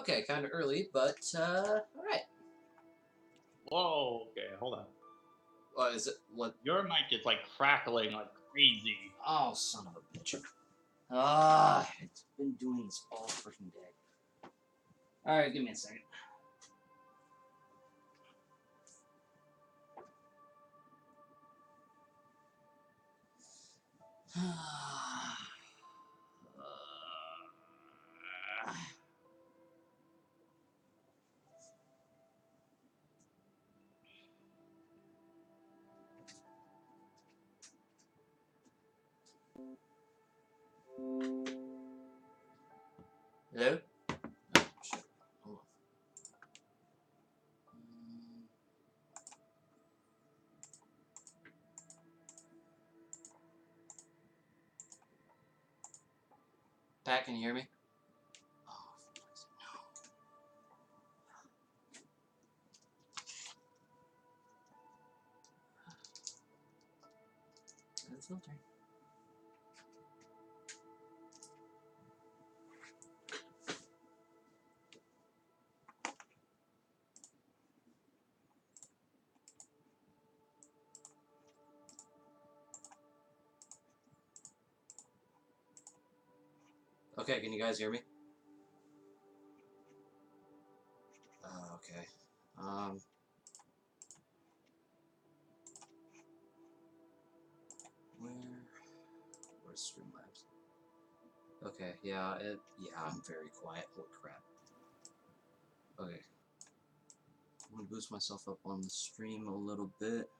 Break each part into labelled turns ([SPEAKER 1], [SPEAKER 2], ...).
[SPEAKER 1] Okay, kind of early, but alright.
[SPEAKER 2] Whoa, okay, hold on.
[SPEAKER 1] What is it? What?
[SPEAKER 2] Your mic is like crackling like crazy.
[SPEAKER 1] Oh, son of a bitch. Ah, it's been doing this all freaking day. Alright, give me a second. Hello? Oh, shit. Hold on. Pat, can you hear me? Oh, no. It's filtering. Okay, can you guys hear me? Okay. Where's Streamlabs? Okay, yeah, I'm very quiet. Holy crap. Okay. I'm gonna boost myself up on the stream a little bit.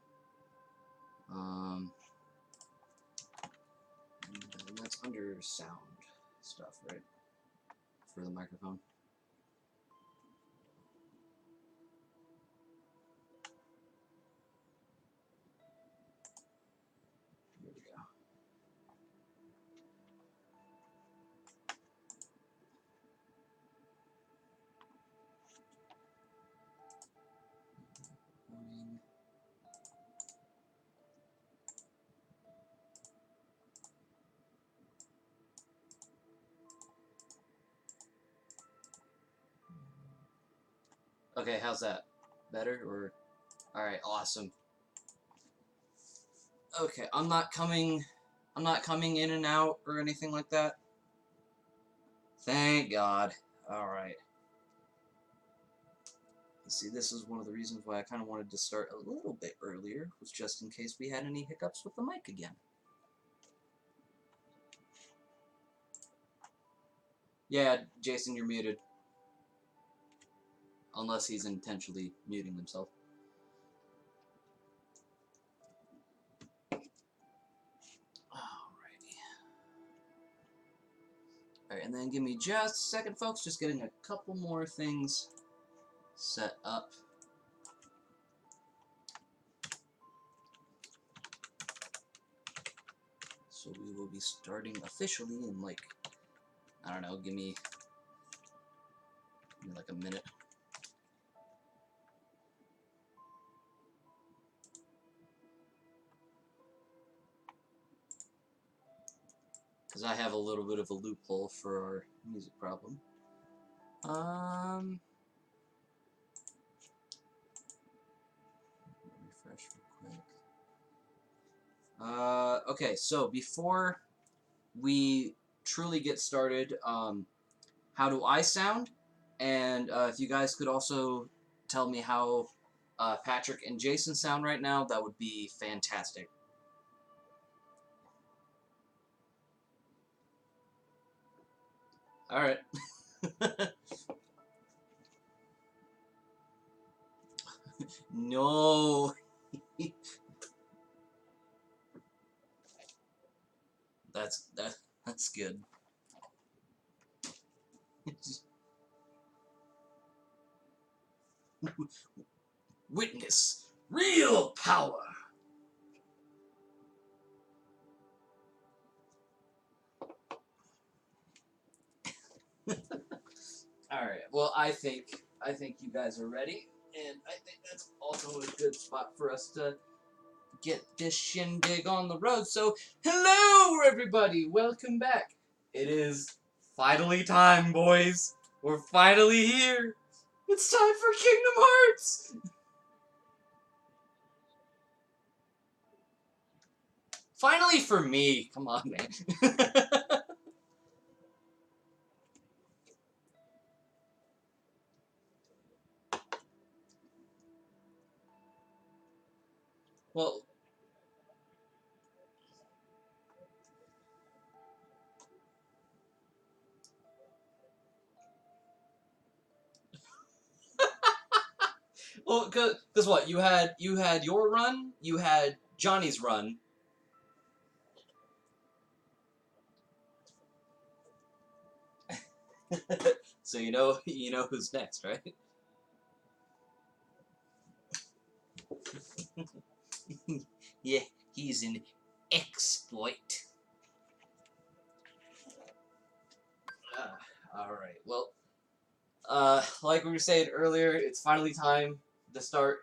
[SPEAKER 1] And that's under sound stuff, right? For the microphone. There we go. Okay, how's that? Better or? Alright, awesome. Okay, I'm not coming in and out or anything like that. Thank God. Alright. See, this is one of the reasons why I kind of wanted to start a little bit earlier, was just in case we had any hiccups with the mic again. Yeah, Jason, you're muted. Unless he's intentionally muting himself. Alright, and then give me just a second, folks. Just getting a couple more things set up. So we will be starting officially in, like, I don't know, give me like a minute. Because I have a little bit of a loophole for our music problem. Refresh real quick. Okay, so before we truly get started, how do I sound? And if you guys could also tell me how Patrick and Jason sound right now, that would be fantastic. Alright. No. That's good. Witness real power. Alright, well, I think you guys are ready, and I think that's also a good spot for us to get this shindig on the road. So, hello everybody, welcome back. It is finally time, boys. We're finally here. It's time for Kingdom Hearts. Finally for me. Come on, man. Well, cause what? You had your run, you had Johnny's run. So you know who's next, right? Yeah, he's an exploit. Alright, well, like we were saying earlier, it's finally time to start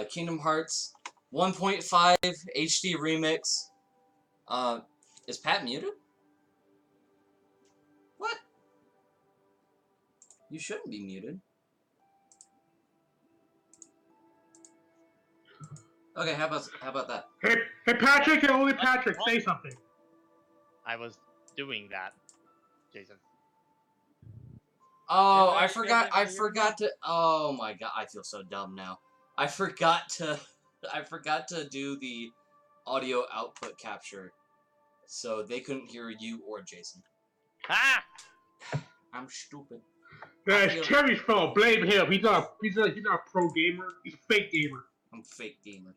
[SPEAKER 1] Kingdom Hearts 1.5 HD Remix. Is Pat muted? What? You shouldn't be muted. Okay, how about that?
[SPEAKER 3] Hey, Patrick, and only Patrick, say something.
[SPEAKER 2] I was doing that, Jason.
[SPEAKER 1] Oh,
[SPEAKER 2] Yeah,
[SPEAKER 1] I
[SPEAKER 2] you
[SPEAKER 1] forgot.
[SPEAKER 2] guys
[SPEAKER 1] I
[SPEAKER 2] are muted
[SPEAKER 1] forgot to. Oh my god, I feel so dumb now. I forgot to. I forgot to do the audio output capture, so they couldn't hear you or Jason.
[SPEAKER 2] Ah!
[SPEAKER 1] I'm stupid.
[SPEAKER 3] It's Terry's fault. Blame him. He's not a pro gamer. He's a fake gamer.
[SPEAKER 1] I'm fake gamer.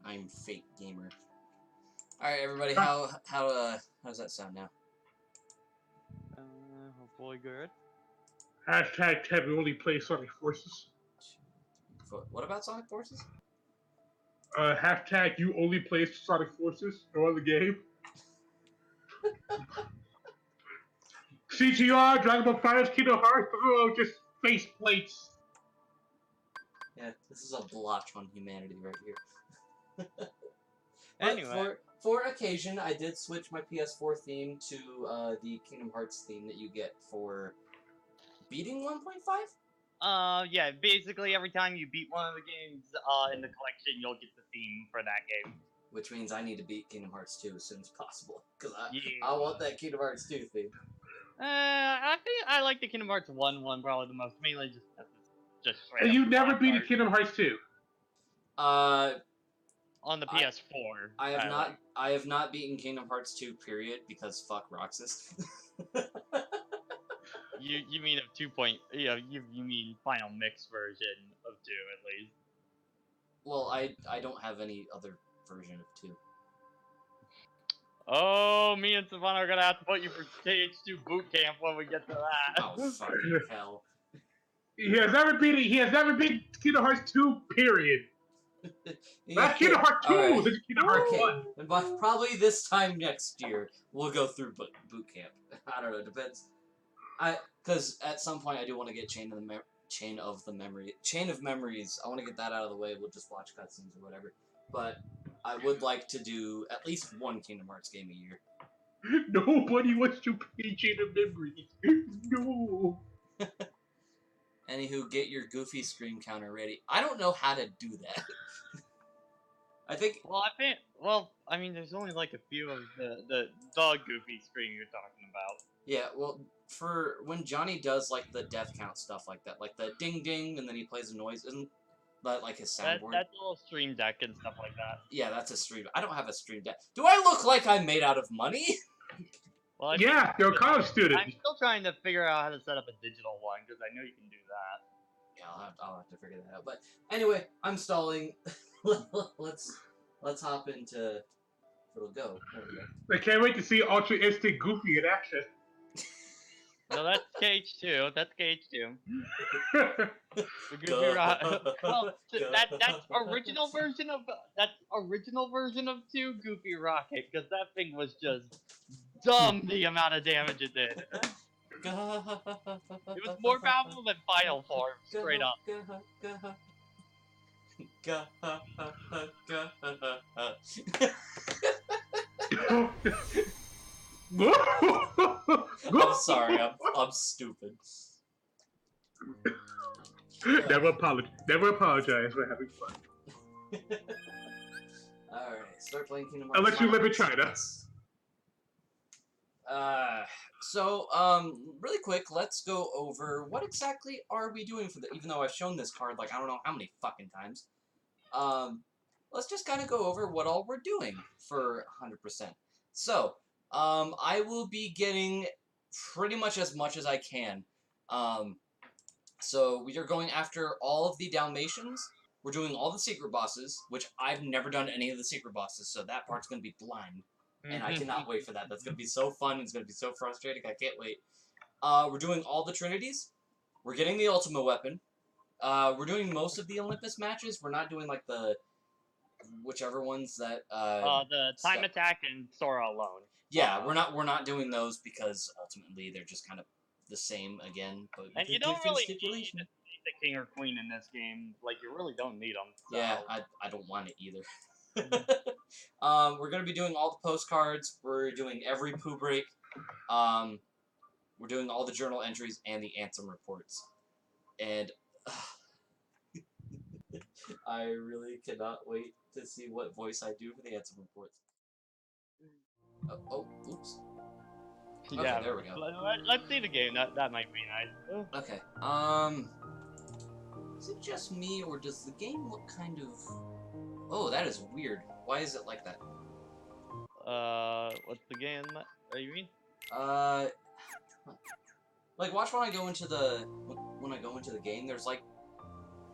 [SPEAKER 1] I'm fake gamer. All right, everybody. How does that sound now?
[SPEAKER 2] Hopefully good.
[SPEAKER 3] Hashtag Ted only plays Sonic Forces.
[SPEAKER 1] What about Sonic Forces?
[SPEAKER 3] Hashtag you only play Sonic Forces. No other game. CTR, Dragon Ball FighterZ, Kingdom Hearts. Oh, just face plates.
[SPEAKER 1] Yeah, this is a blotch on humanity right here.
[SPEAKER 2] Anyway.
[SPEAKER 1] For occasion, I did switch my PS4 theme to the Kingdom Hearts theme that you get for beating 1.5?
[SPEAKER 2] Yeah, basically every time you beat one of the games in the collection, you'll get the theme for that game.
[SPEAKER 1] Which means I need to beat Kingdom Hearts 2 as soon as possible, because
[SPEAKER 2] Yeah.
[SPEAKER 1] I want that Kingdom Hearts 2 theme.
[SPEAKER 2] I think I like the Kingdom Hearts 1 one probably the most, mainly just because it's just straight
[SPEAKER 3] And
[SPEAKER 2] up
[SPEAKER 3] you never
[SPEAKER 2] rock
[SPEAKER 3] beat a
[SPEAKER 2] hard.
[SPEAKER 3] Kingdom Hearts 2.
[SPEAKER 2] On the PS4.
[SPEAKER 1] I have not beaten Kingdom Hearts 2, period, because fuck Roxas.
[SPEAKER 2] You mean of 2. You mean final mix version of 2 at least.
[SPEAKER 1] Well, I don't have any other version of 2.
[SPEAKER 2] Oh, me and Savannah are gonna have to put you for KH2 boot camp when we get to that.
[SPEAKER 1] Oh fucking hell.
[SPEAKER 3] He has never beaten Kingdom Hearts 2, period. That's Kingdom Hearts 2!
[SPEAKER 1] Right.
[SPEAKER 3] This is Kingdom Hearts
[SPEAKER 1] Okay,
[SPEAKER 3] 1.
[SPEAKER 1] and probably this time next year, we'll go through boot camp. I don't know, depends. Because at some point I do want to get Chain of Memories. I want to get that out of the way. We'll just watch cutscenes or whatever. But I would like to do at least one Kingdom Hearts game a year.
[SPEAKER 3] Nobody wants to play Chain of Memories. No.
[SPEAKER 1] Anywho, get your Goofy scream counter ready. I don't know how to do that. I think.
[SPEAKER 2] Well, I mean, there's only like a few of the Goofy screen you're talking about.
[SPEAKER 1] Yeah, well, for when Johnny does like the death count stuff like that, like the ding ding, and then he plays a noise, isn't that like his soundboard?
[SPEAKER 2] That's a little stream deck and stuff like that.
[SPEAKER 1] Yeah, that's a stream. I don't have a stream deck. Do I look like I'm made out of money?
[SPEAKER 2] Well,
[SPEAKER 3] Yeah, you're a college student.
[SPEAKER 2] I'm still trying to figure out how to set up a digital one because I know you can do that.
[SPEAKER 1] Yeah, I'll have to figure that out. But anyway, I'm stalling. Let's hop into. It'll go. There we go.
[SPEAKER 3] I can't wait to see Ultra Instinct Goofy in action.
[SPEAKER 2] No, that's KH2. That's KH2. The Goofy
[SPEAKER 1] Go.
[SPEAKER 2] Rock. Well, that's original version of 2 Goofy Rocket because that thing was just dumb the amount of damage it did. It was more powerful than Final Form, straight up.
[SPEAKER 1] I'm sorry. I'm stupid.
[SPEAKER 3] Never apologize for having fun.
[SPEAKER 1] Alright, start playing Kingdom Hearts.
[SPEAKER 3] Unless you live in China.
[SPEAKER 1] Really quick, let's go over what exactly are we doing for the. Even though I've shown this card like I don't know how many fucking times. Let's just kind of go over what all we're doing for 100%. So, I will be getting pretty much as I can. So we are going after all of the Dalmatians. We're doing all the secret bosses, which I've never done any of the secret bosses, so that part's going to be blind. And I cannot wait for that. That's going to be so fun. It's going to be so frustrating. I can't wait. We're doing all the Trinities. We're getting the Ultima Weapon. We're doing most of the Olympus matches. We're not doing, like, the... whichever ones that...
[SPEAKER 2] the Time Attack and Sora alone.
[SPEAKER 1] Yeah, we're not doing those because, ultimately, they're just kind of the same again. But
[SPEAKER 2] and you don't really need the King or Queen in this game. Like, you really don't need them. So.
[SPEAKER 1] Yeah, I don't want it either. We're going to be doing all the postcards. We're doing every poo break. We're doing all the journal entries and the Ansem reports. And I really cannot wait to see what voice I do for the Ansem reports. Oops. Okay,
[SPEAKER 2] yeah,
[SPEAKER 1] there we go.
[SPEAKER 2] Let's see the game. That might be nice.
[SPEAKER 1] Okay. Is it just me, or does the game look kind of... Oh, that is weird. Why is it like that?
[SPEAKER 2] What's the game that you mean?
[SPEAKER 1] Like, watch when I go into the game, there's like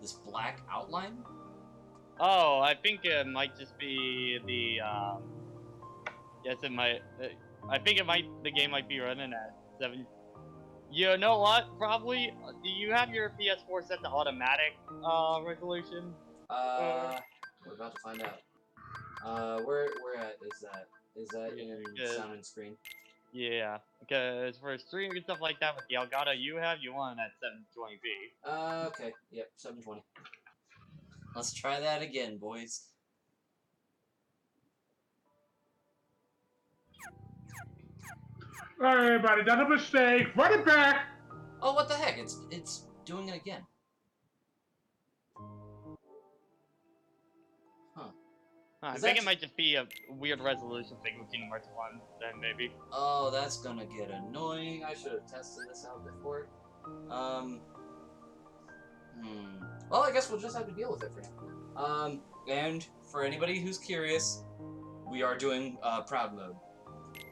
[SPEAKER 1] this black outline.
[SPEAKER 2] Oh, I think it might just be the yes, it might. I think the game might be running at 7. You know what? Probably. Do you have your PS4 set to automatic resolution?
[SPEAKER 1] We're about to find out. Where at is that? Is that in sound and screen?
[SPEAKER 2] Yeah, because for streaming and stuff like that with the Elgato you want it at 720p.
[SPEAKER 1] Okay. Yep, 720. Let's try that again, boys.
[SPEAKER 3] Alright, everybody, that's a mistake. Run it back.
[SPEAKER 1] Oh, what the heck? It's doing it again.
[SPEAKER 2] I think it might just be a weird resolution thing with Kingdom Hearts 1, then maybe.
[SPEAKER 1] Oh, that's gonna get annoying. I should have tested this out before. Well, I guess we'll just have to deal with it for now. And for anybody who's curious, we are doing Proud Mode.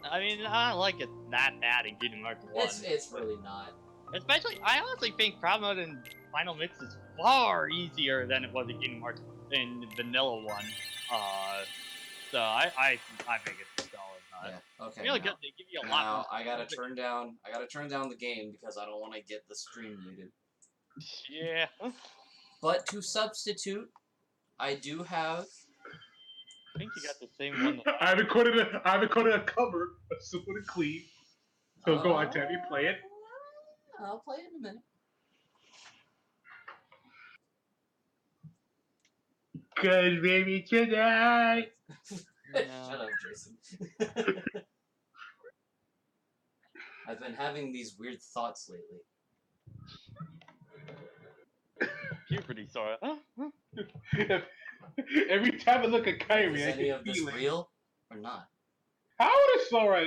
[SPEAKER 2] I mean, I don't like it that bad in Kingdom Hearts 1.
[SPEAKER 1] It's really not.
[SPEAKER 2] Especially, I honestly think Proud Mode in Final Mix is far easier than it was in Kingdom Hearts in Vanilla 1. So I think it's solid.
[SPEAKER 1] Yeah. Okay.
[SPEAKER 2] Really good. They give you a lot.
[SPEAKER 1] Now I gotta turn down the game because I don't want to get the stream muted.
[SPEAKER 2] Yeah.
[SPEAKER 1] But to substitute, I do have.
[SPEAKER 2] I think you got the same one.
[SPEAKER 3] I recorded a cover of Simple and Clean. So go on, Tabby, play it.
[SPEAKER 1] I'll play it in a minute.
[SPEAKER 3] Cause baby tonight.
[SPEAKER 1] Shut up, Jason. I've been having these weird thoughts lately.
[SPEAKER 2] Puberty, Sora.
[SPEAKER 3] Every time I look at Kyrie,
[SPEAKER 1] Is any of this real or not?
[SPEAKER 3] How old is Sora?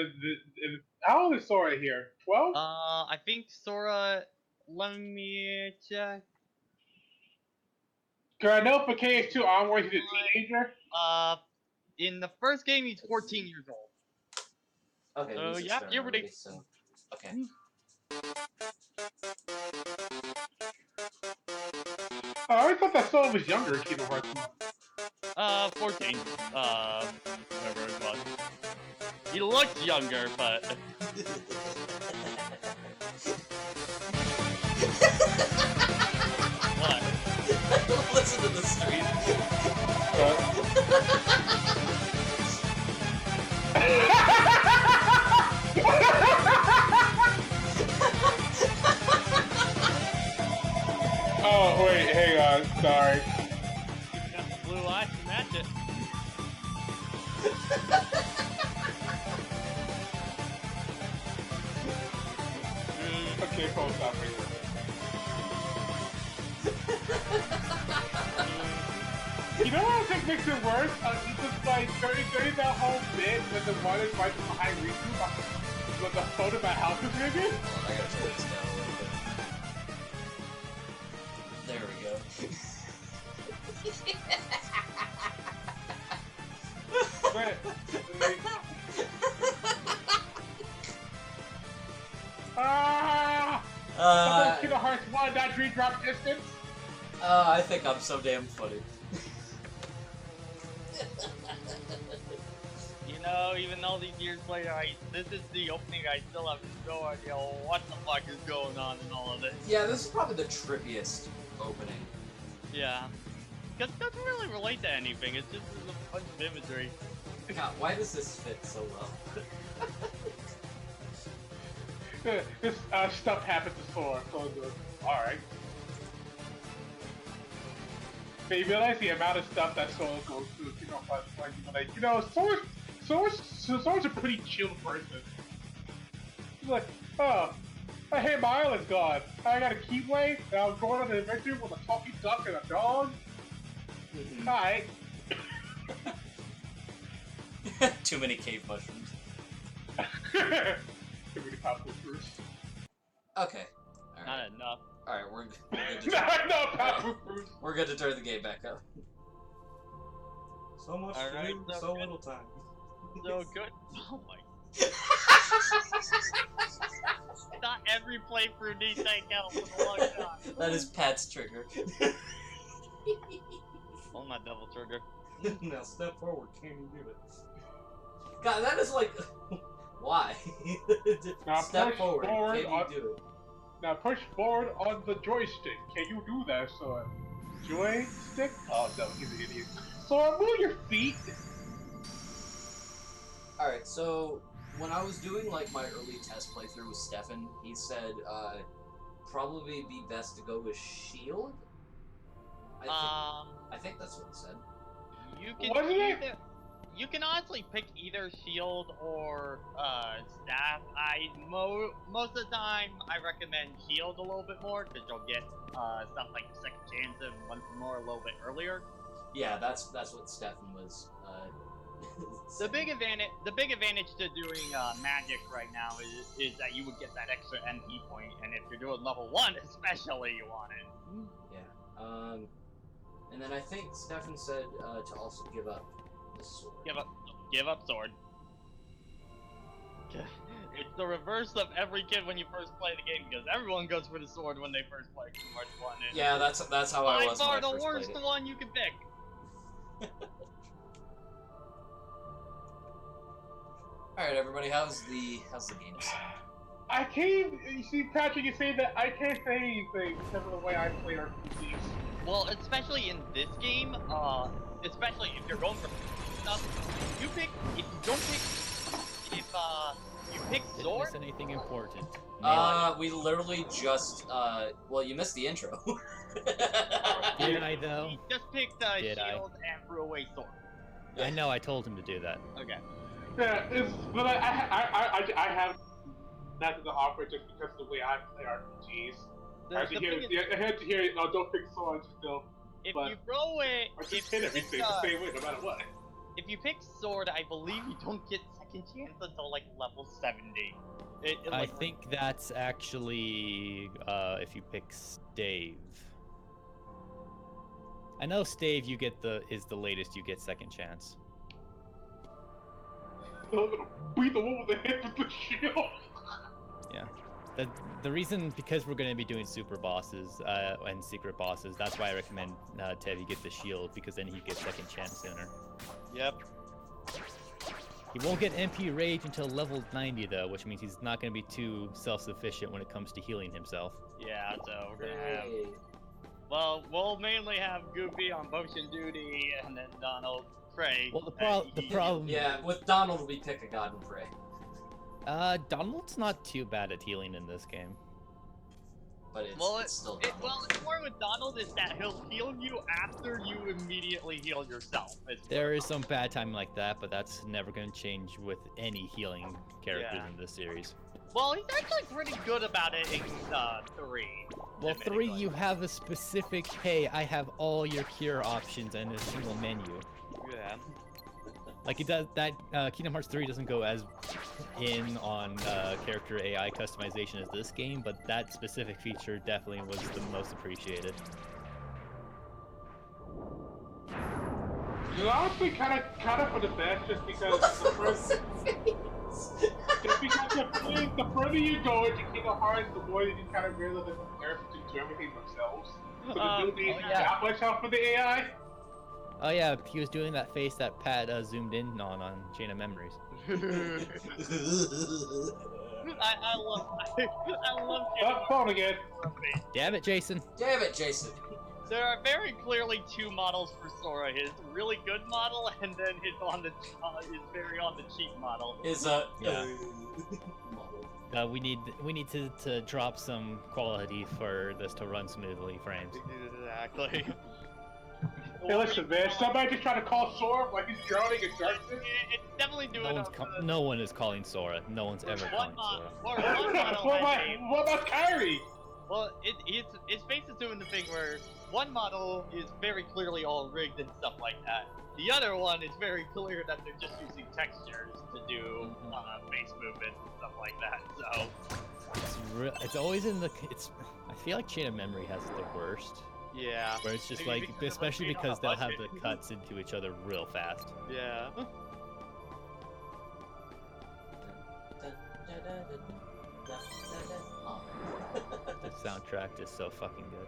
[SPEAKER 3] How old is Sora here? 12?
[SPEAKER 2] I think Sora. Let me check.
[SPEAKER 3] Cause I know for KS2 onwards he's a teenager.
[SPEAKER 2] In the first game he's 14 years old.
[SPEAKER 1] Okay.
[SPEAKER 2] So yeah, puberty.
[SPEAKER 1] So, okay.
[SPEAKER 3] Oh, I thought that Sora was younger in Kingdom Hearts.
[SPEAKER 2] 14. Whatever it was. He looked younger, but. What?
[SPEAKER 1] Listen to the stream.
[SPEAKER 3] Oh, wait, hang on, sorry.
[SPEAKER 2] You got the blue eyes to match it.
[SPEAKER 3] Stay pro stuff right there. You know what I think makes it worse? Just like during that whole bit when the one is right behind Riku, with the phone of my house is ringing.
[SPEAKER 1] I gotta turn this down a little bit. There we go.
[SPEAKER 3] But, Kingdom Hearts 1, that dream drop distance.
[SPEAKER 1] I think I'm so damn funny.
[SPEAKER 2] You know, even all these years later, this is the opening. I still have no idea what the fuck is going on in all of this.
[SPEAKER 1] Yeah, this is probably the trippiest opening.
[SPEAKER 2] Yeah, because it doesn't really relate to anything. It's just a bunch of imagery.
[SPEAKER 1] God, why does this fit so well?
[SPEAKER 3] This stuff happened to Sora, so good. Alright. But you realize the amount of stuff that Sora goes through, you know, like, you know, Sora's a pretty chill person. He's like, oh, hey, my island's gone. I got a Keyblade, and I was going on an adventure with a talking duck and a dog. Alright.
[SPEAKER 1] Too many cave mushrooms.
[SPEAKER 3] Too many popcorn fruits.
[SPEAKER 1] Okay. Alright.
[SPEAKER 2] Not enough.
[SPEAKER 1] Alright, we're good to
[SPEAKER 3] No popcorn fruits.
[SPEAKER 1] We're good to turn the game back up. So much
[SPEAKER 2] Alright,
[SPEAKER 1] food,
[SPEAKER 2] so
[SPEAKER 1] so
[SPEAKER 2] good.
[SPEAKER 1] little time.
[SPEAKER 2] So good. Oh my. Not every playthrough needs that count for a long time.
[SPEAKER 1] That is Pat's trigger.
[SPEAKER 2] Oh my double trigger.
[SPEAKER 1] Now step forward, can you do it? God, that is like... Why?
[SPEAKER 3] Now
[SPEAKER 1] Step
[SPEAKER 3] push
[SPEAKER 1] forward,
[SPEAKER 3] forward
[SPEAKER 1] can you
[SPEAKER 3] on-
[SPEAKER 1] do it?
[SPEAKER 3] Now push forward on the joystick. Can you do that, Sora? Joystick? Oh no, he's an idiot. Sora, move your feet!
[SPEAKER 1] Alright, so when I was doing like my early test playthrough with Stefan, he said probably be best to go with shield. I think that's what he said.
[SPEAKER 2] You can
[SPEAKER 3] Wasn't it?
[SPEAKER 2] either, you can honestly pick either shield or staff. Most of the time I recommend shield a little bit more because you'll get stuff like second chance and once more a little bit earlier.
[SPEAKER 1] Yeah, that's what Stefan was.
[SPEAKER 2] The big advantage to doing magic right now is that you would get that extra MP point, and if you're doing level 1 especially, you want it.
[SPEAKER 1] Yeah. And then I think Stefan said to also give up the sword.
[SPEAKER 2] Give up sword. It's the reverse of every kid when you first play the game, because everyone goes for the sword when they first play Kingdom Hearts 1.
[SPEAKER 1] Yeah, that's how I was when I
[SPEAKER 2] by far the
[SPEAKER 1] first
[SPEAKER 2] worst
[SPEAKER 1] played it.
[SPEAKER 2] one you can pick.
[SPEAKER 1] Alright, everybody, how's the game sound?
[SPEAKER 3] I can't. You see, Patrick, you say that I can't say anything because of the way I play RPGs.
[SPEAKER 2] Well, especially in this game, especially if you're going for stuff, if you pick
[SPEAKER 4] Didn't
[SPEAKER 2] sword,
[SPEAKER 4] miss anything important.
[SPEAKER 1] We literally just, well, you missed the intro.
[SPEAKER 4] Did I though?
[SPEAKER 2] you just picked
[SPEAKER 4] Did I?
[SPEAKER 2] shield and threw away sword.
[SPEAKER 4] I know. I told him to do that.
[SPEAKER 2] Okay.
[SPEAKER 3] Yeah, but I have nothing to offer just because of the way I play RPGs. I had to hear it. No, don't pick swords still.
[SPEAKER 2] If
[SPEAKER 3] but
[SPEAKER 2] you throw away,
[SPEAKER 3] I just hit everything the same way, no matter what.
[SPEAKER 2] if you pick sword, I believe you don't get second chance until like level 70.
[SPEAKER 4] I think that's actually if you pick Stave. I know Stave you get is the latest you get second chance.
[SPEAKER 3] I'm gonna beat the one with the head with the shield.
[SPEAKER 4] Yeah. The reason, because we're going to be doing super bosses and secret bosses, that's why I recommend Tev get the shield, because then he gets second chance sooner.
[SPEAKER 2] Yep.
[SPEAKER 4] He won't get MP Rage until level 90 though, which means he's not going to be too self-sufficient when it comes to healing himself.
[SPEAKER 2] Yeah, so we're gonna have.
[SPEAKER 1] Hey.
[SPEAKER 2] Well, we'll mainly have Goofy on potion duty, and then Donald pray.
[SPEAKER 4] Well, the
[SPEAKER 2] and
[SPEAKER 4] problem...
[SPEAKER 1] Yeah, with Donald we pick a god and pray.
[SPEAKER 4] Donald's not too bad at healing in this game.
[SPEAKER 1] But it's,
[SPEAKER 2] Well,
[SPEAKER 1] it's still Donald.
[SPEAKER 2] well, it's more with Donald is that he'll heal you after you immediately heal yourself.
[SPEAKER 4] There is some bad timing like that, but that's never going to change with any healing characters
[SPEAKER 2] Yeah.
[SPEAKER 4] in this series.
[SPEAKER 2] Well, he's actually pretty good about it in 3.
[SPEAKER 4] Well, 3, you have a specific, hey, I have all your cure options in a single menu.
[SPEAKER 2] Yeah.
[SPEAKER 4] Like it does that. Kingdom Hearts 3 doesn't go as in on character AI customization as this game, but that specific feature definitely was the most appreciated.
[SPEAKER 3] You know, honestly, kind of for the best, just because the further you go into Kingdom Hearts, the more you kind of realize that the players can do everything themselves. So the new needs that much help for the AI.
[SPEAKER 4] Oh yeah, he was doing that face that Pat zoomed in on Chain of Memories.
[SPEAKER 2] I love
[SPEAKER 3] Oh, phone again.
[SPEAKER 4] Damn it, Jason.
[SPEAKER 1] Damn it, Jason.
[SPEAKER 2] There are very clearly 2 models for Sora. His really good model, and then his very on the cheap model.
[SPEAKER 1] Is
[SPEAKER 4] Yeah.
[SPEAKER 1] model.
[SPEAKER 4] We need to drop some quality for this to run smoothly, frames.
[SPEAKER 2] Exactly.
[SPEAKER 3] Hey, listen, man. Somebody just trying to call Sora like he's drowning in darkness.
[SPEAKER 2] It's definitely doing
[SPEAKER 4] No one is calling Sora. No one's ever calling Sora.
[SPEAKER 2] One model
[SPEAKER 3] What about Kyrie?
[SPEAKER 2] Well, its face is doing the thing where one model is very clearly all rigged and stuff like that. The other one is very clear that they're just using textures to do face movements and stuff like that. So
[SPEAKER 4] It's always in the. I feel like Chain of Memory has it the worst.
[SPEAKER 2] yeah,
[SPEAKER 4] Where it's just
[SPEAKER 2] Maybe
[SPEAKER 4] like,
[SPEAKER 2] because of,
[SPEAKER 4] especially
[SPEAKER 2] being on
[SPEAKER 4] because
[SPEAKER 2] a
[SPEAKER 4] they'll have
[SPEAKER 2] budget.
[SPEAKER 4] the cuts into each other real fast.
[SPEAKER 2] yeah.
[SPEAKER 4] The soundtrack is so fucking good.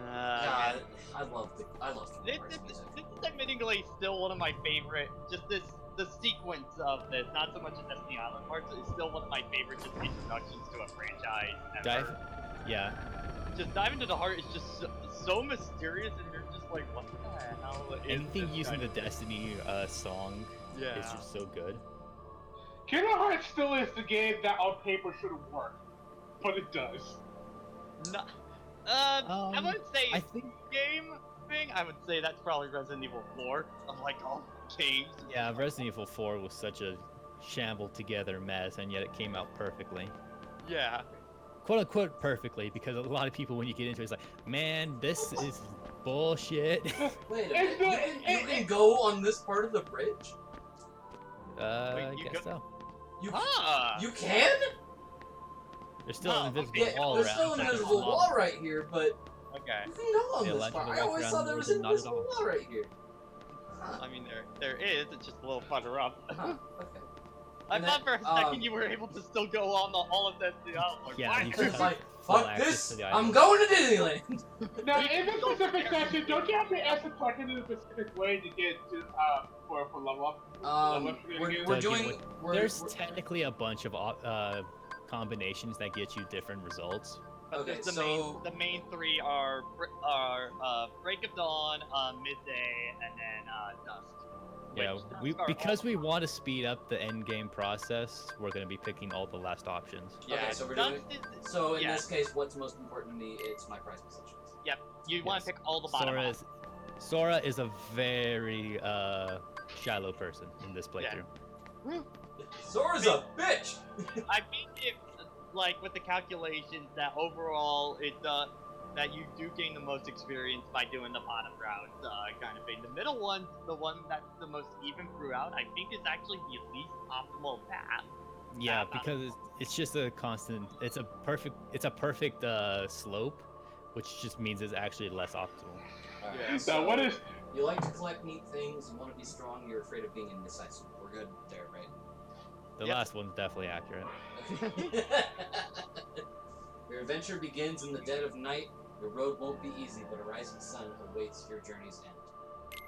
[SPEAKER 1] God, I love
[SPEAKER 2] This,
[SPEAKER 1] Kingdom Hearts
[SPEAKER 2] this,
[SPEAKER 1] music.
[SPEAKER 2] this is admittingly still one of my favorite. Just the sequence of this, not so much as Destiny Island parts, is still one of my favorite just introductions to a franchise ever.
[SPEAKER 4] Yeah.
[SPEAKER 2] Just Dive into the Heart is just so mysterious, and you're just like, what the hell is
[SPEAKER 4] Anything
[SPEAKER 2] this
[SPEAKER 4] using
[SPEAKER 2] kind
[SPEAKER 4] the
[SPEAKER 2] of thing?
[SPEAKER 4] Destiny song
[SPEAKER 2] Yeah.
[SPEAKER 4] is just so good.
[SPEAKER 3] Kingdom Hearts still is the game that on paper shouldn't work, but it does.
[SPEAKER 2] No, I wouldn't say
[SPEAKER 4] I think.
[SPEAKER 2] game thing. I would say that's probably Resident Evil 4 of like all games.
[SPEAKER 4] Yeah, Resident Evil 4 was such a shambled together mess, and yet it came out perfectly.
[SPEAKER 2] Yeah.
[SPEAKER 4] Quote unquote perfectly, because a lot of people, when you get into it, it's like, man, this is bullshit.
[SPEAKER 1] Wait a minute, you can go on this part of the bridge?
[SPEAKER 2] Wait,
[SPEAKER 4] I
[SPEAKER 2] you
[SPEAKER 4] guess
[SPEAKER 2] go-
[SPEAKER 4] so.
[SPEAKER 1] You can?
[SPEAKER 4] There's still
[SPEAKER 2] Oh,
[SPEAKER 4] an invisible
[SPEAKER 1] Yeah,
[SPEAKER 4] wall
[SPEAKER 1] there's
[SPEAKER 4] around.
[SPEAKER 1] still an
[SPEAKER 4] like
[SPEAKER 1] invisible
[SPEAKER 4] a
[SPEAKER 1] wall
[SPEAKER 4] mob.
[SPEAKER 1] right here, but
[SPEAKER 2] Okay.
[SPEAKER 1] you can go on
[SPEAKER 4] Yeah,
[SPEAKER 1] this
[SPEAKER 4] Legend
[SPEAKER 1] part.
[SPEAKER 4] of
[SPEAKER 1] I always
[SPEAKER 4] Walk
[SPEAKER 1] thought
[SPEAKER 4] Around
[SPEAKER 1] there was
[SPEAKER 4] the
[SPEAKER 1] an
[SPEAKER 4] World, not at
[SPEAKER 1] invisible
[SPEAKER 4] all.
[SPEAKER 1] wall right here. Huh.
[SPEAKER 2] I mean, there is. It's just a little further up.
[SPEAKER 1] Huh. Okay.
[SPEAKER 2] I
[SPEAKER 1] And
[SPEAKER 2] thought for
[SPEAKER 1] then,
[SPEAKER 2] a second you were able to still go on all of that.
[SPEAKER 4] Yeah,
[SPEAKER 2] what?
[SPEAKER 4] you
[SPEAKER 1] It's
[SPEAKER 4] just
[SPEAKER 1] like,
[SPEAKER 4] full
[SPEAKER 1] fuck
[SPEAKER 4] access
[SPEAKER 1] this!
[SPEAKER 4] to the
[SPEAKER 1] I'm
[SPEAKER 4] island.
[SPEAKER 1] going to Disneyland!
[SPEAKER 3] Now, in this specific section, don't you have to ask the question in a specific way to get to for level up?
[SPEAKER 1] We're doing.
[SPEAKER 4] There's technically a bunch of combinations that get you different results.
[SPEAKER 2] But
[SPEAKER 1] Okay,
[SPEAKER 2] the main 3 are Break of Dawn, Midday, and then Dusk.
[SPEAKER 4] Yeah,
[SPEAKER 2] Which are
[SPEAKER 4] because
[SPEAKER 2] all-
[SPEAKER 4] we want to speed up the end game process, we're going to be picking all the last options.
[SPEAKER 2] Yeah,
[SPEAKER 1] Okay, so we're
[SPEAKER 2] Dusk
[SPEAKER 1] doing-
[SPEAKER 2] is,
[SPEAKER 1] So in
[SPEAKER 2] yeah.
[SPEAKER 1] this case, what's most important to me? It's my prize possessions.
[SPEAKER 2] You want
[SPEAKER 4] Yes.
[SPEAKER 2] to pick all the bottom ones.
[SPEAKER 4] Sora is a very shallow person in this playthrough.
[SPEAKER 1] Sora's a bitch.
[SPEAKER 2] I think if, like, with the calculations that overall that you do gain the most experience by doing the bottom routes, kind of thing. The middle one's the one that's the most even throughout. I think is actually the least optimal path.
[SPEAKER 4] Yeah, because it's just a constant. It's a perfect slope, which just means it's actually less optimal.
[SPEAKER 2] Yeah.
[SPEAKER 3] Now, what is?
[SPEAKER 1] You like to collect neat things. You want to be strong. You're afraid of being indecisive. We're good there, right?
[SPEAKER 4] The
[SPEAKER 2] Yep.
[SPEAKER 4] last one's definitely accurate.
[SPEAKER 1] Your adventure begins in the dead of night. Your road won't be easy, but a rising sun awaits your journey's end.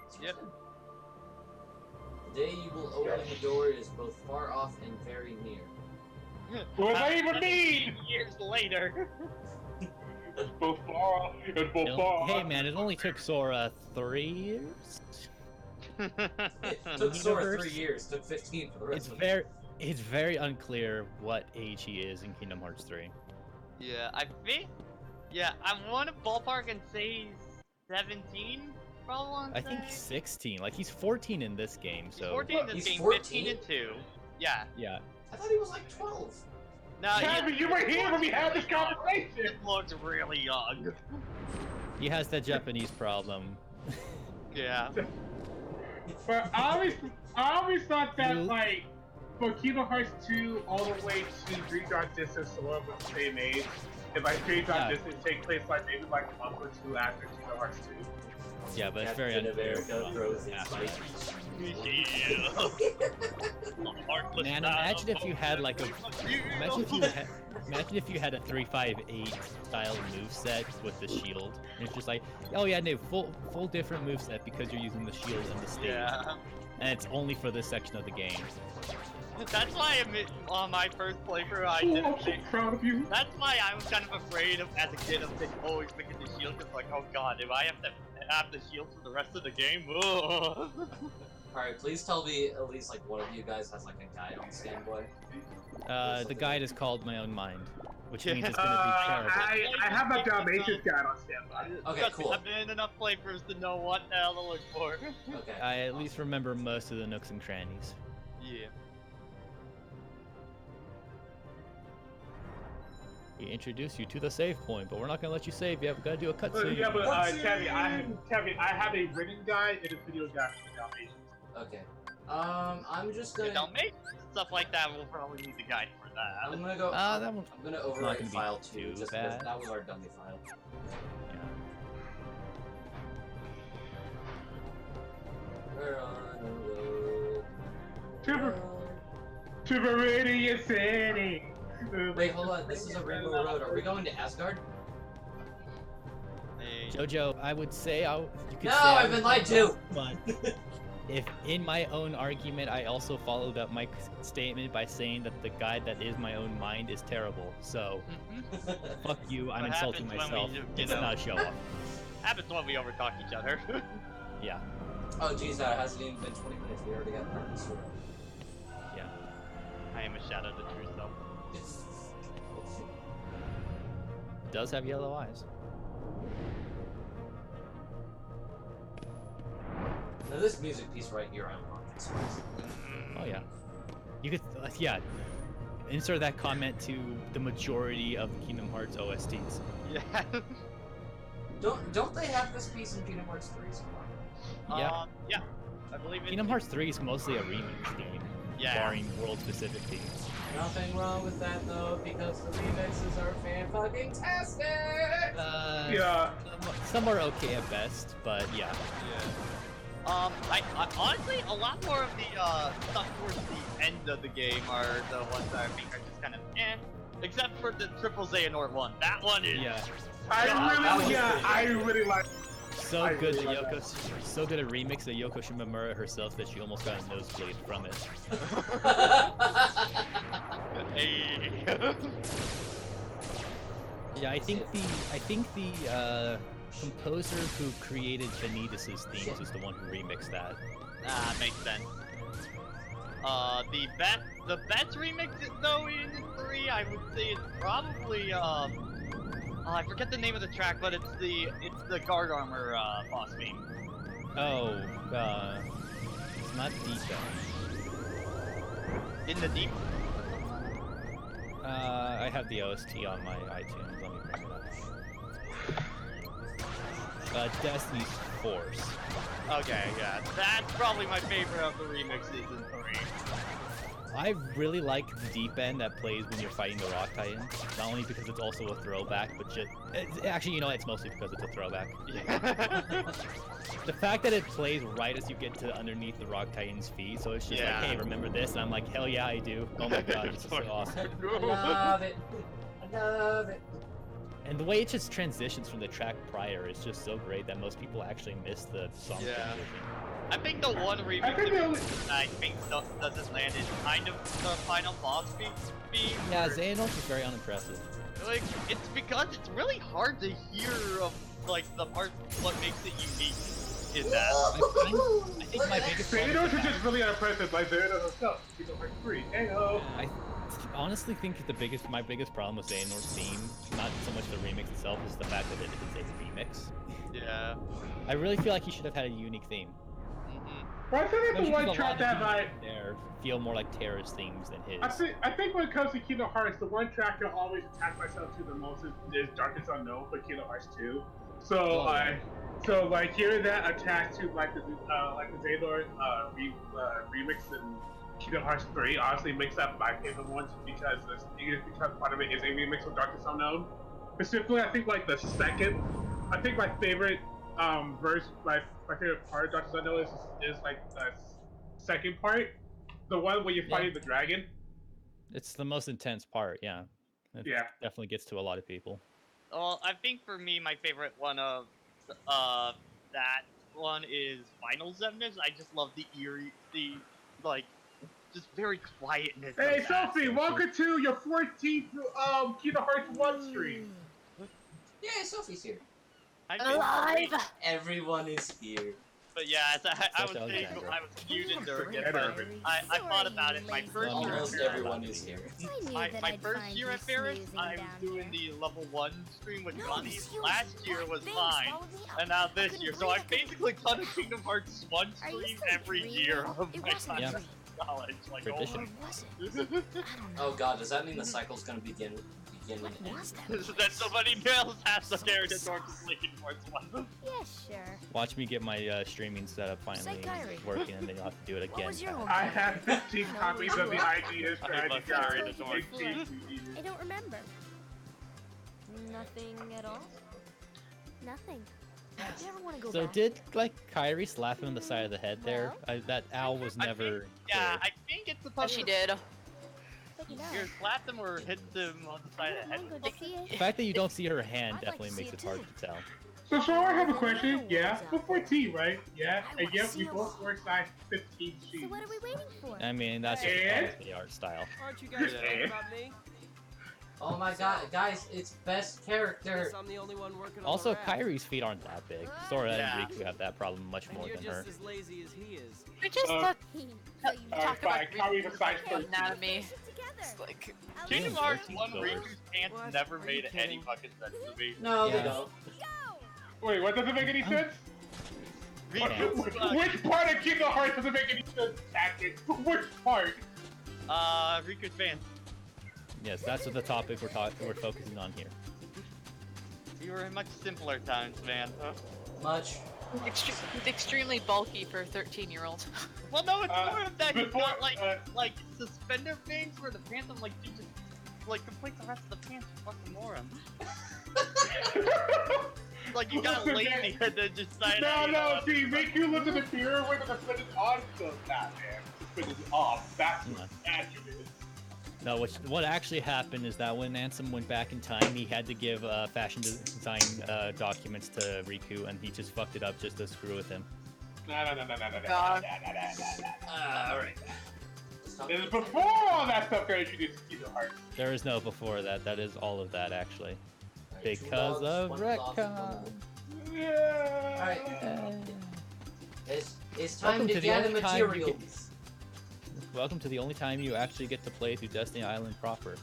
[SPEAKER 1] Sounds
[SPEAKER 2] Yep.
[SPEAKER 1] good. The day you will open the door is both far off and very near.
[SPEAKER 3] What does that even
[SPEAKER 2] 17
[SPEAKER 3] mean?
[SPEAKER 2] Years later.
[SPEAKER 3] It's both far off and both far
[SPEAKER 4] Hey
[SPEAKER 3] off.
[SPEAKER 4] man, it only took Sora 3 years.
[SPEAKER 1] It took Sora
[SPEAKER 4] Universe.
[SPEAKER 1] 3 years. Took 15 for the rest of
[SPEAKER 4] It's very unclear what age he is in Kingdom Hearts 3.
[SPEAKER 2] Yeah, I think. Yeah, I want to ballpark and say 17. Probably want
[SPEAKER 4] I
[SPEAKER 2] to
[SPEAKER 4] think
[SPEAKER 2] say.
[SPEAKER 4] 16. Like he's 14 in this game,
[SPEAKER 2] He's
[SPEAKER 4] so
[SPEAKER 2] 14 in this
[SPEAKER 1] He's
[SPEAKER 2] game,
[SPEAKER 1] 14?
[SPEAKER 2] 15 in 2. Yeah.
[SPEAKER 4] yeah.
[SPEAKER 1] I thought he was like 12.
[SPEAKER 2] No,
[SPEAKER 3] Kevin, you were here when we had this conversation.
[SPEAKER 2] It looks really young.
[SPEAKER 4] He has that Japanese problem.
[SPEAKER 2] Yeah.
[SPEAKER 3] But I always thought that
[SPEAKER 4] You-
[SPEAKER 3] like for Kingdom Hearts 2 all the way to Dream Drop Distance, so of the same age. If like Dream Drop
[SPEAKER 4] Yeah.
[SPEAKER 3] Distance take place like maybe like a month or two after Kingdom Hearts 2.
[SPEAKER 4] Yeah, but it's very
[SPEAKER 1] Captain
[SPEAKER 4] unfair.
[SPEAKER 1] America throws his
[SPEAKER 4] Yeah.
[SPEAKER 1] fight.
[SPEAKER 4] Man, imagine if you had like a imagine if you had a 358 style moveset with the shield. And it's just like, oh yeah, no, full different moveset because you're using the shield and the stage.
[SPEAKER 2] Yeah.
[SPEAKER 4] And it's only for this section of the game.
[SPEAKER 2] That's why on my first playthrough I
[SPEAKER 3] Oh,
[SPEAKER 2] didn't
[SPEAKER 3] I'm so
[SPEAKER 2] think.
[SPEAKER 3] proud of you.
[SPEAKER 2] That's why I was kind of afraid of, as a kid, of always picking the shield, because like, oh god, if I have to have the shield for the rest of the game, ugh.
[SPEAKER 1] Alright, please tell me at least like one of you guys has like a guide on Standboy.
[SPEAKER 4] The guide is called My Own Mind, which means it's gonna be terrible.
[SPEAKER 3] I have my Dalmatians guide on standby.
[SPEAKER 1] Okay,
[SPEAKER 2] Trust me,
[SPEAKER 1] cool.
[SPEAKER 2] I've been in enough playthroughs to know what the hell to look for.
[SPEAKER 1] Okay.
[SPEAKER 4] I at least remember most of the nooks and crannies.
[SPEAKER 2] Yeah.
[SPEAKER 4] We introduce you to the save point, but we're not gonna let you save yet. We gotta do a
[SPEAKER 3] But,
[SPEAKER 4] cutscene.
[SPEAKER 3] yeah, but
[SPEAKER 1] Cutscene!
[SPEAKER 3] Kevin, I have a written guide and a video guide for the Dalmatians.
[SPEAKER 1] Okay. I'm just gonna.
[SPEAKER 2] Don't make stuff like that. We'll probably need the guide for that.
[SPEAKER 1] I'm gonna go.
[SPEAKER 4] That one.
[SPEAKER 1] I'm gonna
[SPEAKER 4] not
[SPEAKER 1] overwrite
[SPEAKER 4] gonna be
[SPEAKER 1] file 2
[SPEAKER 4] too
[SPEAKER 1] just because
[SPEAKER 4] bad.
[SPEAKER 1] that was our dummy file.
[SPEAKER 4] Yeah.
[SPEAKER 1] We're on a road.
[SPEAKER 3] Super, Super Radiant City.
[SPEAKER 1] Wait, hold on. This is a Rainbow Road. Are we going to Asgard?
[SPEAKER 2] Hey.
[SPEAKER 4] Jojo, I would say you could
[SPEAKER 1] No,
[SPEAKER 4] say I
[SPEAKER 1] I've
[SPEAKER 4] was
[SPEAKER 1] been lied to.
[SPEAKER 4] But if in my own argument, I also followed up my statement by saying that the guide that is my own mind is terrible. So
[SPEAKER 2] Mhm.
[SPEAKER 4] fuck you. I'm
[SPEAKER 2] What
[SPEAKER 4] insulting
[SPEAKER 2] happens when we
[SPEAKER 4] myself.
[SPEAKER 2] do- you
[SPEAKER 4] It's
[SPEAKER 2] know.
[SPEAKER 4] not a show off.
[SPEAKER 2] Happens when we overtalk each other.
[SPEAKER 4] Yeah.
[SPEAKER 1] Oh, geez, that hasn't even been 20 minutes. We already got practice for
[SPEAKER 4] Yeah.
[SPEAKER 2] I am a shadow of the true self.
[SPEAKER 1] it.
[SPEAKER 4] It does have yellow eyes.
[SPEAKER 1] Now, this music piece right here, I love this one.
[SPEAKER 4] Oh yeah. You could, yeah. Insert that comment to the majority of the Kingdom Hearts OSTs.
[SPEAKER 2] Yeah.
[SPEAKER 1] Don't they have this piece in Kingdom Hearts 3 somewhere?
[SPEAKER 4] Yeah.
[SPEAKER 2] Yeah. I believe it.
[SPEAKER 4] Kingdom Hearts 3 is mostly a remix theme,
[SPEAKER 2] Yeah.
[SPEAKER 4] barring world-specific themes.
[SPEAKER 1] Nothing wrong with that though, because the remixes are fan-fucking-tastic!
[SPEAKER 3] Yeah.
[SPEAKER 4] Some are okay at best, but yeah.
[SPEAKER 2] I honestly, a lot more of the stuff towards the end of the game are the ones that I think are just kind of eh. Except for the Triple Xehanort one. That one is.
[SPEAKER 4] Yeah.
[SPEAKER 1] that was
[SPEAKER 3] I really like.
[SPEAKER 4] So
[SPEAKER 3] I
[SPEAKER 4] good
[SPEAKER 3] really
[SPEAKER 4] that
[SPEAKER 3] like
[SPEAKER 4] Yoko, so good at remix that Yoko Shimomura herself that she almost got a nosebleed from it.
[SPEAKER 2] Hey.
[SPEAKER 4] Yeah, I think the composer who created Vanitas' themes is the one who remixed that.
[SPEAKER 2] Ah, makes sense. The best remix though in 3, I would say it's probably I forget the name of the track, but it's the Guard Armor boss theme.
[SPEAKER 4] Oh, it's not Deep
[SPEAKER 2] In the deep.
[SPEAKER 4] I have the OST on my iTunes. Let me bring it up. Destiny's Force.
[SPEAKER 2] Okay, yeah, that's probably my favorite of the remixes in 3.
[SPEAKER 4] I really like the deep end that plays when you're fighting the Rock Titans. Not only because it's also a throwback, but actually, you know, it's mostly because it's a throwback.
[SPEAKER 2] Yeah.
[SPEAKER 4] The fact that it plays right as you get to underneath the Rock Titan's feet, so it's just
[SPEAKER 2] Yeah.
[SPEAKER 4] like, hey, remember this? And I'm like, hell yeah, I do. Oh my god, this is so awesome.
[SPEAKER 1] I love it. I love it.
[SPEAKER 4] And the way it just transitions from the track prior is just so great that most people actually miss the song
[SPEAKER 2] Yeah.
[SPEAKER 4] transition.
[SPEAKER 2] I think the one
[SPEAKER 3] I
[SPEAKER 2] remix
[SPEAKER 3] think the only.
[SPEAKER 2] that I think doesn't land is kind of the final boss theme.
[SPEAKER 4] Yeah,
[SPEAKER 2] where-
[SPEAKER 4] Xehanort is very unimpressive.
[SPEAKER 2] Like, it's because it's really hard to hear of, like, the part, what makes it unique in that.
[SPEAKER 4] I think my biggest problem
[SPEAKER 3] Xehanort
[SPEAKER 4] with
[SPEAKER 3] is
[SPEAKER 4] that-
[SPEAKER 3] just really unimpressive. Like Xehanort himself. Kingdom Hearts 3. Heyo.
[SPEAKER 4] I honestly think that my biggest problem with Xehanort's theme, not so much the remix itself, is the fact that it is a remix.
[SPEAKER 2] Yeah.
[SPEAKER 4] I really feel like he should have had a unique theme.
[SPEAKER 2] Mm-hmm.
[SPEAKER 3] Well, I think
[SPEAKER 4] No,
[SPEAKER 3] that's the
[SPEAKER 4] because a
[SPEAKER 3] one
[SPEAKER 4] lot
[SPEAKER 3] track
[SPEAKER 4] of
[SPEAKER 3] that
[SPEAKER 4] themes
[SPEAKER 3] I.
[SPEAKER 4] in there feel more like terrorist themes than his.
[SPEAKER 3] I think when it comes to Kingdom Hearts, the one track I always attach myself to the most is Darkest Unknown for Kingdom Hearts 2. So
[SPEAKER 4] Oh, yeah.
[SPEAKER 3] so like hearing that attached to like the Xehanort remix in Kingdom Hearts 3 honestly makes that my favorite one because part of it is a remix of Darkest Unknown. Specifically, I think like the second, I think my favorite verse, my favorite part of Darkest Unknown is like the second part, the one where you're
[SPEAKER 4] Yeah.
[SPEAKER 3] fighting the dragon.
[SPEAKER 4] It's the most intense part, yeah. It
[SPEAKER 3] Yeah.
[SPEAKER 4] definitely gets to a lot of people.
[SPEAKER 2] Well, I think for me, my favorite one of that one is Final Xemnas. I just love the eerie, like, just very quietness.
[SPEAKER 3] Hey,
[SPEAKER 2] of that.
[SPEAKER 3] Sophie, welcome to your 14th Kingdom Hearts 1 stream.
[SPEAKER 1] Yeah, Sophie's here.
[SPEAKER 2] I mean,
[SPEAKER 5] Alive!
[SPEAKER 1] Everyone is here.
[SPEAKER 2] But yeah, as I was
[SPEAKER 4] Except
[SPEAKER 2] saying,
[SPEAKER 4] Alexandra.
[SPEAKER 2] I was muted during it,
[SPEAKER 3] Forget
[SPEAKER 2] but
[SPEAKER 3] everything.
[SPEAKER 2] I thought about it. My
[SPEAKER 5] Lazy
[SPEAKER 2] first year at
[SPEAKER 1] Almost
[SPEAKER 2] Ferris,
[SPEAKER 1] everyone is here.
[SPEAKER 2] my first year at Ferris, I was doing the level 1 stream with Johnny. Last year was fine, and now this year. So I've basically done a Kingdom Hearts 1 stream every year of my time
[SPEAKER 4] Yeah.
[SPEAKER 2] in college. Like,
[SPEAKER 4] Tradition.
[SPEAKER 1] Oh god, does that mean the cycle's gonna begin and end?
[SPEAKER 2] that somebody else has to carry the torch to Kingdom Hearts 1.
[SPEAKER 5] Yeah, sure.
[SPEAKER 4] Watch me get my streaming setup finally
[SPEAKER 5] Kyrie.
[SPEAKER 4] working, and then you'll have to do it
[SPEAKER 5] What
[SPEAKER 4] again.
[SPEAKER 5] was your home?
[SPEAKER 3] I have 15 copies of the idea strategy
[SPEAKER 2] must carry
[SPEAKER 3] guide.
[SPEAKER 2] the torch.
[SPEAKER 5] I don't remember. Nothing at all? Nothing. You ever want to go
[SPEAKER 4] So
[SPEAKER 5] back?
[SPEAKER 4] did like Kyrie slap him on the side of the head there? That owl was
[SPEAKER 2] I
[SPEAKER 4] never.
[SPEAKER 2] think, yeah,
[SPEAKER 4] killed.
[SPEAKER 2] I think it's supposed
[SPEAKER 6] She
[SPEAKER 2] to
[SPEAKER 6] did.
[SPEAKER 5] Check it
[SPEAKER 2] either
[SPEAKER 5] out.
[SPEAKER 2] slap them or hit them on the side of the head.
[SPEAKER 5] I'm good to see
[SPEAKER 4] The
[SPEAKER 5] it.
[SPEAKER 4] fact that you don't see her hand
[SPEAKER 5] I'd like
[SPEAKER 4] definitely
[SPEAKER 5] to
[SPEAKER 4] makes
[SPEAKER 5] see
[SPEAKER 4] it
[SPEAKER 5] it
[SPEAKER 4] hard
[SPEAKER 5] too.
[SPEAKER 4] to tell.
[SPEAKER 3] So I have a question. Yeah, we're 14, right? Yeah,
[SPEAKER 5] I
[SPEAKER 3] and
[SPEAKER 5] want
[SPEAKER 3] yet
[SPEAKER 5] to see
[SPEAKER 3] we
[SPEAKER 5] them
[SPEAKER 3] both
[SPEAKER 5] all.
[SPEAKER 3] work size 15
[SPEAKER 5] So
[SPEAKER 3] sheets.
[SPEAKER 5] what are we waiting for?
[SPEAKER 4] I mean, that's just
[SPEAKER 3] And?
[SPEAKER 4] part of the art style.
[SPEAKER 7] Aren't you guys
[SPEAKER 3] Yeah.
[SPEAKER 7] talking about me?
[SPEAKER 1] Oh my god, guys, it's best character.
[SPEAKER 7] Guess I'm the only one working on
[SPEAKER 4] Also,
[SPEAKER 7] the raft.
[SPEAKER 4] Kyrie's feet aren't that big. Sora
[SPEAKER 2] Yeah.
[SPEAKER 4] and Riku have that problem much
[SPEAKER 7] And
[SPEAKER 4] more
[SPEAKER 7] you're
[SPEAKER 4] than
[SPEAKER 7] just
[SPEAKER 4] her.
[SPEAKER 7] as lazy as he is.
[SPEAKER 6] We just
[SPEAKER 3] Uh,
[SPEAKER 6] talk
[SPEAKER 5] So you
[SPEAKER 3] Alright,
[SPEAKER 6] about
[SPEAKER 3] fine. Kyrie's a size 13.
[SPEAKER 6] anatomy.
[SPEAKER 5] together.
[SPEAKER 6] It's like,
[SPEAKER 5] I'll
[SPEAKER 2] Kingdom
[SPEAKER 5] leave
[SPEAKER 2] Hearts
[SPEAKER 5] you.
[SPEAKER 2] 1
[SPEAKER 4] Dollars.
[SPEAKER 2] Riku's pants
[SPEAKER 7] What?
[SPEAKER 2] never
[SPEAKER 7] Are you
[SPEAKER 2] made any
[SPEAKER 7] kidding?
[SPEAKER 2] fucking sense to me.
[SPEAKER 1] No, they
[SPEAKER 4] Yeah.
[SPEAKER 1] don't.
[SPEAKER 5] Go!
[SPEAKER 3] Wait, what doesn't make any sense?
[SPEAKER 2] Riku's,
[SPEAKER 3] Which part of Kingdom Hearts doesn't make any sense, Patrick? Which part?
[SPEAKER 2] Riku's pants.
[SPEAKER 4] Yes, that's what the topic we're focusing on here.
[SPEAKER 2] You were in much simpler times, man.
[SPEAKER 1] Much.
[SPEAKER 6] extremely bulky for a 13-year-old.
[SPEAKER 2] Well, no, it's more of that. He's
[SPEAKER 3] before,
[SPEAKER 2] got like suspender things where the pants. I'm like, dude, just like complete the rest of the pants. You fucking moron. Like you got
[SPEAKER 3] Listen,
[SPEAKER 2] lazy
[SPEAKER 3] man.
[SPEAKER 2] and then just decided.
[SPEAKER 3] No,
[SPEAKER 2] you
[SPEAKER 3] no,
[SPEAKER 2] know,
[SPEAKER 3] see, Riku looked in the mirror with the suspended on, so nah, man. Suspended off. That's what accurate is.
[SPEAKER 4] No, what actually happened is that when Ansem went back in time, he had to give fashion design documents to Riku, and he just fucked it up just to screw with him.
[SPEAKER 3] No.
[SPEAKER 6] God.
[SPEAKER 1] Alright.
[SPEAKER 3] This is before all that stuff got introduced to Kingdom Hearts.
[SPEAKER 4] There is no before that. That is all of that actually.
[SPEAKER 1] Alright, two
[SPEAKER 4] Because
[SPEAKER 1] dogs,
[SPEAKER 4] of
[SPEAKER 1] one dog,
[SPEAKER 4] retcon.
[SPEAKER 1] one
[SPEAKER 3] Yeah.
[SPEAKER 1] Alright. It's time
[SPEAKER 4] Welcome
[SPEAKER 1] to
[SPEAKER 4] to the
[SPEAKER 1] gather
[SPEAKER 4] only time you
[SPEAKER 1] materials.
[SPEAKER 4] Welcome to the only time you actually get to play through Destiny Island proper.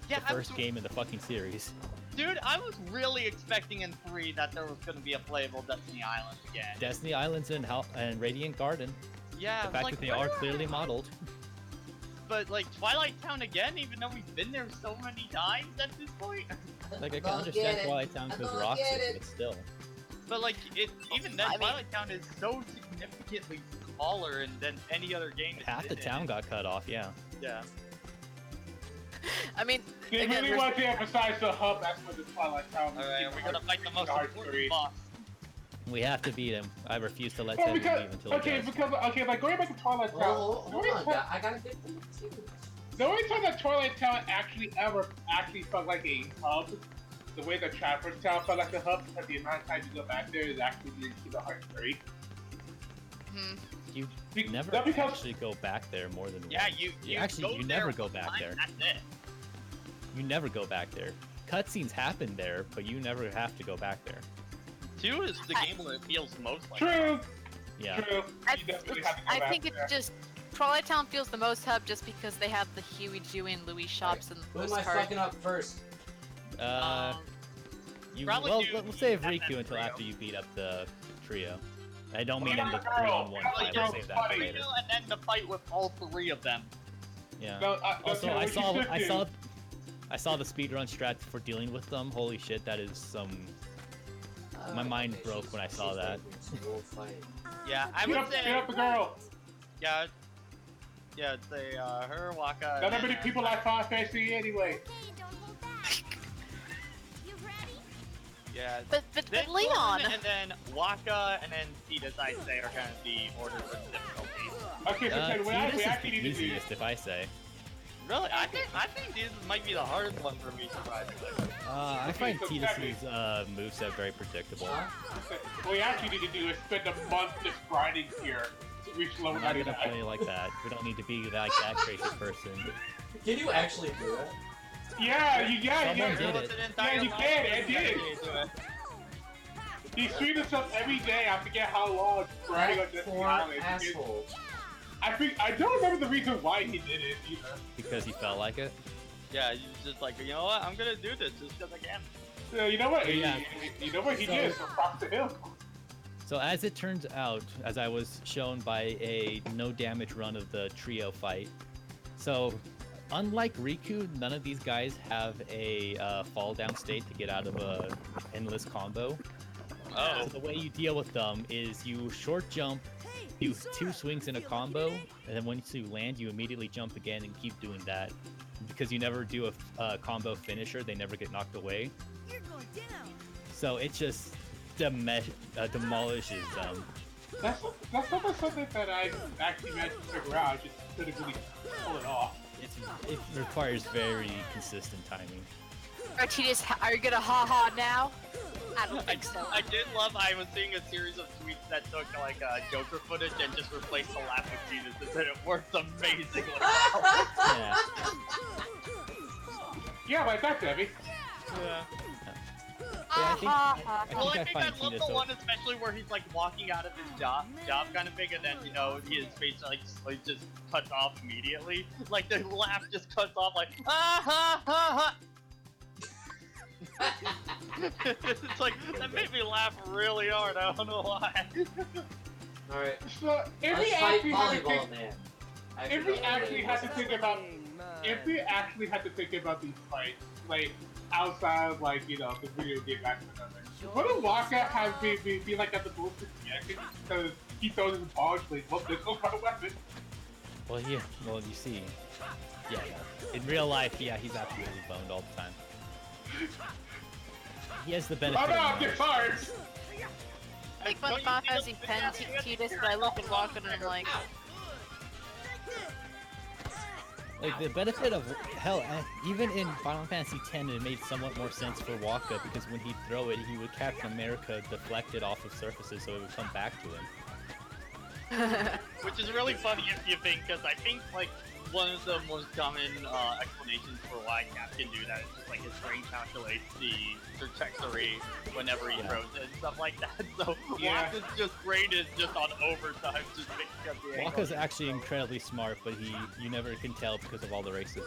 [SPEAKER 2] yeah,
[SPEAKER 4] The first game in the fucking series.
[SPEAKER 2] dude, I was really expecting in 3 that there was gonna be a playable Destiny Island again.
[SPEAKER 4] Destiny Island's in and Radiant Garden.
[SPEAKER 2] Yeah,
[SPEAKER 4] The fact
[SPEAKER 2] like,
[SPEAKER 4] that they
[SPEAKER 2] where
[SPEAKER 4] are clearly modeled.
[SPEAKER 2] But like Twilight Town again, even though we've been there so many times at this point.
[SPEAKER 4] Like I can
[SPEAKER 1] Don't
[SPEAKER 4] understand
[SPEAKER 1] get it.
[SPEAKER 4] Twilight Town
[SPEAKER 1] I
[SPEAKER 4] because
[SPEAKER 1] don't
[SPEAKER 4] Roxas,
[SPEAKER 1] get it.
[SPEAKER 4] but still.
[SPEAKER 2] But like it, even then,
[SPEAKER 6] I mean-
[SPEAKER 2] Twilight Town is so significantly smaller than any other game. it's
[SPEAKER 4] Half the
[SPEAKER 2] been
[SPEAKER 4] town
[SPEAKER 2] in.
[SPEAKER 4] got cut off, yeah.
[SPEAKER 2] Yeah.
[SPEAKER 6] I mean,
[SPEAKER 3] They
[SPEAKER 6] again,
[SPEAKER 3] really
[SPEAKER 6] we're-
[SPEAKER 3] want to emphasize the hub aspect of Twilight Town.
[SPEAKER 2] All right, we're gonna fight the most
[SPEAKER 3] Hearts
[SPEAKER 2] important
[SPEAKER 3] 3.
[SPEAKER 2] boss.
[SPEAKER 4] We have to beat him. I refuse to let
[SPEAKER 3] Well,
[SPEAKER 4] Teddy
[SPEAKER 3] because,
[SPEAKER 4] leave until he
[SPEAKER 3] okay,
[SPEAKER 4] does.
[SPEAKER 3] because, okay, like going back to Twilight Town,
[SPEAKER 1] Hold on, I gotta get the materials.
[SPEAKER 3] the only time that Twilight Town actually felt like a hub, the way that Traverse Town felt like a hub, because the amount of time you go back there is actually in Kingdom Hearts 3.
[SPEAKER 6] hmm.
[SPEAKER 4] You
[SPEAKER 3] Be-
[SPEAKER 4] never
[SPEAKER 3] not because-
[SPEAKER 4] actually go back there more than
[SPEAKER 2] Yeah,
[SPEAKER 4] once.
[SPEAKER 2] you
[SPEAKER 4] actually
[SPEAKER 2] go
[SPEAKER 4] you
[SPEAKER 2] there
[SPEAKER 4] never go
[SPEAKER 2] one
[SPEAKER 4] back
[SPEAKER 2] time,
[SPEAKER 4] there.
[SPEAKER 2] That's it.
[SPEAKER 4] You never go back there. Cutscenes happen there, but you never have to go back there.
[SPEAKER 2] 2 is the game where it feels most like.
[SPEAKER 3] True,
[SPEAKER 4] Yeah.
[SPEAKER 3] true.
[SPEAKER 6] I,
[SPEAKER 3] You definitely have to go
[SPEAKER 6] I
[SPEAKER 3] back
[SPEAKER 6] think
[SPEAKER 3] there.
[SPEAKER 6] it's just Twilight Town feels the most hub just because they have the Huey, Dewey, and Louie shops and
[SPEAKER 1] Who am I
[SPEAKER 6] postcard.
[SPEAKER 1] fucking up first?
[SPEAKER 4] You
[SPEAKER 2] Probably
[SPEAKER 4] well,
[SPEAKER 2] do
[SPEAKER 4] we'll save
[SPEAKER 2] have that
[SPEAKER 4] Riku until
[SPEAKER 2] trio.
[SPEAKER 4] after you beat up the trio. I don't mean in the
[SPEAKER 3] Girl,
[SPEAKER 4] 3-on-1
[SPEAKER 3] Kelly
[SPEAKER 4] fight. We'll
[SPEAKER 3] Girl's
[SPEAKER 4] save that
[SPEAKER 3] funny.
[SPEAKER 4] for later.
[SPEAKER 2] And then the fight with all three of them.
[SPEAKER 4] Yeah.
[SPEAKER 3] No,
[SPEAKER 4] Also,
[SPEAKER 3] okay,
[SPEAKER 4] I
[SPEAKER 3] what you should do-
[SPEAKER 4] saw the speedrun strat for dealing with them. Holy shit, that is some. My mind
[SPEAKER 1] Okay,
[SPEAKER 4] broke when I saw that.
[SPEAKER 1] We'll fight.
[SPEAKER 2] Yeah, I
[SPEAKER 3] Get
[SPEAKER 2] would
[SPEAKER 3] up,
[SPEAKER 2] say.
[SPEAKER 3] get up the girl.
[SPEAKER 2] Yeah. Yeah, it's her, Waka.
[SPEAKER 3] Not that
[SPEAKER 2] and
[SPEAKER 3] many
[SPEAKER 2] then,
[SPEAKER 3] people like Final Fantasy anyway.
[SPEAKER 5] Okay, don't hold back. You ready?
[SPEAKER 2] Yeah.
[SPEAKER 6] But
[SPEAKER 2] This
[SPEAKER 6] Leon.
[SPEAKER 2] one, and then Waka, and then Tidus, I'd say, are kind of the orders of difficulty.
[SPEAKER 3] Okay, so Ted, we
[SPEAKER 4] Tidus is
[SPEAKER 3] actually
[SPEAKER 4] the
[SPEAKER 3] need to do.
[SPEAKER 4] easiest, if I say.
[SPEAKER 2] Really, I think this might be the hardest one for me, surprisingly.
[SPEAKER 4] I
[SPEAKER 3] Okay,
[SPEAKER 4] find
[SPEAKER 3] so
[SPEAKER 4] Tidus's moveset very predictable.
[SPEAKER 3] What we actually need to do is spend a month just grinding here to reach level
[SPEAKER 4] We're not gonna
[SPEAKER 3] 99.
[SPEAKER 4] play like that. We don't need to be like that crazy person.
[SPEAKER 1] Can you actually do that?
[SPEAKER 3] Yeah,
[SPEAKER 4] Someone did
[SPEAKER 2] There was
[SPEAKER 4] it.
[SPEAKER 2] an entire
[SPEAKER 3] Yeah, you
[SPEAKER 2] live
[SPEAKER 3] can,
[SPEAKER 2] stream
[SPEAKER 3] I did.
[SPEAKER 2] dedicated to it.
[SPEAKER 3] He streams himself every day. I forget how long. Grinding on
[SPEAKER 1] That
[SPEAKER 3] Destiny
[SPEAKER 1] poor
[SPEAKER 3] Island.
[SPEAKER 1] asshole.
[SPEAKER 3] I don't remember the reason why he did it either.
[SPEAKER 4] Because he felt like it.
[SPEAKER 2] Yeah, he's just like, you know what? I'm gonna do this just because I can.
[SPEAKER 3] You know what?
[SPEAKER 4] Yeah.
[SPEAKER 3] You know what he
[SPEAKER 4] So-
[SPEAKER 3] did. So props to him.
[SPEAKER 4] So as it turns out, as I was shown by a no damage run of the trio fight, so unlike Riku, none of these guys have a fall down state to get out of a endless combo.
[SPEAKER 2] Oh.
[SPEAKER 4] So the way you deal with them is you short jump, do 2 swings in a combo, and then once you land, you immediately jump again and keep doing that. Because you never do a combo finisher, they never get knocked away.
[SPEAKER 5] You're going down.
[SPEAKER 4] So it just demolishes them.
[SPEAKER 3] That's not something that I actually managed to figure out. I just couldn't really pull it off.
[SPEAKER 4] It requires very consistent timing.
[SPEAKER 6] Artidas, are you gonna ha-ha now? I don't think so.
[SPEAKER 2] I did love. I was seeing a series of tweets that took like Joker footage and just replaced the laugh with Jesus, and said it works amazingly.
[SPEAKER 4] Yeah.
[SPEAKER 3] Yeah, like that, Debbie.
[SPEAKER 2] Yeah.
[SPEAKER 4] I think
[SPEAKER 2] Well, I
[SPEAKER 4] I
[SPEAKER 2] think
[SPEAKER 4] find
[SPEAKER 2] I love
[SPEAKER 4] Tidus
[SPEAKER 2] the one especially where he's like walking out of his job kind of thing, and then his face like just cuts off immediately. Like the laugh just cuts off, like ah ha ha ha. It's like that made me laugh really hard. I don't know why.
[SPEAKER 1] Alright.
[SPEAKER 3] So if
[SPEAKER 1] Let's
[SPEAKER 3] we
[SPEAKER 1] fight
[SPEAKER 3] actually had to
[SPEAKER 1] volleyball,
[SPEAKER 3] think,
[SPEAKER 1] man.
[SPEAKER 3] if we actually had to think about, these fights, like outside of like the video game aspect of it, wouldn't Waka have be like at the bullshit reaction because he throws his balls like, look, this was my weapon.
[SPEAKER 4] Well, yeah. Well, you see. Yeah. In real life, yeah, he's absolutely boned all the time. He has the benefit.
[SPEAKER 3] I'm
[SPEAKER 4] of
[SPEAKER 3] out,
[SPEAKER 4] knowledge.
[SPEAKER 3] get fired.
[SPEAKER 6] Like when
[SPEAKER 2] Don't you
[SPEAKER 6] Final
[SPEAKER 2] see
[SPEAKER 6] Fantasy
[SPEAKER 2] the
[SPEAKER 6] X
[SPEAKER 2] big
[SPEAKER 6] Tidus, but I look at Waka and I'm like,
[SPEAKER 4] Like the benefit of hell, even in Final Fantasy X, it made somewhat more sense for Waka because when he'd throw it, he would Captain America deflect it off of surfaces, so it would come back to him.
[SPEAKER 2] Which is really funny if you think, because I think like one of the most common explanations for why Cap can do that is just like his brain calculates the trajectory whenever he
[SPEAKER 4] Yeah.
[SPEAKER 2] throws it and stuff like that. So
[SPEAKER 3] Yeah.
[SPEAKER 2] Waka's just brain is just on overtime, just picking up the angle.
[SPEAKER 4] Waka's actually incredibly smart, but you never can tell because of all the racism.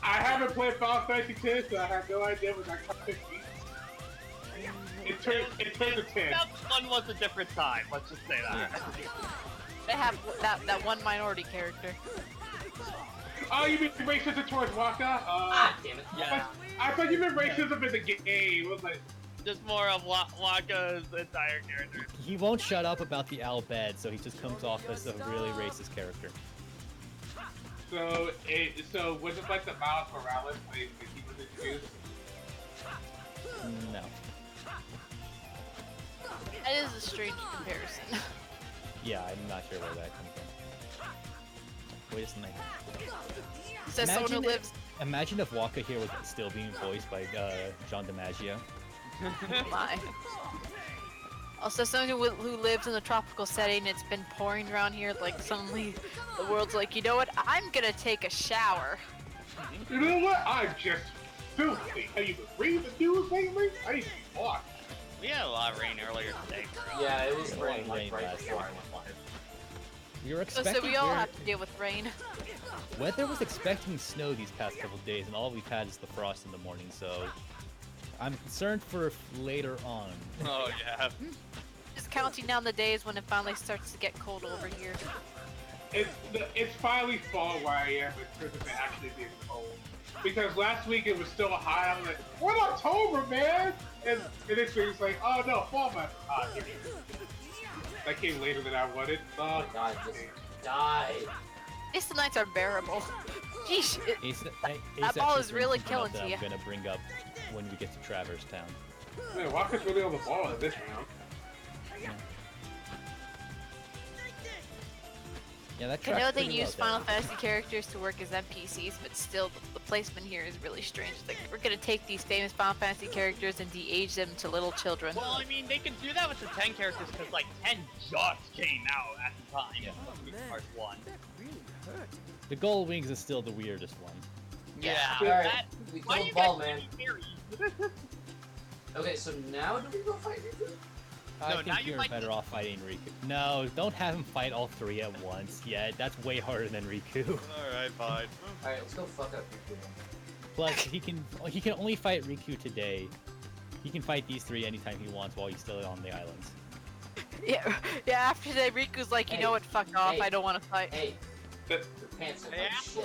[SPEAKER 3] I haven't played Final Fantasy X, so I have no idea what that concept means. It turns to 10.
[SPEAKER 2] That one was a different time. Let's just say that.
[SPEAKER 6] they have that one minority character.
[SPEAKER 3] Oh, you mean racism towards Waka?
[SPEAKER 1] Ah, damn it.
[SPEAKER 2] Yeah,
[SPEAKER 3] I thought you meant racism in the game. It was like,
[SPEAKER 2] just more of Waka's entire character.
[SPEAKER 4] He won't shut up about the Al Bhed, so he just comes off as a really racist character.
[SPEAKER 3] so was it like the Miles Morales when he was introduced?
[SPEAKER 4] No.
[SPEAKER 6] That is a strange comparison.
[SPEAKER 4] Yeah, I'm not sure where that comes from. Wait a second.
[SPEAKER 6] Says someone who
[SPEAKER 4] Imagine
[SPEAKER 6] lives.
[SPEAKER 4] Imagine if Waka here was still being voiced by John DiMaggio.
[SPEAKER 6] My. Also, someone who lives in a tropical setting. It's been pouring around here. Like suddenly, the world's like, you know what? I'm gonna take a shower.
[SPEAKER 3] You know what? I'm just filthy. Have you been reading the news lately? I need to watch.
[SPEAKER 2] We had a lot of rain earlier today, bro.
[SPEAKER 1] Yeah, it was
[SPEAKER 4] Yeah,
[SPEAKER 1] raining like
[SPEAKER 4] rain
[SPEAKER 1] right
[SPEAKER 4] last
[SPEAKER 1] before I
[SPEAKER 4] night.
[SPEAKER 1] went live.
[SPEAKER 4] We were
[SPEAKER 6] So
[SPEAKER 4] expecting
[SPEAKER 6] we all have to deal with rain.
[SPEAKER 4] weather was expecting snow these past couple days, and all we've had is the frost in the morning. So I'm concerned for later on.
[SPEAKER 2] Oh yeah.
[SPEAKER 6] Just counting down the days when it finally starts to get cold over here.
[SPEAKER 3] It's finally fall where I am in terms of it actually being cold. Because last week it was still high. I'm like, we're in October, man! And this week it's like, oh no, fall month. Ah, here it is. That came later than I wanted.
[SPEAKER 1] Oh my god, just die.
[SPEAKER 6] At least the nights are bearable. Jeez,
[SPEAKER 4] That
[SPEAKER 6] ball is really killing
[SPEAKER 4] that
[SPEAKER 6] to you.
[SPEAKER 4] I'm gonna bring up when we get to Traverse Town.
[SPEAKER 3] Man, Walker's really on the ball in this round.
[SPEAKER 4] Yeah, that
[SPEAKER 6] I know
[SPEAKER 4] tracks
[SPEAKER 6] they
[SPEAKER 4] pretty
[SPEAKER 6] use
[SPEAKER 4] well,
[SPEAKER 6] Final Fantasy characters to work as NPCs, but still, the placement here is really strange. It's like, we're gonna take these famous Final Fantasy characters and de-age them to little children.
[SPEAKER 2] Well, I mean, they can do that with the 10 characters because like 10 just came out at the time.
[SPEAKER 4] Yeah.
[SPEAKER 2] Part 1.
[SPEAKER 4] The Gold Wings is still the weirdest one.
[SPEAKER 2] Yeah.
[SPEAKER 1] Alright,
[SPEAKER 2] that-
[SPEAKER 1] we
[SPEAKER 2] why
[SPEAKER 1] killed
[SPEAKER 2] you
[SPEAKER 1] Ball
[SPEAKER 2] guys
[SPEAKER 1] Man.
[SPEAKER 2] being married?
[SPEAKER 1] Okay, so now do we go fight Riku?
[SPEAKER 4] I
[SPEAKER 2] No, now
[SPEAKER 4] think
[SPEAKER 2] you
[SPEAKER 4] you're
[SPEAKER 2] might-
[SPEAKER 4] better off fighting Riku. No, don't have him fight all three at once. Yeah, that's way harder than Riku.
[SPEAKER 2] Alright, fine.
[SPEAKER 1] Alright, let's go fuck up Riku.
[SPEAKER 4] Plus, he can only fight Riku today. He can fight these three anytime he wants while he's still on the islands.
[SPEAKER 6] Yeah, after today, Riku's like, you
[SPEAKER 1] Hey,
[SPEAKER 6] know what, fuck off,
[SPEAKER 1] hey,
[SPEAKER 6] I don't want to fight.
[SPEAKER 1] Hey,
[SPEAKER 3] That-
[SPEAKER 1] your pants are
[SPEAKER 2] Hey,
[SPEAKER 1] like
[SPEAKER 2] Apple.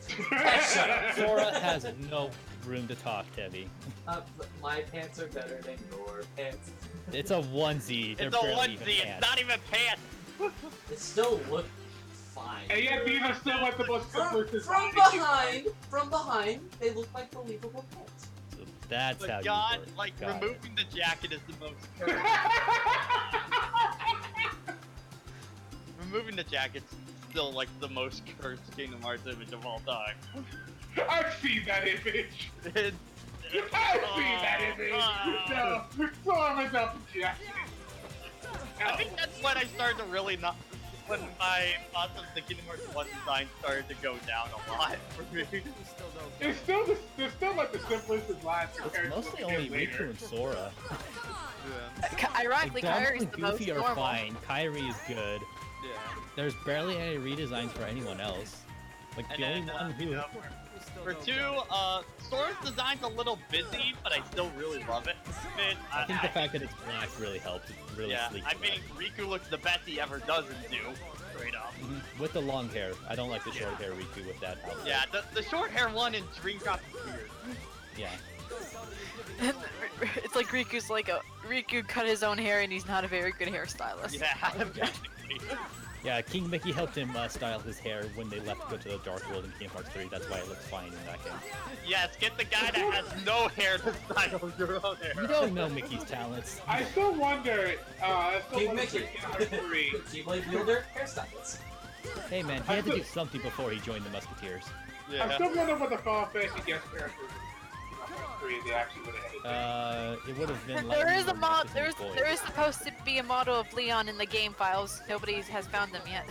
[SPEAKER 1] shit. Shut up.
[SPEAKER 4] Sora has no room to talk, Tevi.
[SPEAKER 1] But my pants are better than your pants.
[SPEAKER 4] It's a onesie. They're
[SPEAKER 2] It's a
[SPEAKER 4] barely even
[SPEAKER 2] onesie, it's
[SPEAKER 4] pants.
[SPEAKER 2] not even pants!
[SPEAKER 1] It still look fine.
[SPEAKER 3] And yet these are still like the most simplest
[SPEAKER 1] From behind, they look like believable pants.
[SPEAKER 4] So that's how
[SPEAKER 2] But God,
[SPEAKER 4] you work.
[SPEAKER 2] like,
[SPEAKER 4] Got it.
[SPEAKER 2] removing the jacket is the most cursed. Removing the jacket's still, like, the most cursed Kingdom Hearts image of all time.
[SPEAKER 3] I've seen that image.
[SPEAKER 2] It's-
[SPEAKER 3] I've seen that image. No, Sora's up the jacket.
[SPEAKER 2] I think that's when I started to really not. When my thoughts of the Kingdom Hearts 1 design started to go down a lot for me.
[SPEAKER 3] It's still like the simplest design compared
[SPEAKER 4] It's
[SPEAKER 3] to
[SPEAKER 4] mostly
[SPEAKER 3] what we
[SPEAKER 4] only
[SPEAKER 3] get later.
[SPEAKER 4] Riku and Sora.
[SPEAKER 6] Ironically,
[SPEAKER 4] Like, Donald
[SPEAKER 6] Kyrie's
[SPEAKER 4] and
[SPEAKER 6] the most
[SPEAKER 4] Goofy are
[SPEAKER 6] normal.
[SPEAKER 4] fine. Kairi is good.
[SPEAKER 2] Yeah.
[SPEAKER 4] There's barely any redesigns for anyone else. Like
[SPEAKER 2] And
[SPEAKER 4] the only
[SPEAKER 2] then,
[SPEAKER 4] one who.
[SPEAKER 2] you know, for 2, Sora's design's a little busy, but I still really love it.
[SPEAKER 4] I think the fact that it's black really helped. It's really
[SPEAKER 2] yeah,
[SPEAKER 4] sleek.
[SPEAKER 2] I think Riku looks the best he ever doesn't do. Straight up.
[SPEAKER 4] With the long hair. I don't like the short hair Riku with that outfit.
[SPEAKER 2] Yeah, the short hair one in Dream Drop is weird.
[SPEAKER 4] Yeah.
[SPEAKER 6] It's like Riku cut his own hair and he's not a very good hairstylist.
[SPEAKER 2] Yeah, basically.
[SPEAKER 4] Yeah, King Mickey helped him style his hair when they left to go to the Dark World in Kingdom Hearts 3. That's why it looks fine in that game.
[SPEAKER 2] Yes, get the guy that has no hair to style your own hair.
[SPEAKER 4] You don't know Mickey's talents.
[SPEAKER 3] I still wonder.
[SPEAKER 1] King Mickey.
[SPEAKER 3] Kingdom Hearts 3.
[SPEAKER 1] Keyblade wielder, hairstylist.
[SPEAKER 4] Hey man, he had to do something before he joined the Musketeers.
[SPEAKER 3] I still wonder what the Final Fantasy guest characters in Kingdom Hearts 3 they actually would have had.
[SPEAKER 4] It would have been.
[SPEAKER 6] There
[SPEAKER 4] Lightning
[SPEAKER 6] is a
[SPEAKER 4] or
[SPEAKER 6] mod.
[SPEAKER 4] Marcus and Boyd.
[SPEAKER 6] There is supposed to be a model of Leon in the game files. Nobody has found them yet.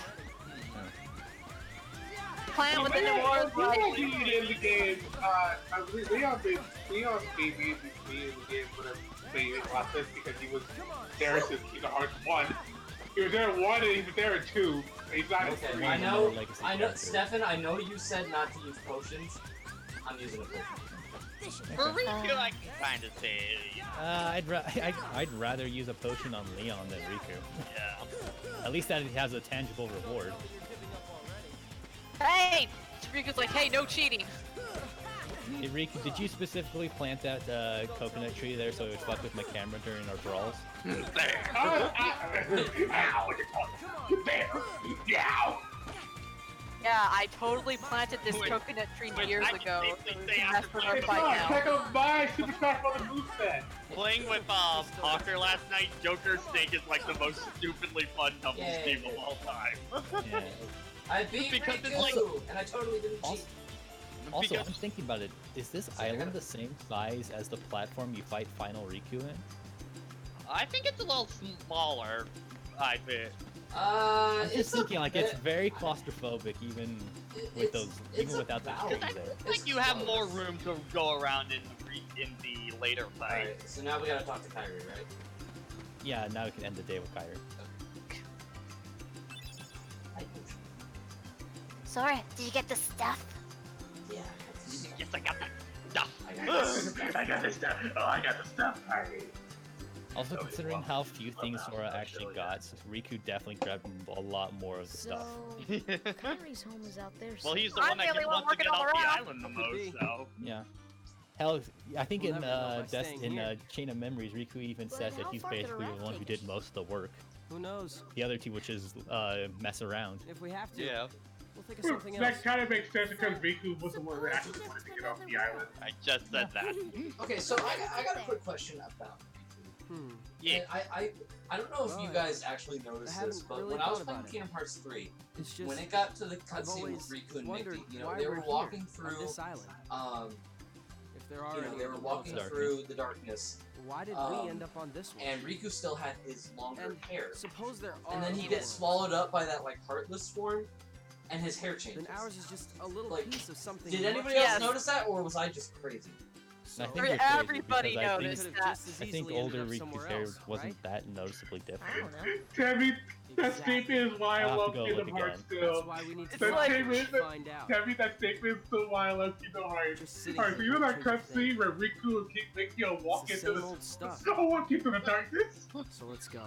[SPEAKER 6] Plan within the wars.
[SPEAKER 3] Leon being in the game. Leon being in the game would have made a lot of sense because he was there since Kingdom Hearts 1. He was there in 1 and he was there in 2. And he's not in
[SPEAKER 1] Okay,
[SPEAKER 3] 3.
[SPEAKER 1] I know,
[SPEAKER 4] Legacy
[SPEAKER 1] I know,
[SPEAKER 4] character.
[SPEAKER 1] Stefan, I know you said not to use potions. I'm using a potion.
[SPEAKER 2] For Riku, I can kinda say,
[SPEAKER 4] I'd rather use a potion on Leon than Riku.
[SPEAKER 2] yeah.
[SPEAKER 4] At least that it has a tangible reward.
[SPEAKER 6] Hey! Riku's like, hey, no cheating.
[SPEAKER 4] Hey, Riku, did you specifically plant that coconut tree there so it would fuck with my camera during our brawls?
[SPEAKER 3] Ow! There! Yow!
[SPEAKER 6] Yeah, I totally planted this
[SPEAKER 2] Wait,
[SPEAKER 6] coconut tree
[SPEAKER 2] wait,
[SPEAKER 6] years
[SPEAKER 2] I can
[SPEAKER 6] ago.
[SPEAKER 2] safely
[SPEAKER 6] So
[SPEAKER 2] say
[SPEAKER 6] that's
[SPEAKER 2] after
[SPEAKER 6] what
[SPEAKER 2] my
[SPEAKER 6] our
[SPEAKER 3] It's
[SPEAKER 6] fight
[SPEAKER 3] on!
[SPEAKER 6] now.
[SPEAKER 3] Check out my Super Smash Bros. Moveset!
[SPEAKER 2] Playing with Hawker last night, Joker Snake is like the most stupidly fun doubles
[SPEAKER 1] Yay.
[SPEAKER 2] game of all time.
[SPEAKER 4] Yeah.
[SPEAKER 1] I beat
[SPEAKER 2] Because it's
[SPEAKER 1] Riku,
[SPEAKER 2] like-
[SPEAKER 1] and I totally didn't cheat.
[SPEAKER 4] Also,
[SPEAKER 2] Because-
[SPEAKER 4] I'm thinking about it. Is this island the same size as the platform you fight Final Riku in?
[SPEAKER 2] I think it's a little smaller. I think.
[SPEAKER 4] I'm
[SPEAKER 1] It's
[SPEAKER 4] just thinking, like, it's
[SPEAKER 1] bit-
[SPEAKER 4] very claustrophobic, even with those, even without those
[SPEAKER 1] about-
[SPEAKER 4] trees
[SPEAKER 2] I
[SPEAKER 4] there.
[SPEAKER 2] feel like you have more room to go around in the later fight.
[SPEAKER 1] Alright, so now we gotta talk to Kyrie, right?
[SPEAKER 4] Yeah, now we can end the day with Kyrie.
[SPEAKER 5] Sora, did you get the stuff?
[SPEAKER 1] Yeah.
[SPEAKER 2] Yes, I got that. stuff.
[SPEAKER 3] I got the stuff. Oh, I got the stuff.
[SPEAKER 4] Also, considering how few things Sora actually got, Riku definitely grabbed a lot more of the stuff.
[SPEAKER 5] Kyrie's home is out there.
[SPEAKER 2] Well, he's the
[SPEAKER 6] I'm
[SPEAKER 2] one
[SPEAKER 6] the
[SPEAKER 2] that
[SPEAKER 6] only one
[SPEAKER 2] wants to
[SPEAKER 6] working
[SPEAKER 2] get
[SPEAKER 6] on
[SPEAKER 2] off
[SPEAKER 6] the
[SPEAKER 2] the
[SPEAKER 6] raft.
[SPEAKER 2] island the
[SPEAKER 7] Could be.
[SPEAKER 2] most, so.
[SPEAKER 4] Yeah. Hell, I think
[SPEAKER 7] We'll
[SPEAKER 4] in
[SPEAKER 7] never know by staying here.
[SPEAKER 4] Chain of Memories, Riku even
[SPEAKER 5] But
[SPEAKER 4] says that
[SPEAKER 5] how
[SPEAKER 4] he's
[SPEAKER 5] far could a
[SPEAKER 4] basically the
[SPEAKER 5] raft
[SPEAKER 4] one who
[SPEAKER 5] take
[SPEAKER 4] did
[SPEAKER 5] us?
[SPEAKER 4] most of the work.
[SPEAKER 7] Who knows?
[SPEAKER 4] The other two, which is mess around.
[SPEAKER 7] If we have to,
[SPEAKER 2] Yeah,
[SPEAKER 7] we'll think of something else.
[SPEAKER 3] That kind of makes sense because Riku was the one that actually wanted to get off the island.
[SPEAKER 2] I just said that.
[SPEAKER 1] Okay, so I got a quick question about.
[SPEAKER 2] Yeah.
[SPEAKER 1] And I don't know if you
[SPEAKER 7] Right.
[SPEAKER 1] guys actually noticed
[SPEAKER 7] I
[SPEAKER 1] this,
[SPEAKER 7] haven't
[SPEAKER 1] but
[SPEAKER 7] really
[SPEAKER 1] when I was
[SPEAKER 7] thought
[SPEAKER 1] playing
[SPEAKER 7] about it.
[SPEAKER 1] Kingdom Hearts 3,
[SPEAKER 7] It's just
[SPEAKER 1] when it got to the
[SPEAKER 7] I've
[SPEAKER 1] cutscene with
[SPEAKER 7] always
[SPEAKER 1] Riku and
[SPEAKER 7] wondered
[SPEAKER 1] Mickey, you know,
[SPEAKER 7] why
[SPEAKER 1] they
[SPEAKER 7] we're
[SPEAKER 1] were
[SPEAKER 7] here
[SPEAKER 1] walking
[SPEAKER 7] on
[SPEAKER 1] through,
[SPEAKER 7] this island. If there are
[SPEAKER 1] you know,
[SPEAKER 7] any
[SPEAKER 1] they were
[SPEAKER 7] other
[SPEAKER 1] walking
[SPEAKER 7] worlds.
[SPEAKER 1] through the darkness,
[SPEAKER 7] Why did
[SPEAKER 1] um,
[SPEAKER 7] we end up on this one?
[SPEAKER 1] and Riku still had his longer
[SPEAKER 7] And
[SPEAKER 1] hair.
[SPEAKER 7] suppose there are
[SPEAKER 1] And then he
[SPEAKER 7] other
[SPEAKER 1] gets
[SPEAKER 7] worlds.
[SPEAKER 1] swallowed up by that, like, heartless form, and his hair changes.
[SPEAKER 7] Then ours is just a little
[SPEAKER 1] Like,
[SPEAKER 7] piece of something.
[SPEAKER 1] Did
[SPEAKER 7] much
[SPEAKER 1] anybody else
[SPEAKER 6] Yes.
[SPEAKER 1] notice that, or was I just crazy?
[SPEAKER 7] So
[SPEAKER 4] I think
[SPEAKER 6] Or
[SPEAKER 4] you're crazy
[SPEAKER 6] everybody
[SPEAKER 4] because I think-
[SPEAKER 6] noticed
[SPEAKER 7] could've
[SPEAKER 6] that.
[SPEAKER 7] just as
[SPEAKER 4] I think
[SPEAKER 7] easily ended
[SPEAKER 4] older
[SPEAKER 7] up
[SPEAKER 4] Riku's
[SPEAKER 7] somewhere
[SPEAKER 4] hair
[SPEAKER 7] else,
[SPEAKER 4] wasn't
[SPEAKER 7] right?
[SPEAKER 4] that noticeably
[SPEAKER 5] I
[SPEAKER 4] different.
[SPEAKER 5] don't know.
[SPEAKER 3] Tammy, that
[SPEAKER 7] Exactly.
[SPEAKER 3] statement is why I
[SPEAKER 4] I'll have
[SPEAKER 3] love
[SPEAKER 4] to go
[SPEAKER 3] Kingdom
[SPEAKER 4] look
[SPEAKER 3] Hearts
[SPEAKER 4] again.
[SPEAKER 7] That's
[SPEAKER 3] still.
[SPEAKER 7] why we need to
[SPEAKER 6] It's
[SPEAKER 3] That
[SPEAKER 6] like-
[SPEAKER 3] statement,
[SPEAKER 7] find out.
[SPEAKER 3] Tammy, that statement is still why I love Kingdom Hearts.
[SPEAKER 7] Just sitting
[SPEAKER 3] Alright, so
[SPEAKER 7] here
[SPEAKER 3] you know that
[SPEAKER 7] watching the thing.
[SPEAKER 3] cutscene where Riku and Mickey are walking
[SPEAKER 7] It's the
[SPEAKER 3] through
[SPEAKER 7] same
[SPEAKER 3] the
[SPEAKER 7] old stuff.
[SPEAKER 3] walk into the darkness?
[SPEAKER 7] So let's go.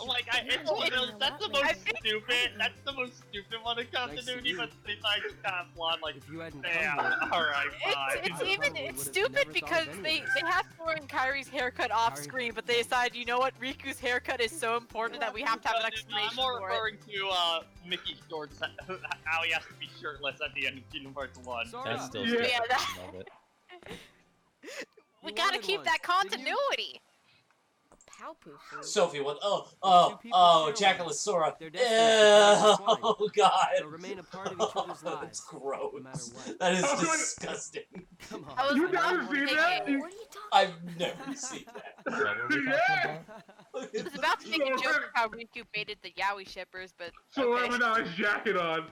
[SPEAKER 2] Like, it's one of those, that's the most stupid, that's the most stupid one of
[SPEAKER 7] Nice to
[SPEAKER 2] continuity,
[SPEAKER 7] meet
[SPEAKER 2] but
[SPEAKER 7] you.
[SPEAKER 2] besides kind of flawed, like,
[SPEAKER 7] If you hadn't
[SPEAKER 2] damn,
[SPEAKER 7] come here,
[SPEAKER 2] alright,
[SPEAKER 6] It's
[SPEAKER 2] fine.
[SPEAKER 6] even
[SPEAKER 7] Probably
[SPEAKER 6] it's
[SPEAKER 7] would've
[SPEAKER 6] stupid
[SPEAKER 7] never thought
[SPEAKER 6] because
[SPEAKER 7] of
[SPEAKER 6] they
[SPEAKER 7] any of
[SPEAKER 6] they have Sora and Kyrie's haircut off
[SPEAKER 7] Kyrie.
[SPEAKER 6] screen, but they decide, you know what, Riku's haircut is so important that we have to have an
[SPEAKER 2] I'm
[SPEAKER 6] explanation
[SPEAKER 2] more
[SPEAKER 6] for it.
[SPEAKER 2] referring to, Mickey shorts, how he has to be shirtless at the end of Kingdom Hearts 1.
[SPEAKER 7] Sora,
[SPEAKER 4] That's still
[SPEAKER 3] Yeah.
[SPEAKER 4] stupid.
[SPEAKER 6] Yeah, that-
[SPEAKER 4] I love it.
[SPEAKER 6] We
[SPEAKER 7] You
[SPEAKER 6] gotta
[SPEAKER 7] wanted
[SPEAKER 6] keep
[SPEAKER 7] one,
[SPEAKER 6] that
[SPEAKER 7] didn't you?
[SPEAKER 6] continuity.
[SPEAKER 5] Palpoo fruit.
[SPEAKER 1] Sophie, what?
[SPEAKER 7] Two people
[SPEAKER 1] Oh,
[SPEAKER 7] share
[SPEAKER 1] Jackalus Sora.
[SPEAKER 7] Their destinies are
[SPEAKER 1] Oh,
[SPEAKER 7] intertwined.
[SPEAKER 1] God.
[SPEAKER 7] So remain a part of each other's
[SPEAKER 1] That's
[SPEAKER 7] lives,
[SPEAKER 1] gross.
[SPEAKER 7] no matter what.
[SPEAKER 1] That is
[SPEAKER 3] Oh, my-
[SPEAKER 1] disgusting.
[SPEAKER 7] Come
[SPEAKER 6] I
[SPEAKER 7] on.
[SPEAKER 6] was
[SPEAKER 3] You
[SPEAKER 6] I
[SPEAKER 3] gotta
[SPEAKER 6] was
[SPEAKER 3] see
[SPEAKER 6] thinking-
[SPEAKER 3] that?
[SPEAKER 5] What are you talking
[SPEAKER 1] I've never seen that.
[SPEAKER 4] What were we talking
[SPEAKER 3] Yeah.
[SPEAKER 4] about?
[SPEAKER 6] I was about to make a joke of how Riku baited the Yaoi shippers, but
[SPEAKER 3] So I
[SPEAKER 6] okay.
[SPEAKER 3] have a nice jacket on.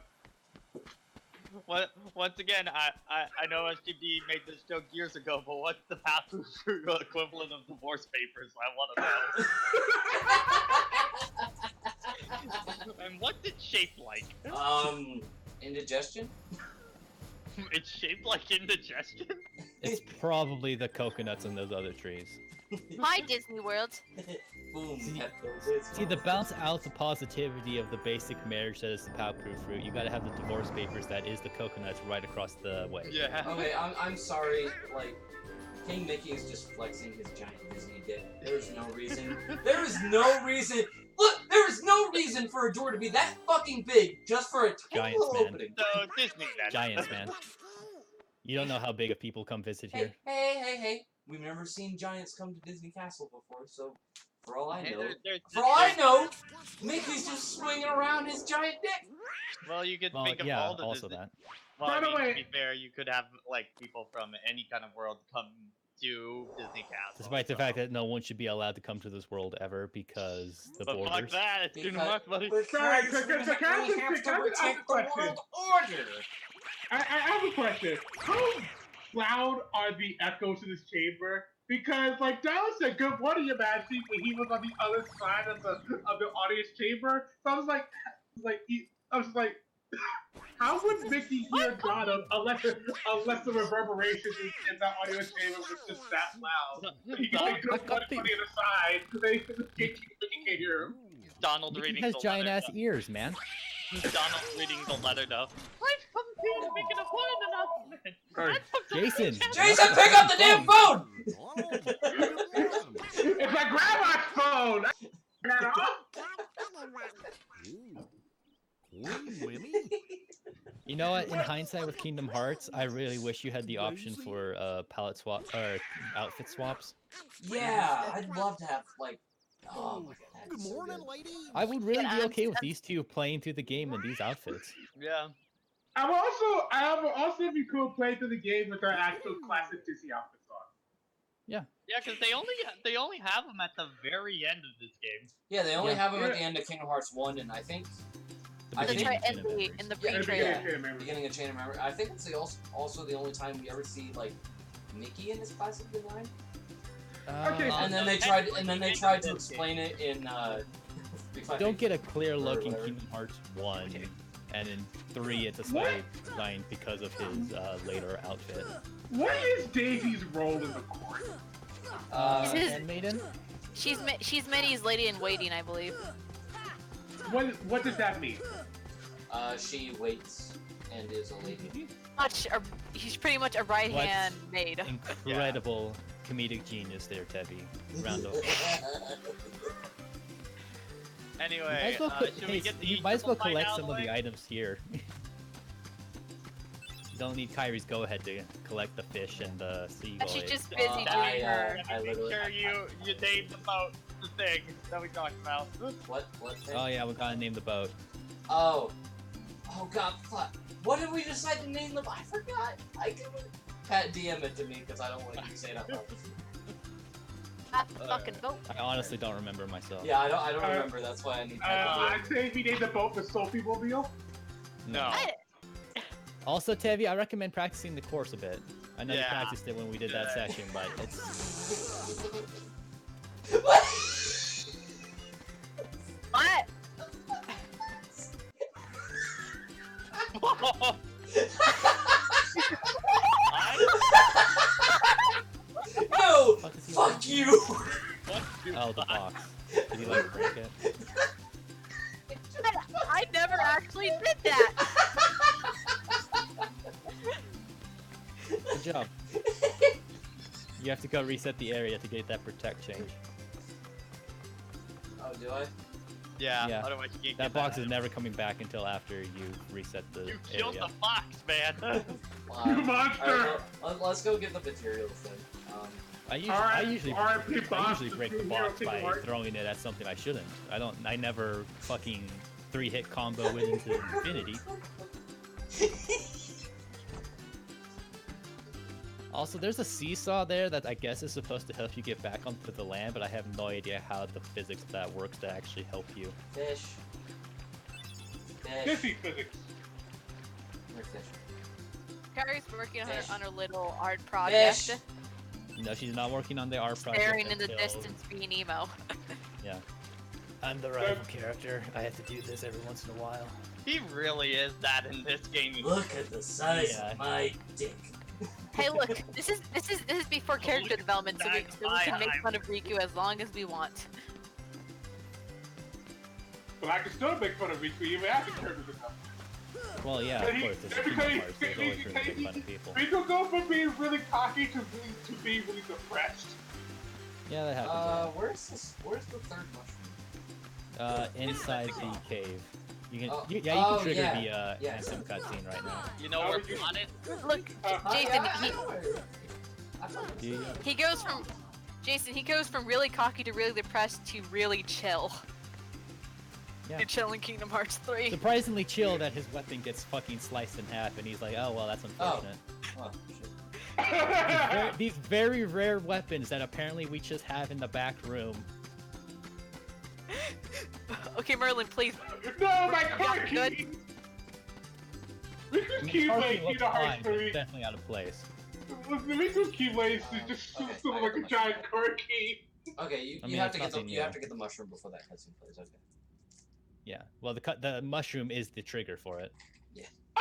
[SPEAKER 2] Once again, I know SGD made this joke years ago, but what's the passive equivalent of divorce papers? I want to know. And what's it shaped like?
[SPEAKER 1] Indigestion?
[SPEAKER 2] It's shaped like indigestion?
[SPEAKER 4] It's probably the coconuts in those other trees.
[SPEAKER 6] Hi Disney World.
[SPEAKER 1] Boom.
[SPEAKER 4] See-
[SPEAKER 1] Pepto-Bismol.
[SPEAKER 4] See, to balance out the positivity of the basic marriage that is the Palpoo fruit, you gotta have the divorce papers that is the coconuts right across the way.
[SPEAKER 2] Yeah.
[SPEAKER 1] Okay, I'm sorry, like, King Mickey is just flexing his giant Disney dick. There's no reason. There is no reason. Look, there is no reason for a door to be that fucking big just for a tiny
[SPEAKER 4] Giants,
[SPEAKER 1] little
[SPEAKER 4] man.
[SPEAKER 1] opening.
[SPEAKER 2] So, Disneyland.
[SPEAKER 4] Giants, man. You don't know how big of people come visit
[SPEAKER 1] Hey,
[SPEAKER 4] here.
[SPEAKER 1] hey. We've never seen giants come to Disney Castle before, so for all I
[SPEAKER 2] Hey,
[SPEAKER 1] know,
[SPEAKER 2] there's-
[SPEAKER 1] Mickey's just swinging around his giant dick.
[SPEAKER 2] Well, you could
[SPEAKER 4] Well,
[SPEAKER 2] think of
[SPEAKER 4] yeah,
[SPEAKER 2] all the
[SPEAKER 4] also
[SPEAKER 2] Disney.
[SPEAKER 4] that.
[SPEAKER 2] Well,
[SPEAKER 3] By
[SPEAKER 2] I
[SPEAKER 3] the
[SPEAKER 2] mean,
[SPEAKER 3] way-
[SPEAKER 2] to be fair, you could have like people from any kind of world come to Disney Castle.
[SPEAKER 4] Despite the
[SPEAKER 2] so-
[SPEAKER 4] fact that no one should be allowed to come to this world ever because the
[SPEAKER 2] But fuck
[SPEAKER 4] borders.
[SPEAKER 2] that, it's too
[SPEAKER 1] Because-
[SPEAKER 2] much, buddy.
[SPEAKER 3] Sorry,
[SPEAKER 1] Because
[SPEAKER 3] can I
[SPEAKER 1] we
[SPEAKER 3] just-
[SPEAKER 1] have
[SPEAKER 3] can I
[SPEAKER 1] to
[SPEAKER 3] just ask a
[SPEAKER 1] protect the
[SPEAKER 3] question?
[SPEAKER 1] world order.
[SPEAKER 3] I have a question. How loud are the echoes in this chamber? Because like Dallas said, good morning, your majesty, when he was on the other side of the audience chamber. So I was like, how would Mickey hear God unless the reverberations in that audience chamber was just that loud? He can
[SPEAKER 2] Donald,
[SPEAKER 3] go one on the other side, so Mickey can't hear him.
[SPEAKER 2] Donald
[SPEAKER 4] Mickey
[SPEAKER 2] reading
[SPEAKER 4] has
[SPEAKER 2] the
[SPEAKER 4] giant
[SPEAKER 2] letter.
[SPEAKER 4] ass ears, man.
[SPEAKER 2] Donald reading the letter, though. I've come to make an appointment.
[SPEAKER 4] Jason!
[SPEAKER 1] Jason, pick up the damn phone!
[SPEAKER 3] It's my grandma's phone. Turn it off.
[SPEAKER 4] You know what? In hindsight, with Kingdom Hearts, I really wish you had the option for palette swap or outfit swaps.
[SPEAKER 1] Yeah, I'd love to have like. Oh my god.
[SPEAKER 8] Good
[SPEAKER 1] that's so
[SPEAKER 8] morning,
[SPEAKER 1] good.
[SPEAKER 8] lady.
[SPEAKER 4] I would really be
[SPEAKER 6] Yeah,
[SPEAKER 4] okay with these two playing through the game in these outfits.
[SPEAKER 2] Yeah.
[SPEAKER 3] I would also be cool playing through the game with our actual classic Disney outfits on.
[SPEAKER 2] Yeah, because they only have them at the very end of this game.
[SPEAKER 1] Yeah, they only
[SPEAKER 4] Yeah.
[SPEAKER 1] have them at
[SPEAKER 3] Yeah.
[SPEAKER 1] the end of Kingdom Hearts 1, and I think
[SPEAKER 4] The
[SPEAKER 1] I
[SPEAKER 6] In the,
[SPEAKER 1] think-
[SPEAKER 6] tra- in the, in the
[SPEAKER 1] Yeah,
[SPEAKER 3] And
[SPEAKER 6] pre-trailer.
[SPEAKER 3] remember.
[SPEAKER 1] beginning of Chain of Memory. I think it's also the only time we ever see like Mickey in his classic design.
[SPEAKER 3] Okay,
[SPEAKER 4] Uh,
[SPEAKER 1] And then they tried to explain it in.
[SPEAKER 4] don't get a clear look in
[SPEAKER 1] whatever.
[SPEAKER 4] Kingdom Hearts 1 and in 3 it's a slight design because of his later outfit.
[SPEAKER 3] What is Daisy's role in the court?
[SPEAKER 6] His-
[SPEAKER 4] Handmaiden?
[SPEAKER 6] She's Minnie's lady in waiting, I believe.
[SPEAKER 3] What does that mean?
[SPEAKER 1] She waits and is a lady.
[SPEAKER 6] He's pretty much a right hand maid.
[SPEAKER 4] Incredible comedic genius there, Tebby. Round of
[SPEAKER 2] Anyway, should we get the
[SPEAKER 4] you might as well
[SPEAKER 2] fight
[SPEAKER 4] collect
[SPEAKER 2] out
[SPEAKER 4] some of
[SPEAKER 2] way?
[SPEAKER 4] the items here. You don't need Kyrie's go-ahead to collect the fish and the seagull.
[SPEAKER 6] She's
[SPEAKER 4] eggs.
[SPEAKER 6] just busy doing her.
[SPEAKER 1] I
[SPEAKER 2] Make
[SPEAKER 1] literally.
[SPEAKER 2] sure you named about the thing that we talked about.
[SPEAKER 1] What thing?
[SPEAKER 4] Oh yeah, we gotta name the boat.
[SPEAKER 1] Oh god, fuck. What did we decide to name them? I forgot. I couldn't. Pat DM it to me because I don't want to say it out loud.
[SPEAKER 6] That fucking boat.
[SPEAKER 4] I honestly don't remember myself.
[SPEAKER 1] Yeah, I don't remember. That's why I need.
[SPEAKER 3] I'd say we named the boat the Sophie Mobile.
[SPEAKER 2] No.
[SPEAKER 4] Also, Tevi, I recommend practicing the course a bit. I know you
[SPEAKER 2] Yeah.
[SPEAKER 4] practiced it when we did that
[SPEAKER 2] Yeah.
[SPEAKER 4] session, but it's
[SPEAKER 6] What?
[SPEAKER 1] No!
[SPEAKER 4] Fuck is he
[SPEAKER 1] Fuck
[SPEAKER 4] doing?
[SPEAKER 1] you!
[SPEAKER 4] Oh, the box. Did he like break it?
[SPEAKER 6] I never actually did that.
[SPEAKER 4] Good job. You have to go reset the area to get that protect change.
[SPEAKER 1] Oh, do I?
[SPEAKER 2] Yeah,
[SPEAKER 4] Yeah.
[SPEAKER 2] otherwise you can't
[SPEAKER 4] That
[SPEAKER 2] get
[SPEAKER 4] box
[SPEAKER 2] that.
[SPEAKER 4] is never coming back until after you reset the
[SPEAKER 2] You killed
[SPEAKER 4] area.
[SPEAKER 2] the fox, man.
[SPEAKER 1] Wow.
[SPEAKER 3] You monster!
[SPEAKER 1] Alright, well, let's go get the materials then.
[SPEAKER 4] I
[SPEAKER 3] Alright,
[SPEAKER 4] usually
[SPEAKER 3] R.I.P. box,
[SPEAKER 4] break the
[SPEAKER 3] hero
[SPEAKER 4] box
[SPEAKER 3] take
[SPEAKER 4] by
[SPEAKER 3] heart.
[SPEAKER 4] throwing it at something I shouldn't. I never fucking 3-hit combo it into infinity. Also, there's a seesaw there that I guess is supposed to help you get back onto the land, but I have no idea how the physics of that works to actually help you.
[SPEAKER 1] Fish. Fish.
[SPEAKER 3] Dizzy physics.
[SPEAKER 1] Where's fish?
[SPEAKER 6] Carrie's working on
[SPEAKER 1] Fish.
[SPEAKER 6] her little art project.
[SPEAKER 1] Fish.
[SPEAKER 4] No, she's not working on the art project.
[SPEAKER 6] Staring in the
[SPEAKER 4] until-
[SPEAKER 6] distance, being emo.
[SPEAKER 4] Yeah. I'm the rival character. I have to do this every once in a while.
[SPEAKER 2] He really is that in this game.
[SPEAKER 1] Look at the size
[SPEAKER 4] Yeah.
[SPEAKER 1] of my dick.
[SPEAKER 6] Hey, look, this is before character
[SPEAKER 2] Look at
[SPEAKER 6] development, so we
[SPEAKER 2] that
[SPEAKER 6] can make
[SPEAKER 2] eye.
[SPEAKER 6] fun of Riku as long as we want.
[SPEAKER 3] But I can still make fun of Riku even after character development.
[SPEAKER 4] Well, yeah,
[SPEAKER 3] But
[SPEAKER 4] of
[SPEAKER 3] he-
[SPEAKER 4] course, it's
[SPEAKER 3] every
[SPEAKER 4] Kingdom
[SPEAKER 3] time he-
[SPEAKER 4] Hearts. There's always room to make fun of people.
[SPEAKER 3] Riku go from being really cocky to being really depressed.
[SPEAKER 4] Yeah, that happens.
[SPEAKER 1] Where's the third mushroom?
[SPEAKER 4] Inside the cave. You can,
[SPEAKER 1] Oh.
[SPEAKER 4] you can
[SPEAKER 1] Oh,
[SPEAKER 4] trigger
[SPEAKER 1] yeah.
[SPEAKER 4] the
[SPEAKER 1] Yeah.
[SPEAKER 4] anthem cutscene right now.
[SPEAKER 2] You know
[SPEAKER 3] How
[SPEAKER 2] where
[SPEAKER 3] would you-
[SPEAKER 2] on it?
[SPEAKER 6] Look,
[SPEAKER 1] Oh,
[SPEAKER 6] Jason,
[SPEAKER 1] yeah,
[SPEAKER 4] Do you?
[SPEAKER 6] he goes from really cocky to really depressed to really chill.
[SPEAKER 4] Yeah.
[SPEAKER 6] To chill in Kingdom Hearts 3.
[SPEAKER 4] Surprisingly chill that his weapon gets fucking sliced in half, and he's like, oh well, that's unfortunate.
[SPEAKER 1] Oh, shit.
[SPEAKER 4] These very rare weapons that apparently we just have in the back room.
[SPEAKER 6] Okay, Merlin, please.
[SPEAKER 3] No, my
[SPEAKER 6] Got good.
[SPEAKER 3] Corky! Riku's
[SPEAKER 4] I mean,
[SPEAKER 3] Keyblade
[SPEAKER 4] Sparky
[SPEAKER 3] in
[SPEAKER 4] looks
[SPEAKER 3] Kingdom Hearts
[SPEAKER 4] fine, but
[SPEAKER 3] 3.
[SPEAKER 4] it's definitely out of place.
[SPEAKER 3] Riku's Keyblade is just
[SPEAKER 1] Okay,
[SPEAKER 3] sort
[SPEAKER 1] I
[SPEAKER 3] of
[SPEAKER 1] got
[SPEAKER 3] like a
[SPEAKER 1] the
[SPEAKER 3] giant Corky.
[SPEAKER 1] Okay,
[SPEAKER 4] I
[SPEAKER 1] you
[SPEAKER 4] mean,
[SPEAKER 1] have
[SPEAKER 4] it's
[SPEAKER 1] to get the
[SPEAKER 4] nothing
[SPEAKER 1] you have
[SPEAKER 4] new.
[SPEAKER 1] to get the mushroom before that cutscene plays. Okay.
[SPEAKER 4] Yeah. Well, the mushroom is the trigger for it.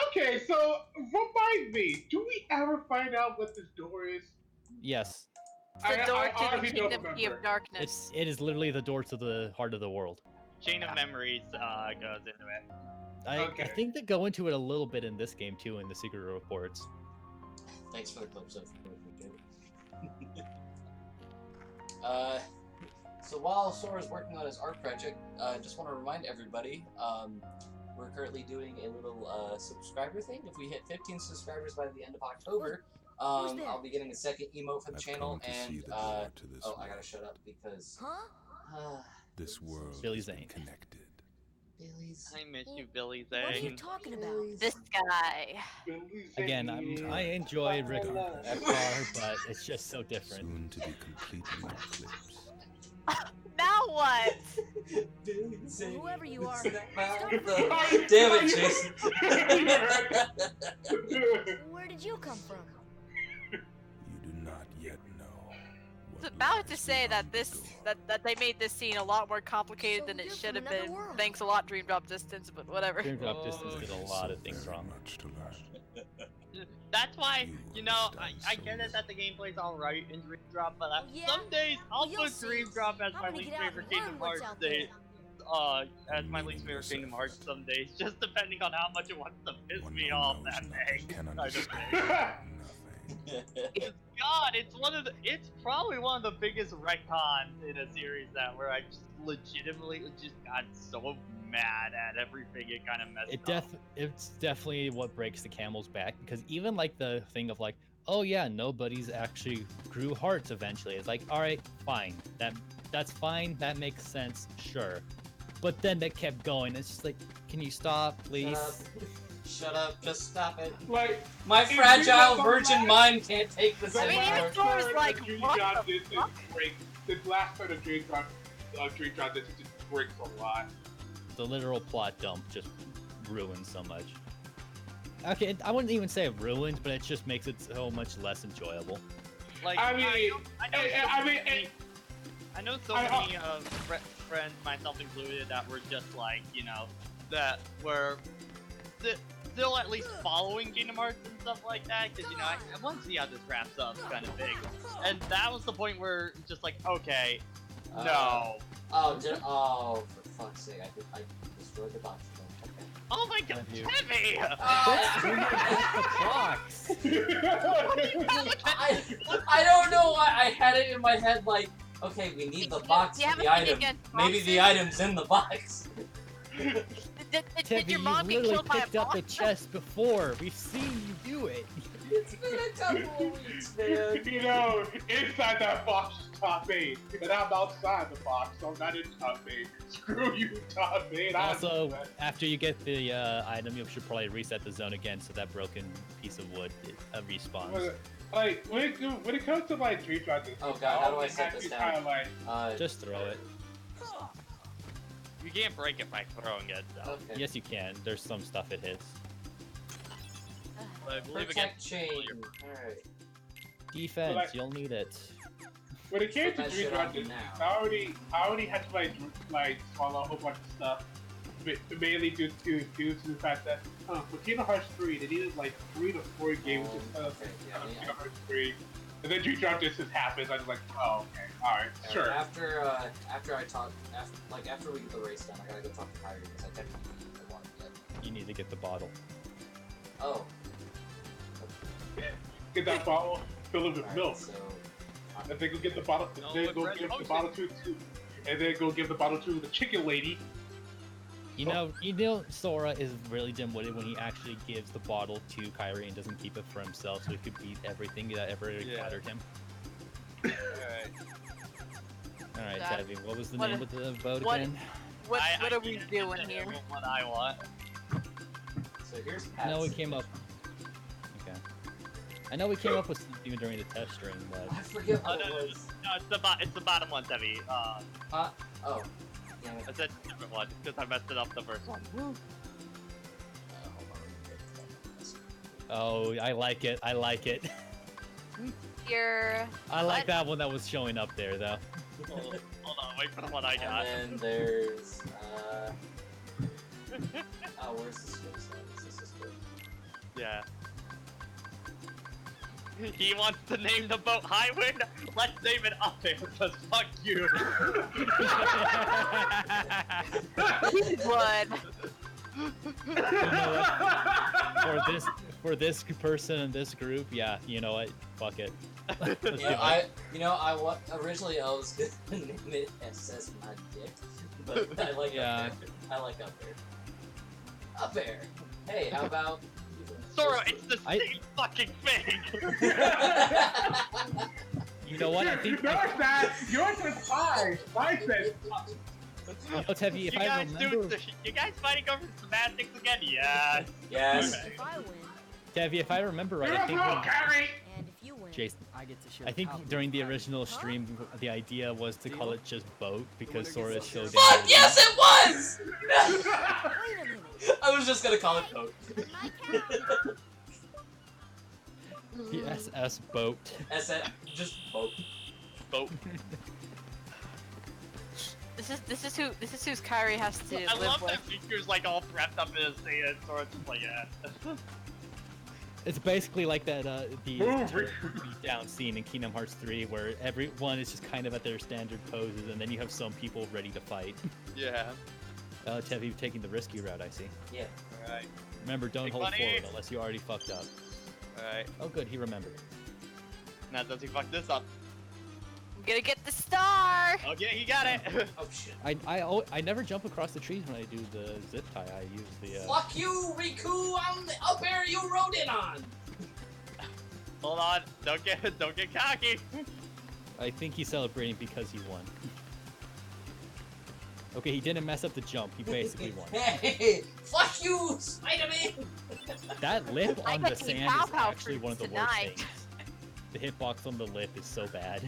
[SPEAKER 3] Okay, so remind me, do we ever find out what this door is?
[SPEAKER 4] Yes.
[SPEAKER 6] It's the door to the
[SPEAKER 3] honestly don't
[SPEAKER 6] Kingdom Key of
[SPEAKER 3] remember.
[SPEAKER 6] Darkness.
[SPEAKER 4] It is literally the door to the heart of the world.
[SPEAKER 2] Chain of Memories goes into it.
[SPEAKER 4] I
[SPEAKER 3] Okay.
[SPEAKER 4] think they go into it a little bit in this game too, in the secret reports.
[SPEAKER 1] Thanks for the clips of so while Sora's working on his art project, I just want to remind everybody, we're currently doing a little subscriber thing. If we hit 15 subscribers by the end of October,
[SPEAKER 5] there?
[SPEAKER 1] I'll be getting a second emote for the
[SPEAKER 8] I've
[SPEAKER 1] channel,
[SPEAKER 8] come to see
[SPEAKER 1] and
[SPEAKER 8] the door to this
[SPEAKER 1] oh, I gotta
[SPEAKER 8] world.
[SPEAKER 1] shut up because
[SPEAKER 5] Huh?
[SPEAKER 8] This world
[SPEAKER 4] Billy
[SPEAKER 8] has been
[SPEAKER 4] Zane.
[SPEAKER 8] connected.
[SPEAKER 1] Billy's.
[SPEAKER 2] I miss you, Billy
[SPEAKER 5] What are you
[SPEAKER 2] Zane.
[SPEAKER 5] talking about?
[SPEAKER 6] This guy.
[SPEAKER 4] Again, I enjoy Rick FR, but it's just so different.
[SPEAKER 8] Soon to be completely eclipsed.
[SPEAKER 6] Now what?
[SPEAKER 1] Billy's.
[SPEAKER 5] Whoever you are,
[SPEAKER 1] Damn
[SPEAKER 3] Damn
[SPEAKER 1] it, Jason.
[SPEAKER 5] Where did you come from?
[SPEAKER 8] You do not yet know what
[SPEAKER 6] about to say that that they made this scene a lot more complicated than it
[SPEAKER 5] So
[SPEAKER 6] should
[SPEAKER 5] you're
[SPEAKER 6] have
[SPEAKER 5] from another
[SPEAKER 6] been.
[SPEAKER 5] world.
[SPEAKER 6] Thanks a lot, Dream Drop Distance, but whatever.
[SPEAKER 4] Dream Drop
[SPEAKER 2] Oh,
[SPEAKER 4] Distance did a
[SPEAKER 8] There's
[SPEAKER 4] lot
[SPEAKER 8] so
[SPEAKER 4] of things
[SPEAKER 8] very
[SPEAKER 4] wrong.
[SPEAKER 8] much to learn.
[SPEAKER 2] That's why,
[SPEAKER 8] You
[SPEAKER 2] you know, I
[SPEAKER 8] understand so
[SPEAKER 2] get it that the gameplay's alright in Dream Drop, but
[SPEAKER 5] Oh, yeah?
[SPEAKER 2] some days I'll
[SPEAKER 5] Well, you'll
[SPEAKER 2] put Dream
[SPEAKER 5] see.
[SPEAKER 2] Drop as
[SPEAKER 5] I'm
[SPEAKER 2] my
[SPEAKER 5] gonna
[SPEAKER 2] least
[SPEAKER 5] get out
[SPEAKER 2] favorite
[SPEAKER 5] and
[SPEAKER 2] Kingdom
[SPEAKER 5] learn what's
[SPEAKER 2] Hearts
[SPEAKER 5] out there.
[SPEAKER 2] day. As my least favorite Kingdom Hearts some days, just depending on how much it wants to piss
[SPEAKER 8] One
[SPEAKER 2] me
[SPEAKER 8] who
[SPEAKER 2] off
[SPEAKER 8] knows
[SPEAKER 2] that
[SPEAKER 8] nothing
[SPEAKER 2] day.
[SPEAKER 8] can
[SPEAKER 2] I just
[SPEAKER 8] understand nothing.
[SPEAKER 2] God, it's probably one of the biggest retcons in a series that where I just legitimately just got so mad at everything it kind of messed up.
[SPEAKER 4] It's definitely what breaks the camel's back, because even like the thing of like, oh yeah, nobody's actually grew hearts eventually. It's like, all right, fine, that's fine, that makes sense, sure. But then that kept going. It's just like, can you stop, please?
[SPEAKER 1] Shut up, just stop it.
[SPEAKER 3] Like,
[SPEAKER 1] My
[SPEAKER 3] If you
[SPEAKER 1] fragile
[SPEAKER 3] look
[SPEAKER 1] virgin
[SPEAKER 3] online-
[SPEAKER 1] mind can't take this
[SPEAKER 6] I mean, even
[SPEAKER 1] anymore.
[SPEAKER 6] though- Sora's like,
[SPEAKER 3] Dream
[SPEAKER 6] what
[SPEAKER 3] Drop
[SPEAKER 6] the
[SPEAKER 3] Distance break. The last part of Dream Drop Distance just breaks a lot.
[SPEAKER 4] The literal plot dump just ruins so much. Okay, I wouldn't even say it ruins, but it just makes it so much less enjoyable.
[SPEAKER 2] Like,
[SPEAKER 3] I mean,
[SPEAKER 2] I know so
[SPEAKER 3] I-
[SPEAKER 2] many friends, myself included, that were just like, you know, that were still at least following Kingdom Hearts and stuff like that, because, you know, I want to see how this wraps up kind of thing. And that was the point where just like, okay, no.
[SPEAKER 1] Oh, for fuck's sake, I destroyed the box. Okay.
[SPEAKER 2] Oh my god,
[SPEAKER 4] Thank you.
[SPEAKER 2] Timmy!
[SPEAKER 1] I don't know why I had it in my head like, okay, we need the box
[SPEAKER 6] You
[SPEAKER 1] for the
[SPEAKER 6] haven't seen
[SPEAKER 1] item.
[SPEAKER 6] against
[SPEAKER 1] Maybe the
[SPEAKER 6] boxes?
[SPEAKER 1] item's in the box.
[SPEAKER 6] Did
[SPEAKER 4] Tevy,
[SPEAKER 6] your
[SPEAKER 4] you
[SPEAKER 6] mom get
[SPEAKER 4] literally
[SPEAKER 6] killed by a
[SPEAKER 4] picked up the
[SPEAKER 6] box?
[SPEAKER 4] chest before. We've seen you do it.
[SPEAKER 1] It's been a couple of weeks, man.
[SPEAKER 3] You know, inside that box is top 8, and I'm outside the box, so I'm not in top 8. Screw you, top 8.
[SPEAKER 4] Also, after you get the item, you should probably reset the zone again so that broken piece of wood respawns.
[SPEAKER 3] Like, when it comes to like Dream Drop Distance,
[SPEAKER 1] Oh god, how do I
[SPEAKER 3] always
[SPEAKER 1] set
[SPEAKER 3] have
[SPEAKER 1] this
[SPEAKER 3] to
[SPEAKER 1] down?
[SPEAKER 3] kinda, like,
[SPEAKER 4] Just throw it.
[SPEAKER 2] You can't break it by throwing it, though.
[SPEAKER 1] Okay.
[SPEAKER 4] Yes, you can. There's some stuff it hits.
[SPEAKER 2] But I believe
[SPEAKER 1] Protect
[SPEAKER 2] against
[SPEAKER 1] chain.
[SPEAKER 2] your
[SPEAKER 1] Alright.
[SPEAKER 4] Defense,
[SPEAKER 3] like-
[SPEAKER 4] you'll need it.
[SPEAKER 3] when it came
[SPEAKER 1] Put
[SPEAKER 3] to
[SPEAKER 1] that
[SPEAKER 3] Dream
[SPEAKER 1] shit
[SPEAKER 3] Drop
[SPEAKER 1] on me
[SPEAKER 3] Distance,
[SPEAKER 1] now.
[SPEAKER 3] I already had to like swallow a whole bunch of stuff, mainly due to the fact that for Kingdom Hearts 3, they needed like 3 to 4 games of
[SPEAKER 1] Okay, yeah,
[SPEAKER 3] Kingdom Hearts 3, and then Dream Drop Distance happens. I was like, oh, okay, all right, sure.
[SPEAKER 1] After we get the race done, I gotta go talk to Kyrie because I technically need the water yet.
[SPEAKER 4] You need to get the bottle.
[SPEAKER 1] Oh.
[SPEAKER 3] Get that bottle, fill it with
[SPEAKER 1] Alright,
[SPEAKER 3] milk,
[SPEAKER 1] so
[SPEAKER 3] and then go get the bottle.
[SPEAKER 2] No,
[SPEAKER 3] Then
[SPEAKER 2] with
[SPEAKER 3] go
[SPEAKER 2] Red
[SPEAKER 3] give the
[SPEAKER 2] Ocean.
[SPEAKER 3] bottle to, and then go give the bottle to the chicken lady.
[SPEAKER 4] You know, Sora is really dim-witted when he actually gives the bottle to Kyrie and doesn't keep it for himself, so he could beat everything that ever encountered him.
[SPEAKER 2] Alright.
[SPEAKER 4] All right,
[SPEAKER 6] That-
[SPEAKER 4] Tevy, what was the
[SPEAKER 6] what-
[SPEAKER 4] name of the boat
[SPEAKER 6] what-
[SPEAKER 4] again?
[SPEAKER 6] What
[SPEAKER 2] I
[SPEAKER 6] are we
[SPEAKER 2] can't
[SPEAKER 6] doing
[SPEAKER 2] get
[SPEAKER 6] here?
[SPEAKER 2] What I want.
[SPEAKER 1] So here's
[SPEAKER 4] I know we
[SPEAKER 1] Pat's.
[SPEAKER 4] came up. Okay. I know we came up with something during the test string, but
[SPEAKER 1] I forget
[SPEAKER 2] Oh,
[SPEAKER 1] what
[SPEAKER 2] no,
[SPEAKER 1] it
[SPEAKER 2] no,
[SPEAKER 1] was.
[SPEAKER 2] no, it's the bottom one, Debbie.
[SPEAKER 1] Oh. Damn it.
[SPEAKER 2] It's a different one, because I messed it up the first one.
[SPEAKER 1] Hold on.
[SPEAKER 4] oh, I like it. I like it.
[SPEAKER 6] You're
[SPEAKER 4] I like
[SPEAKER 6] What?
[SPEAKER 4] that one that was showing up there, though.
[SPEAKER 2] Hold on, wait for the one I got.
[SPEAKER 1] And then there's oh, where's the switch? Is this good?
[SPEAKER 2] Yeah. He wants to name the boat Highwind? Let's name it Up There, because fuck you.
[SPEAKER 6] blood.
[SPEAKER 4] You know what? For this person in this group, yeah, you know what? Fuck it. Let's do it.
[SPEAKER 1] Originally I was gonna name it SS My Dick, but I like
[SPEAKER 4] Yeah.
[SPEAKER 1] Up There. I like Up There. Up There. Hey, how about?
[SPEAKER 2] Sora, it's the
[SPEAKER 4] I-
[SPEAKER 2] same fucking thing!
[SPEAKER 4] You know what? I think.
[SPEAKER 3] Yours that yours is 5. Mine says
[SPEAKER 4] You know, Tevy,
[SPEAKER 2] You
[SPEAKER 4] if I
[SPEAKER 2] guys
[SPEAKER 4] remember,
[SPEAKER 2] you guys fighting over semantics again? Yeah.
[SPEAKER 1] Yes.
[SPEAKER 2] Okay.
[SPEAKER 5] If I win,
[SPEAKER 4] Tevy, if I remember right,
[SPEAKER 3] you're
[SPEAKER 4] I think
[SPEAKER 3] wrong,
[SPEAKER 4] when,
[SPEAKER 3] Carrie.
[SPEAKER 5] and if you win,
[SPEAKER 4] Jason,
[SPEAKER 7] I get to show
[SPEAKER 4] I think
[SPEAKER 7] how
[SPEAKER 4] during the
[SPEAKER 7] good
[SPEAKER 4] original stream, the idea was to call it just boat because Sora is so
[SPEAKER 1] Fuck
[SPEAKER 4] damn.
[SPEAKER 1] yes, it was.
[SPEAKER 5] wait a minute.
[SPEAKER 1] I was just gonna call it boat.
[SPEAKER 5] My cow.
[SPEAKER 4] The SS boat.
[SPEAKER 1] SS, just boat.
[SPEAKER 2] boat.
[SPEAKER 6] This is whose Kyrie has to
[SPEAKER 2] I
[SPEAKER 6] live
[SPEAKER 2] love
[SPEAKER 6] with.
[SPEAKER 2] that Riku's like all wrapped up in his Saiyan sword, just like yeah.
[SPEAKER 4] It's basically like that the
[SPEAKER 3] Move,
[SPEAKER 4] down scene in Kingdom Hearts 3 where everyone is just kind of at their standard poses and then you have some people ready to fight.
[SPEAKER 2] Yeah.
[SPEAKER 4] Tev, you're taking the risky route, I see.
[SPEAKER 1] Yeah.
[SPEAKER 2] Alright.
[SPEAKER 4] Remember, don't
[SPEAKER 2] Big
[SPEAKER 4] hold
[SPEAKER 2] money.
[SPEAKER 4] forward unless you already fucked up.
[SPEAKER 2] Alright.
[SPEAKER 4] Oh good, he remembered.
[SPEAKER 2] Now does he fuck this up?
[SPEAKER 6] I'm gonna get the star!
[SPEAKER 2] Okay, he got it.
[SPEAKER 1] Oh shit.
[SPEAKER 4] I never jump across the trees when I do the zip tie. I use the
[SPEAKER 1] Fuck you, Riku! I'm the up air you rode in on.
[SPEAKER 2] Hold on. Don't get cocky.
[SPEAKER 4] I think he's celebrating because he won. Okay, he didn't mess up the jump. He basically won.
[SPEAKER 1] Hey, fuck you, Spider-Man!
[SPEAKER 4] That lip
[SPEAKER 6] I
[SPEAKER 4] on
[SPEAKER 6] got
[SPEAKER 4] the
[SPEAKER 6] to
[SPEAKER 4] sand
[SPEAKER 6] pow
[SPEAKER 4] is
[SPEAKER 6] pow
[SPEAKER 4] actually one of the worst
[SPEAKER 6] tonight.
[SPEAKER 4] things. The hitbox on the lip is so bad.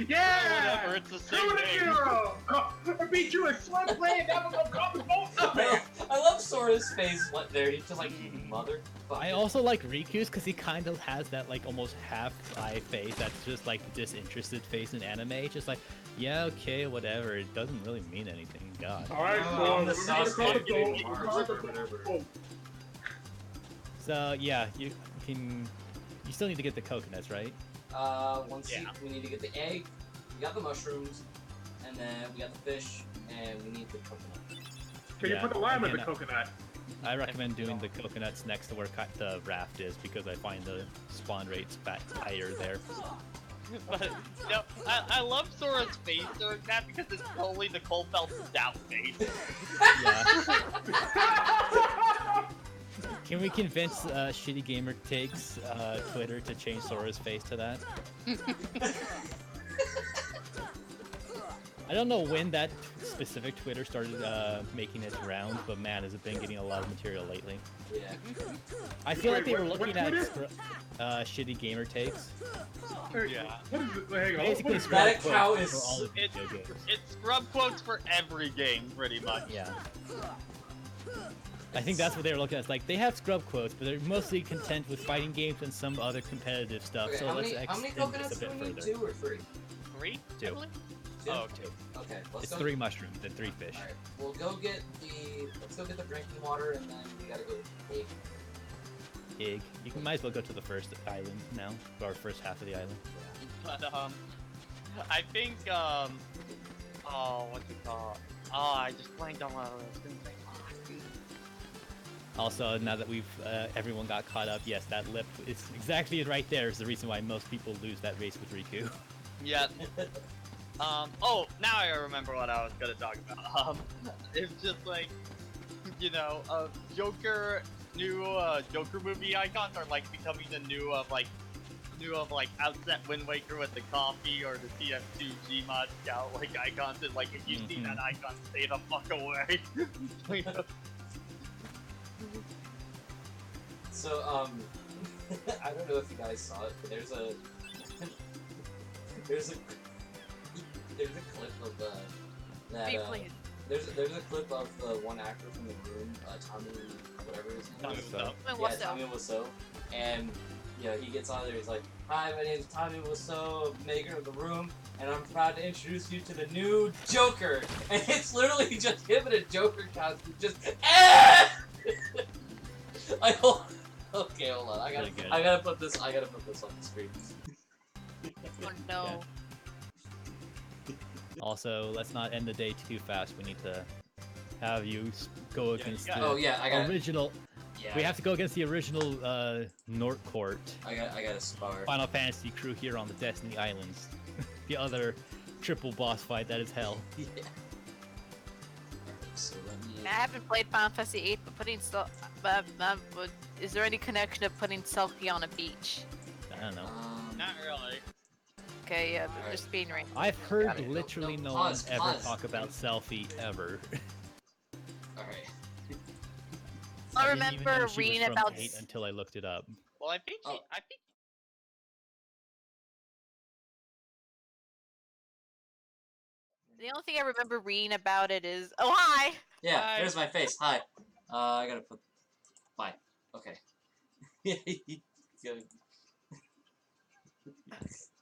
[SPEAKER 3] Yeah!
[SPEAKER 2] Whatever, it's the same
[SPEAKER 3] Do it,
[SPEAKER 2] thing.
[SPEAKER 3] hero! I beat you in Slim Blade, that was a common both there!
[SPEAKER 1] I love Sora's face what there. He's just like, mother.
[SPEAKER 4] I also like Riku's because he kind of has that like almost half eye face that's just like disinterested face in anime. Just like, yeah, okay, whatever. It doesn't really mean anything. God.
[SPEAKER 3] Alright,
[SPEAKER 1] I'm
[SPEAKER 3] so
[SPEAKER 1] the
[SPEAKER 3] we're gonna
[SPEAKER 1] Sasuke
[SPEAKER 3] call the
[SPEAKER 1] getting
[SPEAKER 3] goal.
[SPEAKER 1] arms or whatever.
[SPEAKER 3] Oh,
[SPEAKER 4] So yeah, you can. You still need to get the coconuts, right?
[SPEAKER 1] We need to get the egg, we got the mushrooms, and then we got the fish, and we need the coconut.
[SPEAKER 3] Can you
[SPEAKER 4] Yeah,
[SPEAKER 3] put the lime in the
[SPEAKER 4] again,
[SPEAKER 3] coconut?
[SPEAKER 4] I recommend doing the coconuts next to where the raft is because I find the spawn rates higher there.
[SPEAKER 2] But no, I love Sora's face during that because it's totally the Cole Phelps doubt face.
[SPEAKER 4] Yeah. Can we convince Shitty Gamer Takes Twitter to change Sora's face to that? I don't know when that specific Twitter started making its rounds, but man, has it been getting a lot of material lately.
[SPEAKER 1] Yeah.
[SPEAKER 4] I feel like
[SPEAKER 3] Wait,
[SPEAKER 4] they were
[SPEAKER 3] what
[SPEAKER 4] looking at
[SPEAKER 3] Twitter?
[SPEAKER 4] Shitty Gamer Takes.
[SPEAKER 2] Yeah.
[SPEAKER 3] What is it? Hang on.
[SPEAKER 4] Basically,
[SPEAKER 3] What is
[SPEAKER 4] scrub
[SPEAKER 1] That account
[SPEAKER 4] quotes
[SPEAKER 1] is-
[SPEAKER 4] for all the
[SPEAKER 2] It's,
[SPEAKER 4] video games.
[SPEAKER 2] it's scrub quotes for every game, pretty much.
[SPEAKER 4] Yeah. I think that's what they were looking at. It's like they have scrub quotes, but they're mostly content with fighting games and some other competitive stuff.
[SPEAKER 1] Okay,
[SPEAKER 4] so
[SPEAKER 1] how
[SPEAKER 4] let's
[SPEAKER 1] many
[SPEAKER 4] extend
[SPEAKER 1] coconuts
[SPEAKER 4] this a
[SPEAKER 1] do
[SPEAKER 4] bit
[SPEAKER 1] we need?
[SPEAKER 4] further.
[SPEAKER 1] 2 or 3?
[SPEAKER 2] 3?
[SPEAKER 4] Two.
[SPEAKER 2] I believe?
[SPEAKER 1] Two?
[SPEAKER 2] Oh,
[SPEAKER 1] Two. Okay, let's
[SPEAKER 4] It's
[SPEAKER 1] go.
[SPEAKER 4] 3 mushrooms and 3 fish.
[SPEAKER 1] Alright, we'll go get the. Let's go get the drinking water, and then we gotta go get the egg.
[SPEAKER 4] Egg. You can might as well go to the first island now, or first half of the island.
[SPEAKER 2] But I think oh, what's it called? Oh, I just blanked on what I was gonna say.
[SPEAKER 4] Also, now that we've everyone got caught up, yes, that lip is exactly right there. Is the reason why most people lose that race with Riku.
[SPEAKER 2] Yeah. Oh, now I remember what I was gonna talk about. It's just like, you know, Joker, new Joker movie icons are like becoming the new of like Outset Wind Waker with the coffee or the TF2 Gmod Scout like icons. And like if you see
[SPEAKER 4] Mhm.
[SPEAKER 2] that icon, stay the fuck away. You know?
[SPEAKER 1] So, I don't know if you guys saw it, but there's a there's a clip of that
[SPEAKER 6] Please.
[SPEAKER 1] there's a clip of the one actor from The Room, Tommy whatever his name
[SPEAKER 2] Tommy
[SPEAKER 1] is.
[SPEAKER 2] Wiseau.
[SPEAKER 1] Yeah, Tommy Wiseau, and he gets on there. He's like, "Hi, my name's Tommy Wiseau, maker of The Room, and I'm proud to introduce you to the new Joker." And it's literally just him in a Joker costume, just. Okay, hold on. I
[SPEAKER 4] Really good.
[SPEAKER 1] gotta put this on the screen.
[SPEAKER 6] Oh no.
[SPEAKER 4] Also, let's not end the day too fast. We need to have you go against
[SPEAKER 2] got-
[SPEAKER 4] the
[SPEAKER 1] Oh yeah, I got
[SPEAKER 4] original.
[SPEAKER 1] Yeah,
[SPEAKER 4] We have to go against the original Nort Court
[SPEAKER 1] I got a spar.
[SPEAKER 4] Final Fantasy crew here on the Destiny Islands. The other triple boss fight that is hell.
[SPEAKER 1] Yeah. So let me.
[SPEAKER 6] I haven't played Final Fantasy 8, but is there any connection of putting selfie on a beach?
[SPEAKER 4] I don't know.
[SPEAKER 2] Not really.
[SPEAKER 6] Okay, yeah, but
[SPEAKER 1] Alright.
[SPEAKER 6] just being right.
[SPEAKER 4] I've heard
[SPEAKER 6] Got it.
[SPEAKER 4] literally
[SPEAKER 1] No,
[SPEAKER 4] no
[SPEAKER 1] pause,
[SPEAKER 4] one ever
[SPEAKER 1] pause.
[SPEAKER 4] talk about selfie ever.
[SPEAKER 1] All right.
[SPEAKER 6] I
[SPEAKER 4] didn't even know
[SPEAKER 6] remember
[SPEAKER 4] she was
[SPEAKER 6] reading
[SPEAKER 4] from
[SPEAKER 6] about
[SPEAKER 4] 8 until I looked it up.
[SPEAKER 2] Well, I think
[SPEAKER 1] Oh.
[SPEAKER 2] I think
[SPEAKER 6] the only thing I remember reading about it is hi.
[SPEAKER 1] Yeah,
[SPEAKER 2] Hi.
[SPEAKER 1] there's my face. Hi. I gotta put. Bye. Okay.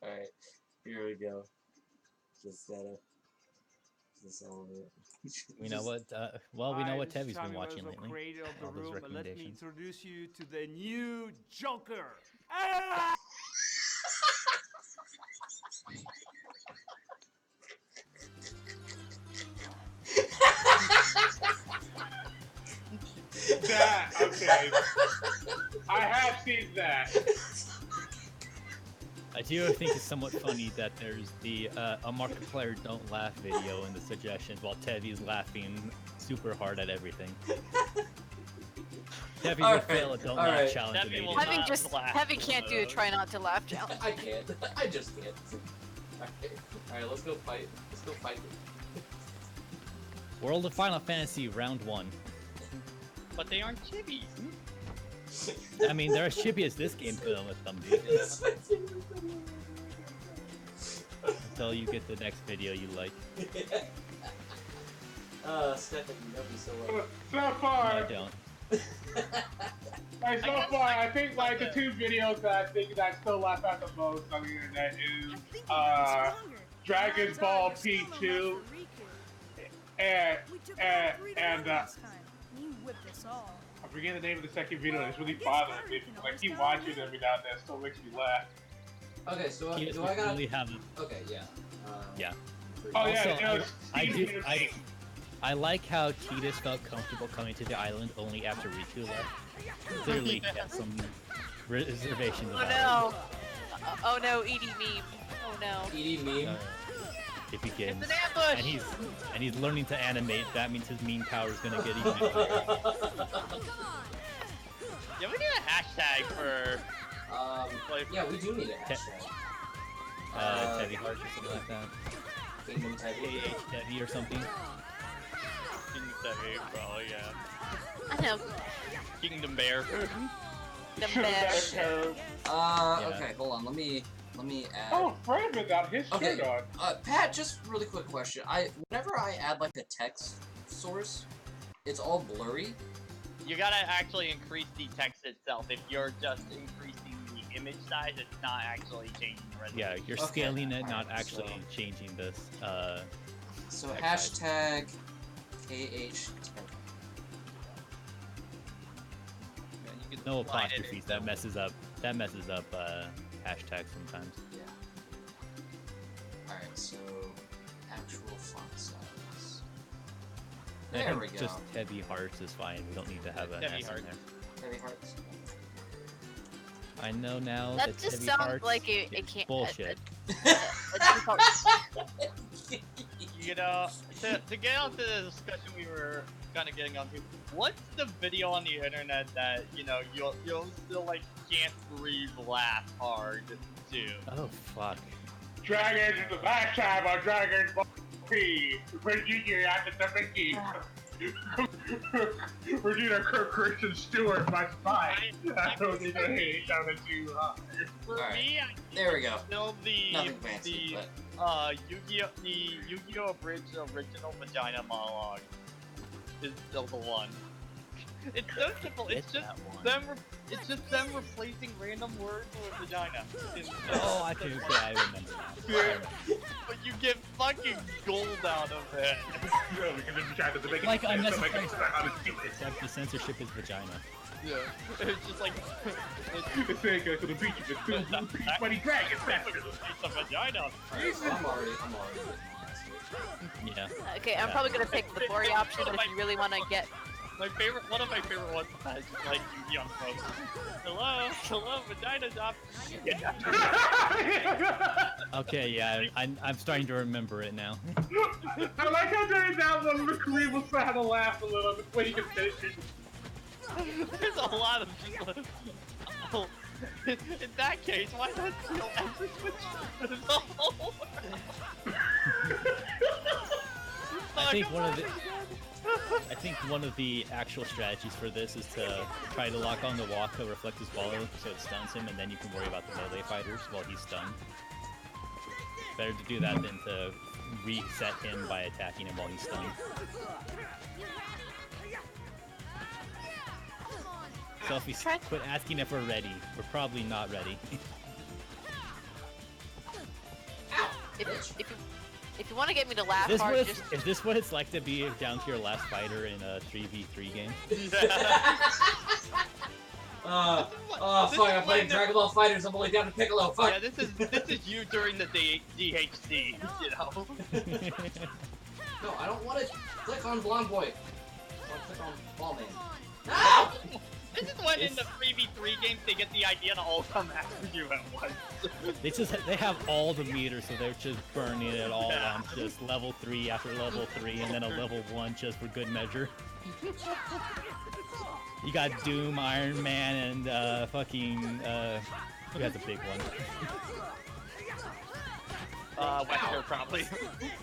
[SPEAKER 1] All right. Here we go. Just gotta. Just all of it.
[SPEAKER 4] We know what. Well, we know what Tevi's been watching lately.
[SPEAKER 7] Creator of the
[SPEAKER 4] All those
[SPEAKER 7] room. Let me
[SPEAKER 4] recommendations.
[SPEAKER 7] introduce you to the new Joker. Ah!
[SPEAKER 3] That, okay. I have seen that.
[SPEAKER 4] I do think it's somewhat funny that there's the a Markiplier don't laugh video in the suggestions while Tevi's laughing super hard at everything. Tevi
[SPEAKER 1] All
[SPEAKER 4] will
[SPEAKER 1] right,
[SPEAKER 4] fail a don't
[SPEAKER 1] all
[SPEAKER 4] laugh
[SPEAKER 1] right.
[SPEAKER 4] challenge
[SPEAKER 2] Tevi
[SPEAKER 4] immediately.
[SPEAKER 2] will
[SPEAKER 6] Heavy
[SPEAKER 2] not
[SPEAKER 6] just
[SPEAKER 2] laugh.
[SPEAKER 6] Heavy can't do a try not to laugh challenge.
[SPEAKER 1] I can't. I just can't. Alright, let's go fight. Let's go fight.
[SPEAKER 4] World of Final Fantasy Round 1.
[SPEAKER 2] But they aren't chibis.
[SPEAKER 4] I mean, they're as chippy as this game's been with them, dude. Until you get the next video you like.
[SPEAKER 1] Stephanie, that'd be so
[SPEAKER 3] So
[SPEAKER 4] No, I
[SPEAKER 3] far,
[SPEAKER 4] don't.
[SPEAKER 3] like, so far, I think like the two videos that I think that I still laugh at the most on the internet is Dragon Ball P2 and I forget the name of the second video. It's really bothering me. Like keep watching it every now and then. It still makes me laugh.
[SPEAKER 1] Okay, so
[SPEAKER 4] Kids
[SPEAKER 1] do I gotta?
[SPEAKER 4] really have.
[SPEAKER 1] Okay, yeah.
[SPEAKER 4] Yeah.
[SPEAKER 3] Oh yeah,
[SPEAKER 4] Also,
[SPEAKER 3] it was
[SPEAKER 4] I do.
[SPEAKER 3] Steve
[SPEAKER 4] I like how Tidus felt comfortable coming to the island only after Riku left. Clearly, he had some reservations
[SPEAKER 6] Oh
[SPEAKER 4] about
[SPEAKER 6] no! Oh no, Edie meme. Oh no.
[SPEAKER 1] Edie
[SPEAKER 4] it.
[SPEAKER 1] meme.
[SPEAKER 4] It begins,
[SPEAKER 6] It's an ambush!
[SPEAKER 4] and he's learning to animate. That means his meme power is gonna get even higher.
[SPEAKER 2] Yeah, we need a hashtag for like
[SPEAKER 1] Yeah, we do need a hashtag.
[SPEAKER 4] Tevi Heart or something like that.
[SPEAKER 1] Kingdom Tevi.
[SPEAKER 4] KH Tevi or something.
[SPEAKER 2] Kingdom Tevi, bro, yeah.
[SPEAKER 6] I know.
[SPEAKER 2] Kingdom Bear.
[SPEAKER 6] The
[SPEAKER 3] Should have
[SPEAKER 6] best.
[SPEAKER 3] been a
[SPEAKER 4] Yeah.
[SPEAKER 1] Okay, hold on. Let me add.
[SPEAKER 3] Oh, Fredman got his
[SPEAKER 1] Okay.
[SPEAKER 3] shirt on.
[SPEAKER 1] Pat, just really quick question. Whenever I add like a text source, it's all blurry.
[SPEAKER 2] You gotta actually increase the text itself. If you're just increasing the image size, it's not actually changing the resolution.
[SPEAKER 4] Yeah, you're
[SPEAKER 1] Okay,
[SPEAKER 4] scaling it, not
[SPEAKER 1] alright,
[SPEAKER 4] actually
[SPEAKER 1] so-
[SPEAKER 4] changing this.
[SPEAKER 1] So
[SPEAKER 4] Text
[SPEAKER 1] hashtag KH.
[SPEAKER 2] Yeah, you can
[SPEAKER 4] No
[SPEAKER 2] slide it
[SPEAKER 4] apostrophes.
[SPEAKER 2] in.
[SPEAKER 4] That messes up. Hashtags sometimes.
[SPEAKER 1] Yeah. Alright, so actual font size.
[SPEAKER 4] I
[SPEAKER 1] There
[SPEAKER 4] think
[SPEAKER 1] we go.
[SPEAKER 4] just Tevi Hearts is fine. We don't need to have an
[SPEAKER 2] Tevi
[SPEAKER 4] S
[SPEAKER 2] Hearts.
[SPEAKER 4] in there.
[SPEAKER 1] Heavy hearts.
[SPEAKER 4] I know now
[SPEAKER 6] That
[SPEAKER 4] that
[SPEAKER 6] just
[SPEAKER 4] Tevi
[SPEAKER 6] sounds
[SPEAKER 4] Hearts
[SPEAKER 6] like it
[SPEAKER 4] is
[SPEAKER 6] can't.
[SPEAKER 4] bullshit.
[SPEAKER 2] You know, to get onto the discussion we were kind of getting onto, what's the video on the internet that you'll still like can't breathe, laugh hard to?
[SPEAKER 4] Oh fuck.
[SPEAKER 3] Dragons in the back time on Dragon Ball P. Virginia after the Mickey. Regina Christian Stewart, my spy. I don't need to hate each other too hard.
[SPEAKER 2] For
[SPEAKER 1] Alright.
[SPEAKER 2] me, I
[SPEAKER 1] There we go.
[SPEAKER 2] still
[SPEAKER 1] Nothing fancy, but
[SPEAKER 2] Yu-Gi-Oh! Bridge original vagina monologue is still the one. It's so simple. It's
[SPEAKER 4] Get
[SPEAKER 2] just
[SPEAKER 4] that one.
[SPEAKER 2] them. It's just them replacing random words with vagina. It's
[SPEAKER 4] Oh, I
[SPEAKER 2] so
[SPEAKER 4] think
[SPEAKER 2] simple.
[SPEAKER 4] yeah, I remember that.
[SPEAKER 2] But you get fucking gold out of it.
[SPEAKER 3] Yeah, because if you try to make it
[SPEAKER 4] Like,
[SPEAKER 3] sense, to
[SPEAKER 4] unnecessary.
[SPEAKER 3] make it sound how to do it.
[SPEAKER 4] Except the censorship is vagina.
[SPEAKER 2] Yeah. It's just like
[SPEAKER 3] It's saying go to the beach with two funny dragons faster.
[SPEAKER 2] it's a vagina.
[SPEAKER 1] Alright, so I'm already getting lost here.
[SPEAKER 4] Yeah.
[SPEAKER 6] Okay, I'm probably gonna pick the Bori option, but if you really want to get.
[SPEAKER 2] One of my favorite ones is like Yu-Gi-Oh! Folks. Hello, vagina job.
[SPEAKER 4] Okay, yeah, I'm starting to remember it now.
[SPEAKER 3] I like how during that one, McLean will try to laugh a little bit when he can finish it.
[SPEAKER 2] There's a lot of just oh, in that case, why not steal every switch?
[SPEAKER 4] I think one of the actual strategies for this is to try to lock on the Waka Reflectus Follow so it stuns him, and then you can worry about the melee fighters while he's stunned. Better to do that than to reset him by attacking him while he's stunned. So if we quit asking if we're ready, we're probably not ready.
[SPEAKER 6] If you If you want to get me to laugh
[SPEAKER 4] Is this,
[SPEAKER 6] hard,
[SPEAKER 4] what
[SPEAKER 6] just
[SPEAKER 4] is this what it's like to be down to your last fighter in a 3v3 game?
[SPEAKER 1] Fuck, I'm playing Dragon Ball Fighters, I'm only down to Piccolo, fuck!
[SPEAKER 2] Yeah, this is you during the DHC, you know.
[SPEAKER 1] No, I don't want to click on Blonde Boy. I want to click on Ball Man. No!
[SPEAKER 2] This is when in the 3v3 games they get the idea to all come after you at once.
[SPEAKER 4] They have all the meters, so they're just burning it all on just level 3 after level 3, and then a level 1 just for good measure. You got Doom, Iron Man, and fucking who has a big one?
[SPEAKER 2] Wesker probably.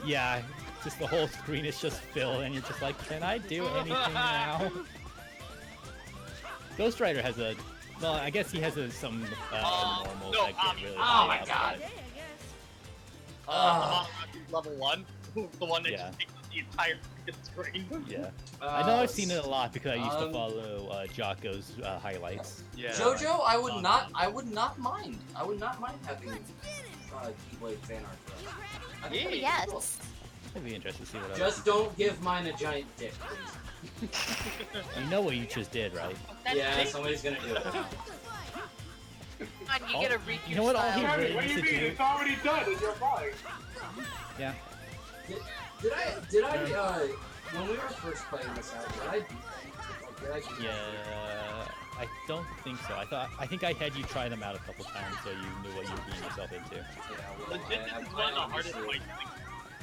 [SPEAKER 4] Yeah, just the whole screen is just filled, and you're just like, can I do anything now? Ghost Rider has a, well, I guess he has some normal
[SPEAKER 2] no,
[SPEAKER 4] that get really
[SPEAKER 1] oh
[SPEAKER 4] high
[SPEAKER 1] my
[SPEAKER 4] up,
[SPEAKER 1] god.
[SPEAKER 2] Level 1, the one that
[SPEAKER 4] Yeah.
[SPEAKER 2] just takes up the entire fucking screen.
[SPEAKER 4] Yeah, I know I've seen it a lot because I used to follow Jocko's highlights.
[SPEAKER 2] Yeah.
[SPEAKER 1] JoJo, I would not mind. I would not mind having Keyblade fan art for us. I think that'd be
[SPEAKER 6] yes.
[SPEAKER 1] cool.
[SPEAKER 4] I'd be interested to see what else.
[SPEAKER 1] Just don't give mine a giant dick, please.
[SPEAKER 4] You know what you just did, right?
[SPEAKER 1] Yeah, somebody's gonna do it now.
[SPEAKER 6] Fine, you get a Riku
[SPEAKER 4] You know what, all he
[SPEAKER 6] style.
[SPEAKER 4] really
[SPEAKER 3] What do you
[SPEAKER 4] needs to
[SPEAKER 3] mean?
[SPEAKER 4] do.
[SPEAKER 3] It's already done in your mind.
[SPEAKER 4] Yeah.
[SPEAKER 1] Did I when we were first playing this out, did I beat them? Like, did I beat them?
[SPEAKER 4] Yeah, I don't think so. I think I had you try them out a couple times so you knew what you were getting yourself into.
[SPEAKER 1] Yeah, well,
[SPEAKER 2] Legit, this
[SPEAKER 1] I
[SPEAKER 2] is one of the hardest
[SPEAKER 1] obviously-
[SPEAKER 2] fights.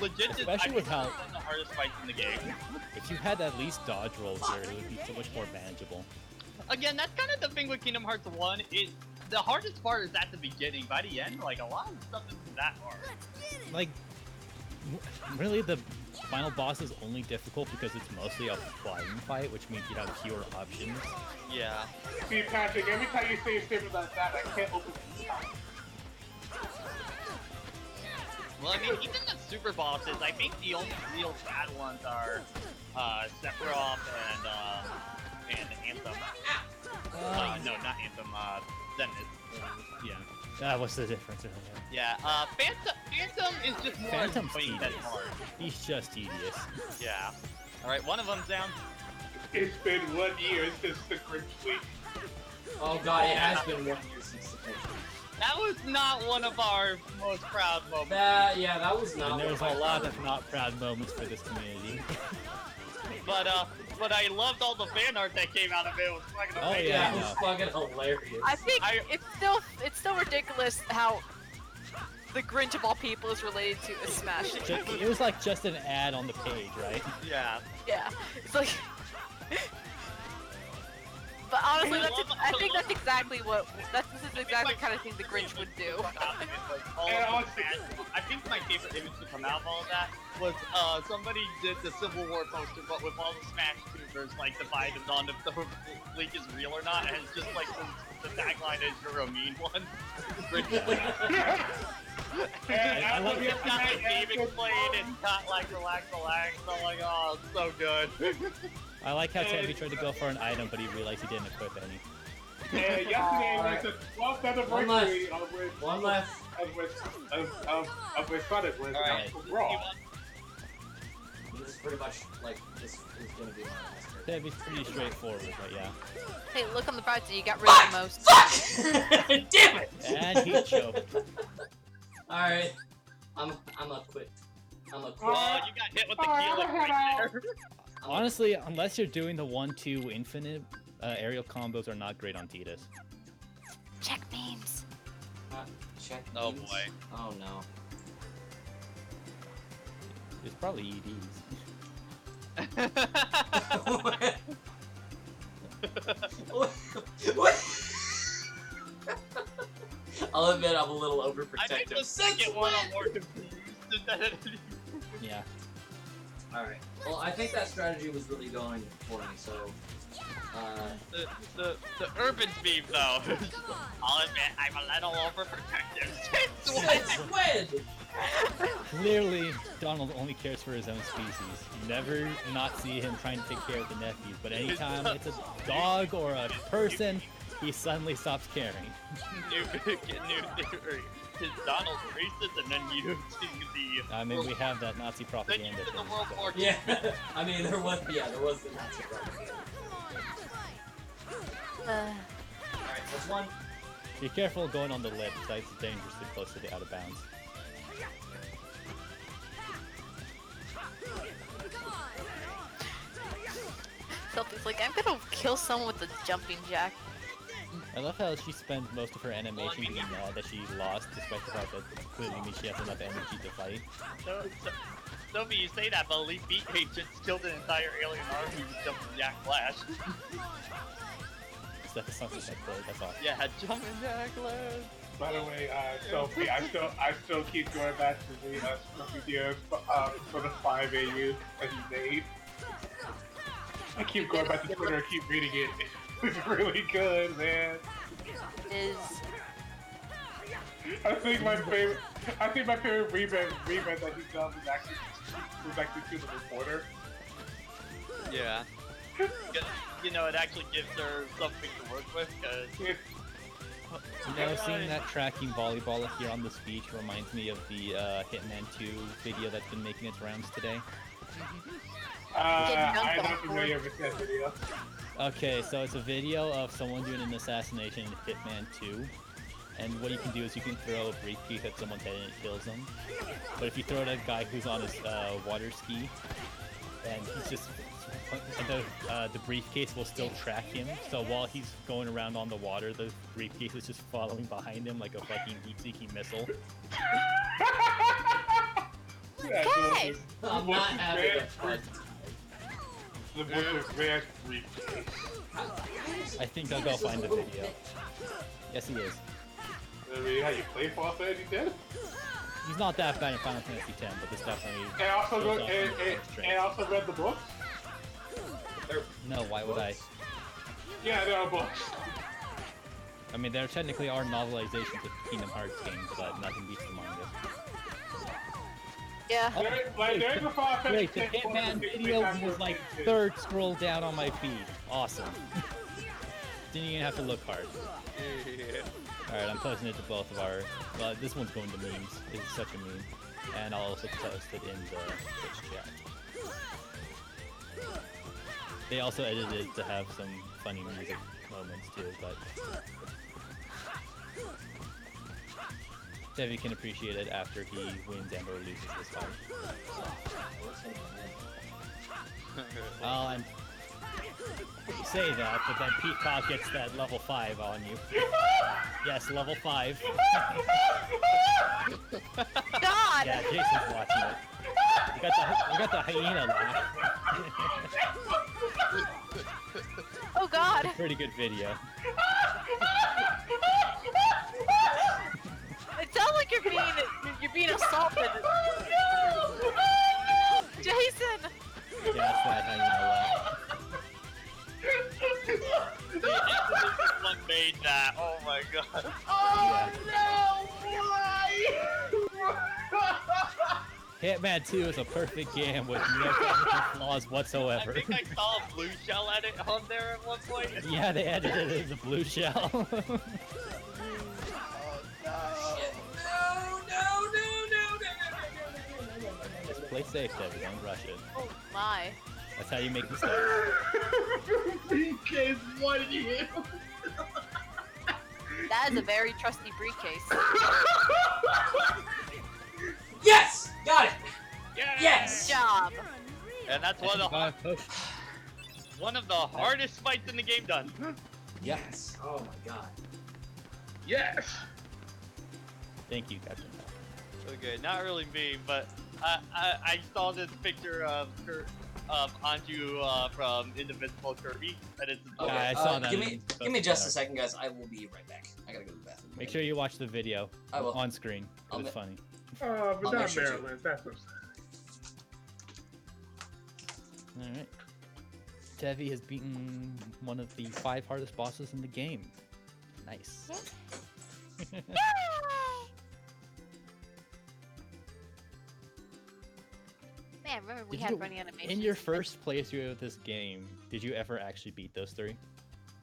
[SPEAKER 2] Legit,
[SPEAKER 4] Especially with how-
[SPEAKER 2] one of the hardest fights in the game.
[SPEAKER 4] If you had at least dodge rolls here, it would be so much more manageable.
[SPEAKER 2] Again, that's kind of the thing with Kingdom Hearts 1. The hardest part is at the beginning. By the end, like, a lot of stuff isn't that hard.
[SPEAKER 4] Like, really, the final boss is only difficult because it's mostly a flying fight, which means you have fewer options.
[SPEAKER 2] Yeah.
[SPEAKER 3] See, Patrick, every time you say a statement like that, I can't open the top.
[SPEAKER 2] Well, I mean, even the super bosses, I think the only real bad ones are Sephiroth and Anthem. No, not Anthem. Zenith.
[SPEAKER 4] Yeah. What's the difference?
[SPEAKER 2] Yeah. Phantom is just more
[SPEAKER 4] Phantom's
[SPEAKER 2] annoying than
[SPEAKER 4] tedious.
[SPEAKER 2] hard.
[SPEAKER 4] He's just tedious.
[SPEAKER 2] Yeah. All right, one of them's down.
[SPEAKER 3] It's been 1 year since the Grinch week.
[SPEAKER 1] Oh god, it has been 1 year since the first one.
[SPEAKER 2] That was not one of our most proud moments.
[SPEAKER 1] That was not.
[SPEAKER 4] And there's
[SPEAKER 1] one
[SPEAKER 4] a
[SPEAKER 1] of my
[SPEAKER 4] lot
[SPEAKER 1] favorites.
[SPEAKER 4] of not proud moments for this community.
[SPEAKER 2] But I loved all the fan art that came out of it. It was fucking
[SPEAKER 4] Oh,
[SPEAKER 2] amazing.
[SPEAKER 1] Yeah,
[SPEAKER 4] yeah.
[SPEAKER 1] it was fucking hilarious.
[SPEAKER 6] I think it's still ridiculous how the Grinch of all people is related to a Smash.
[SPEAKER 4] It was like just an ad on the page, right?
[SPEAKER 2] Yeah.
[SPEAKER 6] Yeah, it's like. But honestly, I think that's exactly this is exactly the kind of thing the Grinch would do.
[SPEAKER 2] I think my favorite image to come out of all of that was somebody did the Civil War poster, but with all the Smash tubers like divided on if the leak is real or not, and it's just like the tagline is "You're a mean one."
[SPEAKER 3] I love
[SPEAKER 2] It's got like game explained, it's got like relax. So I'm like, oh, it's so good.
[SPEAKER 4] I like how Tabby tried to go for an item, but he realized he didn't equip any.
[SPEAKER 3] And yesterday was the 12th anniversary of
[SPEAKER 1] One left.
[SPEAKER 3] with Sonic with
[SPEAKER 2] Alright.
[SPEAKER 3] Raw.
[SPEAKER 1] This is pretty much like this is gonna be my last character.
[SPEAKER 4] Tabby's pretty straightforward, but yeah.
[SPEAKER 6] Hey, look on the bright side, you got rid of the most.
[SPEAKER 1] Fuck! Damn it!
[SPEAKER 4] And he choked.
[SPEAKER 1] Alright. I'm a quit. I'm a quit.
[SPEAKER 2] Oh, you got hit with the keel right there.
[SPEAKER 4] Honestly, unless you're doing the 1-2 infinite, aerial combos are not great on Tidus.
[SPEAKER 6] Check beams.
[SPEAKER 1] Check
[SPEAKER 2] Oh,
[SPEAKER 1] beams.
[SPEAKER 2] boy.
[SPEAKER 1] Oh no.
[SPEAKER 4] It's probably E EDs.
[SPEAKER 1] What? I'll admit I'm a little
[SPEAKER 2] I think
[SPEAKER 1] overprotective.
[SPEAKER 2] the second one I'm more confused than
[SPEAKER 4] Yeah.
[SPEAKER 1] Alright. Well, I think that strategy was really going for me, so...
[SPEAKER 2] the urban beam though. I'll admit I'm a little overprotective.
[SPEAKER 1] Squid!
[SPEAKER 4] Clearly, Donald only cares for his own species. You never not see him trying to take care of the nephews, but anytime it's a dog or a person, he suddenly stops caring.
[SPEAKER 2] New theory. to Donald racist and then you to the.
[SPEAKER 4] I mean, we have that Nazi
[SPEAKER 2] Then you
[SPEAKER 4] propaganda
[SPEAKER 2] to the
[SPEAKER 4] thing.
[SPEAKER 2] World
[SPEAKER 4] so-
[SPEAKER 2] War II.
[SPEAKER 1] Yeah, I mean there was the Nazi propaganda. Alright, that's one.
[SPEAKER 4] Be careful going on the lip, because it's dangerously close to the out of bounds.
[SPEAKER 6] Selfie's like, I'm gonna kill someone with a jumping jack.
[SPEAKER 4] I love how she spends most of her animation being mad that she lost, despite the fact that clearly means she has enough energy to fight.
[SPEAKER 2] Sophie, you say that, but Elite Beat Hate just killed an entire alien army with Jumping Jack Flash.
[SPEAKER 4] So that's something that played, that's awesome.
[SPEAKER 2] Yeah, Jumping Jack Flash.
[SPEAKER 3] By the way, Sophie, I still keep going back to the stuff videos for the 5 AU that he made. I keep going back to Twitter and keep reading it. It's really good, man.
[SPEAKER 6] Is
[SPEAKER 3] I think my favorite remake that he's done was actually to the reporter.
[SPEAKER 2] Yeah. You know, it actually gives her something to work with, because
[SPEAKER 4] You know, seeing that tracking volleyball here on this beach reminds me of the Hitman 2 video that's been making its rounds today.
[SPEAKER 3] I'm not familiar with that video.
[SPEAKER 4] Okay, so it's a video of someone doing an assassination in Hitman 2. And what you can do is you can throw a briefcase at someone's head and it kills them. But if you throw it at a guy who's on his water ski, and he's just... the briefcase will still track him, so while he's going around on the water, the briefcase is just following behind him like a fucking heat-seeking missile.
[SPEAKER 6] okay.
[SPEAKER 1] I'm not having a fun
[SPEAKER 3] The most advanced briefcase.
[SPEAKER 4] I think I'll go find the video. Yes, he is.
[SPEAKER 3] I mean, how you play Final Fantasy X?
[SPEAKER 4] He's not that bad in Final Fantasy X, but this definitely...
[SPEAKER 3] And also
[SPEAKER 4] shows
[SPEAKER 3] go,
[SPEAKER 4] off some
[SPEAKER 3] and
[SPEAKER 4] strength.
[SPEAKER 3] also read the books?
[SPEAKER 4] No, why would I?
[SPEAKER 3] Yeah, there are books.
[SPEAKER 4] I mean, there technically are novelizations of Kingdom Hearts games, but nothing beats the manga.
[SPEAKER 6] Yeah.
[SPEAKER 3] There's a Final Fantasy
[SPEAKER 4] Wait, the
[SPEAKER 3] X book
[SPEAKER 4] Hitman
[SPEAKER 3] that
[SPEAKER 4] video
[SPEAKER 3] takes
[SPEAKER 4] was like
[SPEAKER 3] place.
[SPEAKER 4] third scroll down on my feed. Awesome. Didn't even have to look hard. Alright, I'm posting it to both of our... Well, this one's going to memes. It's such a meme. And I'll also post it in the Twitch chat. They also edited it to have some funny music moments too, but... Devi can appreciate it after he wins and or loses this fight. Well, and you say that, but then Peacock gets that level 5 on you. Yes, level 5.
[SPEAKER 6] God!
[SPEAKER 4] Yeah, Jason's watching it. We got the hyena laugh.
[SPEAKER 6] Oh God!
[SPEAKER 4] Pretty good video.
[SPEAKER 6] It sounds like you're being assaulted. Jason!
[SPEAKER 4] Yeah, that's that hyena laugh.
[SPEAKER 2] One made that. Oh my god.
[SPEAKER 4] Yeah.
[SPEAKER 3] No!
[SPEAKER 4] Hitman 2 is a perfect game with no technical flaws
[SPEAKER 2] I
[SPEAKER 4] whatsoever.
[SPEAKER 2] think I saw a blue shell edit on there at one point.
[SPEAKER 4] Yeah, they edited it as a blue shell. Just play safe, Debbie. Don't rush it.
[SPEAKER 6] Oh my.
[SPEAKER 4] That's how you make mistakes.
[SPEAKER 3] BK's one you.
[SPEAKER 6] That is a very trusty briefcase.
[SPEAKER 1] Yes! Got it!
[SPEAKER 2] Yeah.
[SPEAKER 1] Yes!
[SPEAKER 6] Good job.
[SPEAKER 2] And that's one of the hardest fights in the game done.
[SPEAKER 1] Yes. Oh my god.
[SPEAKER 3] Yes!
[SPEAKER 4] Thank you, Captain.
[SPEAKER 2] Okay, not really me, but I saw this picture of Anju from Indivisible Kirby, and it's
[SPEAKER 1] Okay,
[SPEAKER 4] I saw that
[SPEAKER 1] give
[SPEAKER 4] in
[SPEAKER 1] me
[SPEAKER 4] both
[SPEAKER 1] just a
[SPEAKER 4] channels.
[SPEAKER 1] second, guys. I will be right back. I gotta go to the bathroom.
[SPEAKER 4] Make sure you watch the video
[SPEAKER 1] I will.
[SPEAKER 4] on screen.
[SPEAKER 1] I'll
[SPEAKER 4] It was
[SPEAKER 1] ma-
[SPEAKER 4] funny.
[SPEAKER 3] But
[SPEAKER 1] I'll make
[SPEAKER 3] not
[SPEAKER 1] sure to.
[SPEAKER 3] Maryland, that's what's
[SPEAKER 4] Alright. Tevi has beaten one of the 5 hardest bosses in the game. Nice.
[SPEAKER 6] Man, remember we
[SPEAKER 4] Did
[SPEAKER 6] had
[SPEAKER 4] you-
[SPEAKER 6] running animations.
[SPEAKER 4] In your first playthrough of this game, did you ever actually beat those 3?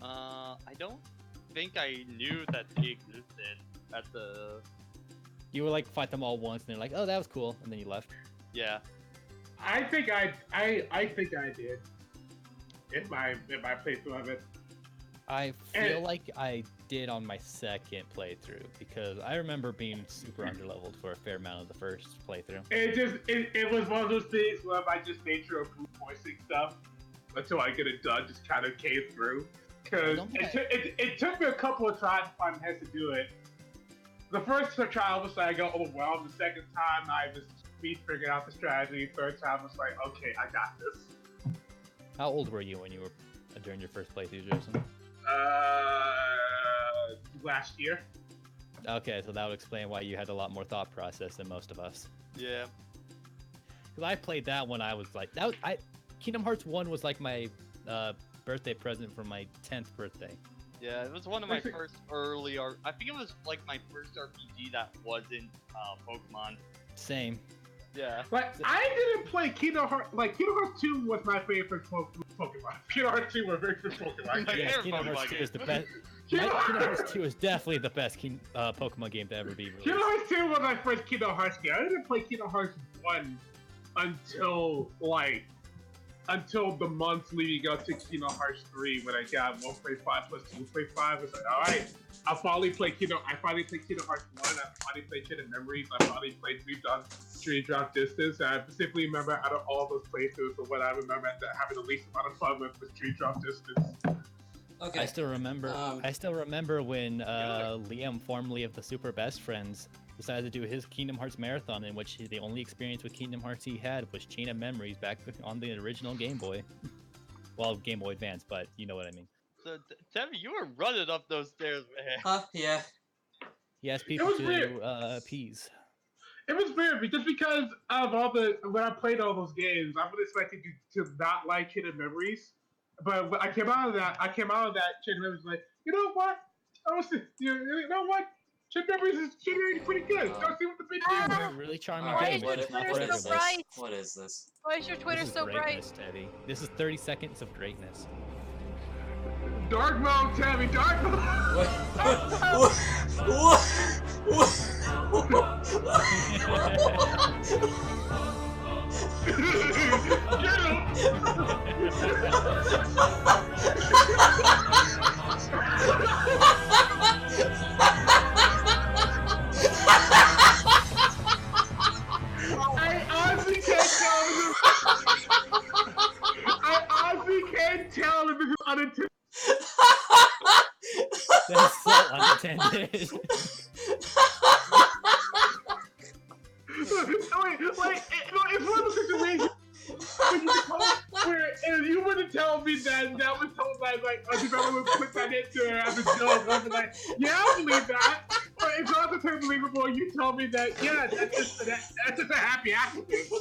[SPEAKER 2] I don't think I knew that they existed at the
[SPEAKER 4] You were like fight them all once, and they're like, "Oh, that was cool," and then you left.
[SPEAKER 2] Yeah.
[SPEAKER 3] I think I think I did. In my playthrough of it.
[SPEAKER 4] I feel
[SPEAKER 3] And-
[SPEAKER 4] like I did on my second playthrough because I remember being super underleveled for a fair amount of the first playthrough.
[SPEAKER 3] It was one of those things where I just made sure of brute voicing stuff until I get it done, just kind of came through. Because it took me a couple of tries to find heads to do it. The first try was like I got overwhelmed. The second time I was figuring out the strategy. Third time was like, okay, I got this.
[SPEAKER 4] How old were you when you were during your first playthrough, Joseph?
[SPEAKER 3] Last year.
[SPEAKER 4] Okay, so that would explain why you had a lot more thought process than most of us.
[SPEAKER 2] Yeah.
[SPEAKER 4] Because I played that when I was like, Kingdom Hearts 1 was like my birthday present for my 10th birthday.
[SPEAKER 2] Yeah, it was one of my first early I think it was like my first RPG that wasn't Pokemon.
[SPEAKER 4] Same.
[SPEAKER 2] Yeah.
[SPEAKER 3] Like I didn't play Kingdom Hearts. Like Kingdom Hearts 2 was my favorite Pokemon. Kingdom Hearts 2 was very favorite Pokemon.
[SPEAKER 2] My
[SPEAKER 4] Yeah,
[SPEAKER 2] favorite
[SPEAKER 4] Kingdom
[SPEAKER 2] Pokemon
[SPEAKER 4] Hearts 2 is the
[SPEAKER 2] game.
[SPEAKER 4] best. Kingdom Hearts 2 is definitely the best Pokemon game to ever be released.
[SPEAKER 3] Kingdom Hearts 2 was my first Kingdom Hearts game. I didn't play Kingdom Hearts 1 until the months leading up to Kingdom Hearts 3 when I got 1.5 plus 2.5. I was like, alright, I finally played Kingdom Hearts 1, I finally played Kingdom Memories, I finally played Dream Drop Distance, and I specifically remember out of all those playthroughs, the one I remember having the least amount of fun with was Dream Drop Distance.
[SPEAKER 1] Okay.
[SPEAKER 4] I still remember. I still remember when Liam, formerly of the Super Best Friends, decided to do his Kingdom Hearts marathon, in which the only experience with Kingdom Hearts he had was Chain of Memories back on the original Game Boy. Well, Game Boy Advance, but you know what I mean.
[SPEAKER 2] So, Tammy, you were running up those stairs, man.
[SPEAKER 1] Huh? Yeah.
[SPEAKER 4] He asked people
[SPEAKER 3] was
[SPEAKER 4] to
[SPEAKER 3] weird.
[SPEAKER 4] appease.
[SPEAKER 3] It was weird because of when I played all those games, I would expect to not like Chain of Memories. But when I came out of that Chain of Memories like, you know what? You know what? Chain of Memories is generally pretty good. Go see what the big deal
[SPEAKER 4] It's
[SPEAKER 3] is.
[SPEAKER 4] a really charming
[SPEAKER 1] Alright,
[SPEAKER 4] game.
[SPEAKER 1] what,
[SPEAKER 4] It's not
[SPEAKER 1] what
[SPEAKER 4] for
[SPEAKER 1] is
[SPEAKER 6] so
[SPEAKER 1] this?
[SPEAKER 4] everyone.
[SPEAKER 6] bright.
[SPEAKER 1] What is this?
[SPEAKER 6] Why is your Twitter
[SPEAKER 4] This is
[SPEAKER 6] so bright?
[SPEAKER 4] greatness, Teddy. This is 30 seconds of greatness.
[SPEAKER 3] Dark mode, Tammy, dark mode. Get him! I honestly can't tell if this is unintended.
[SPEAKER 4] That's so unattended.
[SPEAKER 3] It's one of those situations where you wouldn't tell me that was told by like a developer put that into her as a joke. I'd be like, yeah, I believe that. But it's also totally believable. You told me that, yeah, that's just a happy accident. So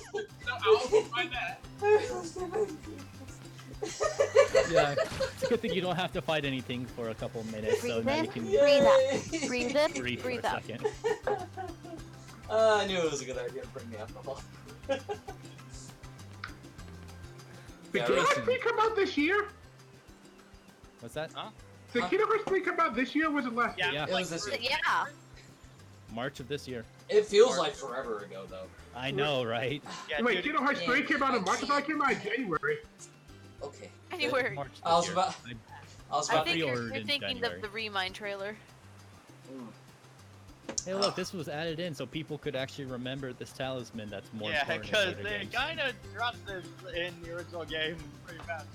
[SPEAKER 3] I'll find that.
[SPEAKER 4] Yeah, it's a good thing you don't have to fight anything for a couple minutes, so
[SPEAKER 5] Breathe
[SPEAKER 4] now
[SPEAKER 5] in,
[SPEAKER 4] you can
[SPEAKER 5] breathe out. Breathe in,
[SPEAKER 4] breathe for
[SPEAKER 5] breathe
[SPEAKER 4] a
[SPEAKER 5] out.
[SPEAKER 4] second.
[SPEAKER 1] I knew it was a good idea to bring the alcohol.
[SPEAKER 3] Did
[SPEAKER 1] Yeah,
[SPEAKER 3] Kingdom Hearts
[SPEAKER 4] Jason.
[SPEAKER 3] 3 come out this year?
[SPEAKER 4] What's that?
[SPEAKER 3] Did Kingdom Hearts 3 come out this year or was it last year?
[SPEAKER 4] Yeah.
[SPEAKER 1] It was this year.
[SPEAKER 6] Yeah.
[SPEAKER 4] March of this year.
[SPEAKER 1] It feels like forever ago, though.
[SPEAKER 4] I know, right?
[SPEAKER 2] Yeah,
[SPEAKER 3] Wait,
[SPEAKER 2] dude,
[SPEAKER 3] Kingdom Hearts 3 came out in March? I thought it came out in January.
[SPEAKER 1] Okay.
[SPEAKER 6] Anywhere.
[SPEAKER 4] March
[SPEAKER 1] I was
[SPEAKER 4] this
[SPEAKER 1] about.
[SPEAKER 4] year.
[SPEAKER 1] I was
[SPEAKER 6] I
[SPEAKER 1] about.
[SPEAKER 6] think
[SPEAKER 4] pre-ordered
[SPEAKER 6] you're
[SPEAKER 4] in
[SPEAKER 6] thinking
[SPEAKER 4] January.
[SPEAKER 6] of the Remind trailer.
[SPEAKER 4] Hey, look, this was added in so people could actually remember this talisman that's more
[SPEAKER 2] yeah,
[SPEAKER 4] important in
[SPEAKER 2] because
[SPEAKER 4] later
[SPEAKER 2] they
[SPEAKER 4] games.
[SPEAKER 2] kind of dropped this in the original game pretty fast.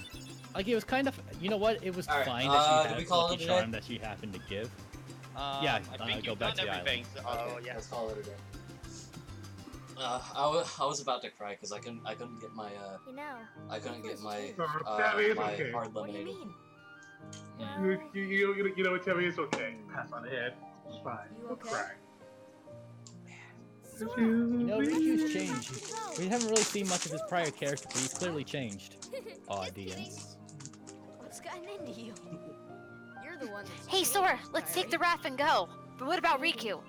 [SPEAKER 4] Like, it was kind of, you know what, it was
[SPEAKER 1] Alright,
[SPEAKER 4] fine
[SPEAKER 1] did
[SPEAKER 4] that
[SPEAKER 1] we
[SPEAKER 4] she
[SPEAKER 1] call
[SPEAKER 4] had
[SPEAKER 1] it
[SPEAKER 4] Lucky
[SPEAKER 1] a day?
[SPEAKER 4] Charm that she happened to give. Yeah,
[SPEAKER 2] I think
[SPEAKER 4] go
[SPEAKER 2] you've
[SPEAKER 4] back
[SPEAKER 2] done
[SPEAKER 4] to the
[SPEAKER 2] everything. So, oh,
[SPEAKER 1] Okay,
[SPEAKER 2] yeah.
[SPEAKER 1] let's call it a day. I was about to cry because I couldn't get my
[SPEAKER 5] You know.
[SPEAKER 1] I couldn't get my
[SPEAKER 3] Tammy, it's
[SPEAKER 1] my
[SPEAKER 3] okay.
[SPEAKER 1] hard
[SPEAKER 5] What do you
[SPEAKER 1] lemonade.
[SPEAKER 5] mean?
[SPEAKER 3] You know what, Tammy? It's okay. Pass on ahead. It's fine.
[SPEAKER 5] You
[SPEAKER 3] Don't
[SPEAKER 5] okay?
[SPEAKER 3] cry.
[SPEAKER 5] Sora.
[SPEAKER 4] You know, Riku's changed. We haven't really seen much of his prior character, but he's clearly changed. Audience.
[SPEAKER 5] What's gotten into you? You're the one that's
[SPEAKER 6] Hey, Sora, let's take the raft and go. But what about Riku?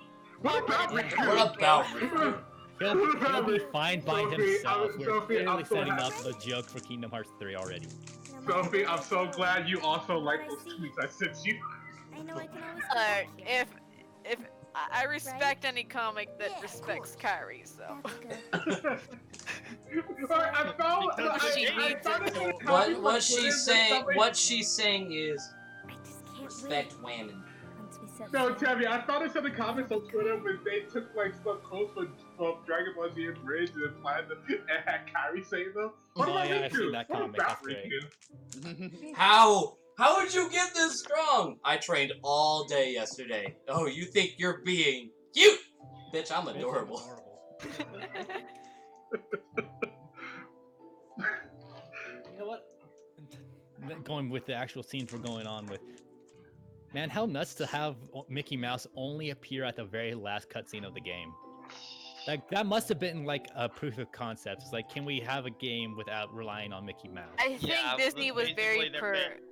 [SPEAKER 3] What about Riku?
[SPEAKER 1] What about Riku?
[SPEAKER 4] He'll be fine by
[SPEAKER 3] Sophie,
[SPEAKER 4] himself.
[SPEAKER 3] I'm-
[SPEAKER 4] We're
[SPEAKER 3] Sophie,
[SPEAKER 4] clearly
[SPEAKER 3] I'm so
[SPEAKER 4] setting
[SPEAKER 3] happy.
[SPEAKER 4] up the joke for Kingdom Hearts 3 already.
[SPEAKER 5] No matter
[SPEAKER 3] Sophie,
[SPEAKER 5] what
[SPEAKER 3] I'm
[SPEAKER 5] I
[SPEAKER 3] so
[SPEAKER 5] say,
[SPEAKER 3] glad you also like those tweets I sent you.
[SPEAKER 5] I know I can always count on you.
[SPEAKER 6] If I respect any comic that respects Kairi, so.
[SPEAKER 5] That's good.
[SPEAKER 3] I found
[SPEAKER 6] She needs it.
[SPEAKER 1] What she's saying? What she's saying is
[SPEAKER 5] I just can't
[SPEAKER 1] respect
[SPEAKER 5] wait.
[SPEAKER 1] women.
[SPEAKER 5] Once we set
[SPEAKER 3] No,
[SPEAKER 5] sail.
[SPEAKER 3] Tammy, I found this in the comments on Twitter when they took like some quotes from Dragon Ball Z and Bridge and applied them and had Kairi saying them. What
[SPEAKER 4] Oh,
[SPEAKER 3] about
[SPEAKER 4] yeah, I've
[SPEAKER 3] Riku?
[SPEAKER 4] seen that
[SPEAKER 3] What
[SPEAKER 4] comic,
[SPEAKER 3] about
[SPEAKER 4] that's great.
[SPEAKER 3] Riku?
[SPEAKER 1] How? How would you get this strong? I trained all day yesterday. Oh, you think you're being cute? Bitch, I'm adorable.
[SPEAKER 4] You know what? Going with the actual scenes we're going on with. Man, how nuts to have Mickey Mouse only appear at the very last cutscene of the game. Like, that must have been like a proof of concept. It's like, can we have a game without relying on Mickey Mouse?
[SPEAKER 6] I think
[SPEAKER 2] Yeah,
[SPEAKER 6] Disney was very
[SPEAKER 2] basically their bit.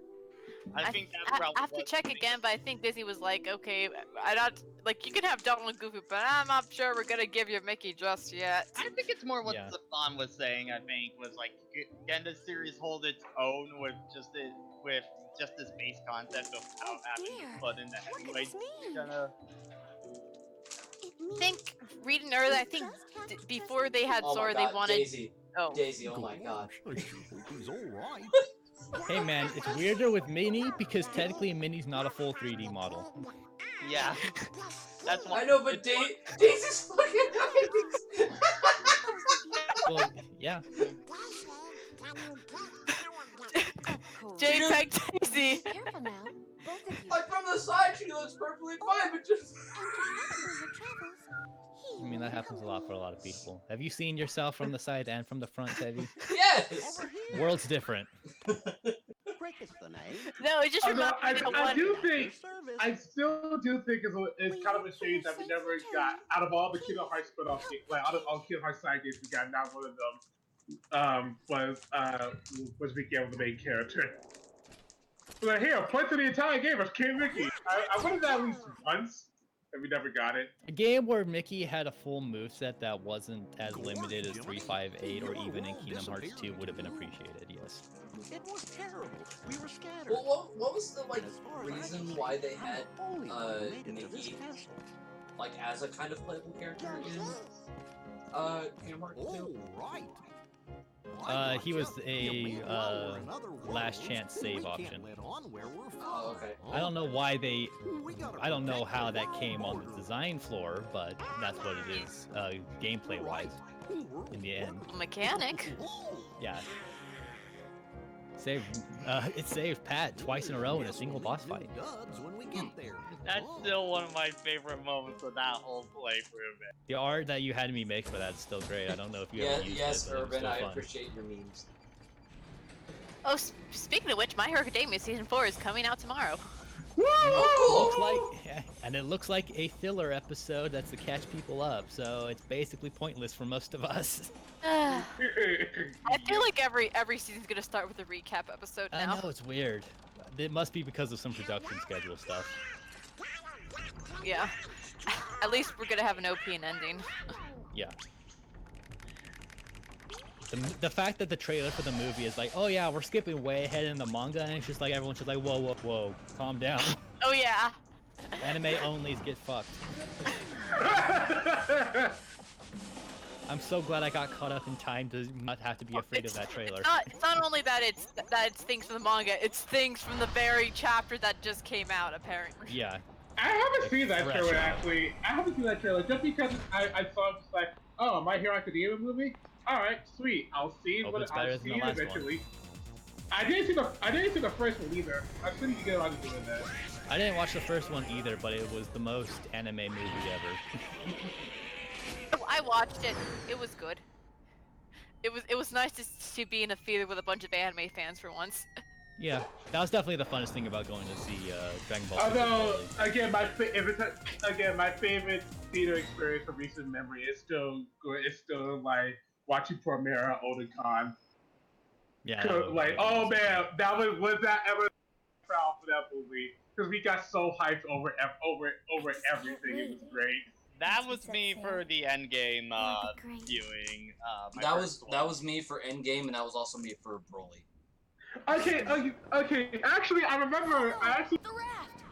[SPEAKER 2] I think that's
[SPEAKER 6] I
[SPEAKER 2] probably
[SPEAKER 6] have to
[SPEAKER 2] what
[SPEAKER 6] check
[SPEAKER 2] they-
[SPEAKER 6] again, but I think Disney was like, okay, I don't like you can have Donald and Goofy, but I'm not sure we're gonna give you Mickey just yet.
[SPEAKER 2] I think it's more what
[SPEAKER 4] Yeah.
[SPEAKER 2] Stefan was saying. I think was like, can the series hold its own with just this base concept of how having
[SPEAKER 5] dear.
[SPEAKER 2] to put in the
[SPEAKER 5] What could
[SPEAKER 2] heavyweight
[SPEAKER 5] this mean?
[SPEAKER 2] gonna.
[SPEAKER 6] I think reading earlier, I think before they had
[SPEAKER 1] Oh my
[SPEAKER 6] Sora,
[SPEAKER 1] god,
[SPEAKER 6] they wanted.
[SPEAKER 1] Daisy.
[SPEAKER 6] Oh,
[SPEAKER 1] Daisy, oh my god.
[SPEAKER 8] He's alright.
[SPEAKER 4] Hey man, it's weirder with Minnie because technically Minnie's not a full 3D model.
[SPEAKER 2] Yeah, that's why.
[SPEAKER 1] I know, but Daisy's fucking nice.
[SPEAKER 4] Well, yeah.
[SPEAKER 6] JPEG Daisy.
[SPEAKER 5] Careful now. Both of you.
[SPEAKER 1] Like from the side, she looks perfectly fine, but just.
[SPEAKER 4] I mean, that happens a lot for a lot of people. Have you seen yourself from the side and from the front, Tevi?
[SPEAKER 1] Yes.
[SPEAKER 4] World's different.
[SPEAKER 8] Crick is the name.
[SPEAKER 6] No, it just
[SPEAKER 3] Although
[SPEAKER 6] reminds me of
[SPEAKER 3] I
[SPEAKER 6] one.
[SPEAKER 3] do think, I still do think it's kind of a shame that we never got, out of all the Kingdom Hearts spin-off games, like out of all Kingdom Hearts side games, we got not one of them was Mickey the main character. But here, play through the entire game as King Mickey. I wanted that at least once, and we never got it.
[SPEAKER 4] A game where Mickey had a full moveset that wasn't as limited as 358 or even in Kingdom Hearts 2 would have been appreciated, yes.
[SPEAKER 8] It was terrible. We were scattered.
[SPEAKER 1] Well, what was the like
[SPEAKER 8] And as far as I
[SPEAKER 1] reason
[SPEAKER 8] can
[SPEAKER 1] why
[SPEAKER 8] see,
[SPEAKER 1] they had
[SPEAKER 8] only one made it to this
[SPEAKER 1] Mickey
[SPEAKER 8] castle.
[SPEAKER 1] like as a kind of playable character in Kingdom Hearts 2?
[SPEAKER 8] Oh, right.
[SPEAKER 4] He was a last chance save option.
[SPEAKER 1] Oh, okay.
[SPEAKER 4] I don't know why they. I don't know how that came on the design floor, but that's what it is, gameplay wise. In the end,
[SPEAKER 6] Mechanic.
[SPEAKER 4] yeah. It saved Pat twice in a row in a single boss fight.
[SPEAKER 2] That's still one of my favorite moments of that whole playthrough, man.
[SPEAKER 4] The art that you had me make for that's still great. I don't know if you
[SPEAKER 1] Yeah,
[SPEAKER 4] ever used
[SPEAKER 1] yes,
[SPEAKER 4] it, but it was
[SPEAKER 1] Urban,
[SPEAKER 4] still
[SPEAKER 1] I
[SPEAKER 4] fun.
[SPEAKER 1] appreciate your memes.
[SPEAKER 6] Oh, speaking of which, My Hero Academia Season 4 is coming out tomorrow.
[SPEAKER 1] Oh,
[SPEAKER 4] Looks
[SPEAKER 1] cool!
[SPEAKER 4] like, and it looks like a filler episode that's to catch people up, so it's basically pointless for most of us.
[SPEAKER 6] I feel like every season's gonna start with a recap episode
[SPEAKER 4] I
[SPEAKER 6] now.
[SPEAKER 4] know, it's weird. It must be because of some production schedule stuff.
[SPEAKER 6] Yeah. At least we're gonna have an OP and ending.
[SPEAKER 4] Yeah. The fact that the trailer for the movie is like, oh yeah, we're skipping way ahead in the manga, and it's just like everyone's just like, whoa, whoa, whoa, calm down.
[SPEAKER 6] Oh yeah.
[SPEAKER 4] Anime onlys get fucked. I'm so glad I got caught up in time to not have to be afraid of that trailer.
[SPEAKER 6] It's not only that it's things from the manga, it's things from the very chapter that just came out apparently.
[SPEAKER 4] Yeah.
[SPEAKER 3] I haven't seen that
[SPEAKER 4] Fresh.
[SPEAKER 3] trailer actually. I haven't seen that trailer just because I saw it just like, oh, My Hero Academia movie. All right, sweet. I'll see
[SPEAKER 4] Hope
[SPEAKER 3] what
[SPEAKER 4] it's
[SPEAKER 3] I'll
[SPEAKER 4] better
[SPEAKER 3] see
[SPEAKER 4] than the
[SPEAKER 3] it
[SPEAKER 4] last one.
[SPEAKER 3] eventually. I didn't see the first one either. I couldn't get around to doing that.
[SPEAKER 4] I didn't watch the first one either, but it was the most anime movie ever.
[SPEAKER 6] I watched it. It was good. It was nice to be in a theater with a bunch of anime fans for once.
[SPEAKER 4] Yeah, that was definitely the funnest thing about going to see Dragon Ball.
[SPEAKER 3] Although,
[SPEAKER 4] Super
[SPEAKER 3] again, my favorite theater experience from recent memory is still good. It's still like watching Promare Otakon.
[SPEAKER 4] yeah.
[SPEAKER 3] Like, oh man, was that ever proud for that movie? Because we got so hyped over everything. It was great.
[SPEAKER 2] That was me for the endgame
[SPEAKER 5] That'd be great.
[SPEAKER 2] viewing.
[SPEAKER 1] That was me for Endgame, and that was also me for Broly.
[SPEAKER 3] Okay. Actually, I remember. I actually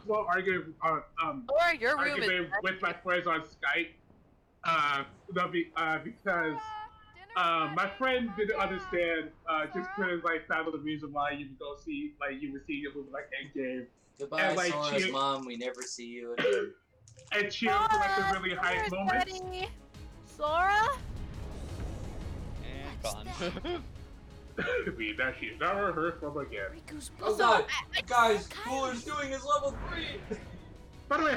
[SPEAKER 3] well arguing
[SPEAKER 6] Or your room is
[SPEAKER 3] arguing with my friends on Skype. Because my friend didn't understand. Just couldn't like fathom the reason why you would go see you would see a movie like Endgame
[SPEAKER 1] Goodbye,
[SPEAKER 3] and, like,
[SPEAKER 1] Sora's
[SPEAKER 3] cheer-
[SPEAKER 1] mom. We never see you again.
[SPEAKER 3] and cheer for like the really hype
[SPEAKER 6] Sora,
[SPEAKER 3] moments.
[SPEAKER 6] Daddy. Sora?
[SPEAKER 2] And gone.
[SPEAKER 3] Mean that she's never heard from again.
[SPEAKER 1] Oh god, guys, Cooler's doing his level 3.
[SPEAKER 3] By the way,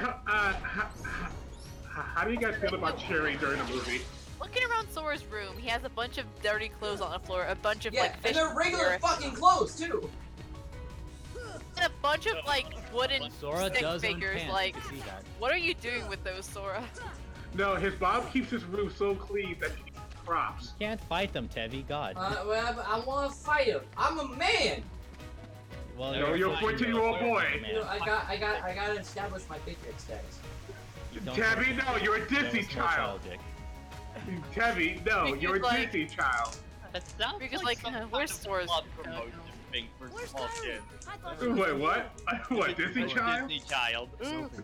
[SPEAKER 3] how do you guys feel about cheering during the movie?
[SPEAKER 6] Looking around Sora's room, he has a bunch of dirty clothes on the floor, a bunch of
[SPEAKER 1] Yeah,
[SPEAKER 6] like fish
[SPEAKER 1] and they're regular fucking clothes too.
[SPEAKER 6] and a bunch of like wooden
[SPEAKER 4] Well, Sora
[SPEAKER 6] stick
[SPEAKER 4] does own
[SPEAKER 6] figures.
[SPEAKER 4] pants,
[SPEAKER 6] Like,
[SPEAKER 4] you can see that.
[SPEAKER 6] what are you doing with those, Sora?
[SPEAKER 3] No, his mom keeps his room so clean that she needs props.
[SPEAKER 4] Can't fight them, Tevi. God.
[SPEAKER 1] Well, I want to fight him. I'm a man.
[SPEAKER 4] Well,
[SPEAKER 3] No, you're a 14-year-old boy.
[SPEAKER 1] You know, I gotta establish my big dick status.
[SPEAKER 3] Tabby, no, you're a Disney child. Tabby, no,
[SPEAKER 6] Because,
[SPEAKER 3] you're a
[SPEAKER 6] like-
[SPEAKER 3] Disney child.
[SPEAKER 2] That sounds
[SPEAKER 6] Because,
[SPEAKER 2] like,
[SPEAKER 6] like,
[SPEAKER 2] some
[SPEAKER 6] where's
[SPEAKER 2] kind of
[SPEAKER 6] Sora's-
[SPEAKER 2] club promotion thing for small kids.
[SPEAKER 3] Wait, what? What, Disney
[SPEAKER 2] You're a
[SPEAKER 3] child?
[SPEAKER 2] Disney child.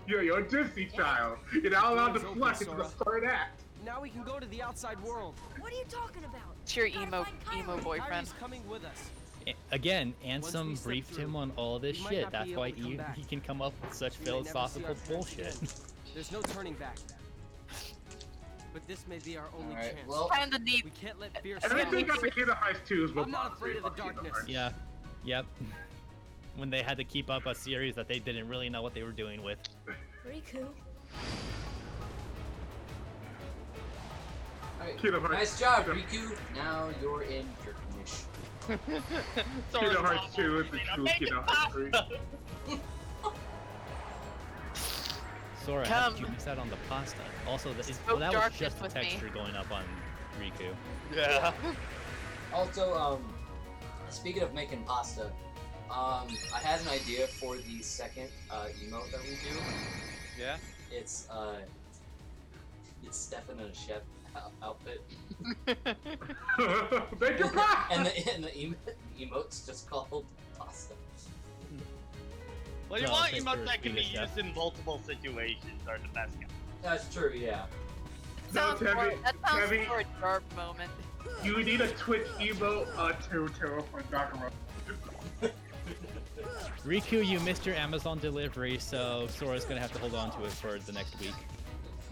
[SPEAKER 3] You're a Disney child. You're not allowed to flex into the third act.
[SPEAKER 7] Now we can go to the outside world.
[SPEAKER 5] What are you talking about?
[SPEAKER 6] It's your emo boyfriend.
[SPEAKER 7] Kyrie's coming with us.
[SPEAKER 4] Again,
[SPEAKER 7] Once we
[SPEAKER 4] Ansem
[SPEAKER 7] step
[SPEAKER 4] briefed him
[SPEAKER 7] through,
[SPEAKER 4] on all this
[SPEAKER 7] we might
[SPEAKER 4] shit.
[SPEAKER 7] not
[SPEAKER 4] That's
[SPEAKER 7] be
[SPEAKER 4] why
[SPEAKER 7] able to come back.
[SPEAKER 4] he can come up with such
[SPEAKER 7] We may never see
[SPEAKER 4] philosophical
[SPEAKER 7] our friends
[SPEAKER 4] bullshit.
[SPEAKER 7] again. There's no turning back. But this may be our only
[SPEAKER 1] Alright,
[SPEAKER 7] chance.
[SPEAKER 1] well,
[SPEAKER 6] Kind of neat.
[SPEAKER 7] We can't let fear
[SPEAKER 3] Everything
[SPEAKER 7] stop
[SPEAKER 3] got the Kingdom Hearts 2 is what
[SPEAKER 7] I'm not
[SPEAKER 3] bothers
[SPEAKER 7] afraid
[SPEAKER 3] me
[SPEAKER 7] of the
[SPEAKER 3] about Kingdom
[SPEAKER 7] darkness.
[SPEAKER 3] Hearts.
[SPEAKER 4] Yeah. Yep. When they had to keep up a series that they didn't really know what they were doing with.
[SPEAKER 5] Riku.
[SPEAKER 1] alright,
[SPEAKER 3] Kingdom Hearts.
[SPEAKER 1] nice job, Riku. Now you're in Jerkinish.
[SPEAKER 3] Kingdom Hearts 2 is the true Kingdom Hearts 3.
[SPEAKER 4] Sora, how
[SPEAKER 6] Come.
[SPEAKER 4] did you miss out on the pasta? Also, that
[SPEAKER 6] Smoke
[SPEAKER 4] that was
[SPEAKER 6] darkness
[SPEAKER 4] just the
[SPEAKER 6] with me.
[SPEAKER 4] texture going up on Riku.
[SPEAKER 2] Yeah.
[SPEAKER 1] Also, speaking of making pasta, I had an idea for the second emote that we do.
[SPEAKER 2] Yeah.
[SPEAKER 1] It's Stefan in a chef outfit,
[SPEAKER 3] Make your pie!
[SPEAKER 1] and the emote's just called pasta.
[SPEAKER 2] Well, you
[SPEAKER 4] No,
[SPEAKER 2] want
[SPEAKER 4] thanks
[SPEAKER 2] emotes
[SPEAKER 4] for
[SPEAKER 2] that can be
[SPEAKER 4] being a chef.
[SPEAKER 2] used in multiple situations are the best.
[SPEAKER 1] That's true, yeah.
[SPEAKER 3] No, Tabby,
[SPEAKER 6] That sounds
[SPEAKER 3] Tabby,
[SPEAKER 6] for a dark moment.
[SPEAKER 3] you need a Twitch emote to for Gakuro.
[SPEAKER 4] Riku, you missed your Amazon delivery, so Sora's gonna have to hold on to it for the next week.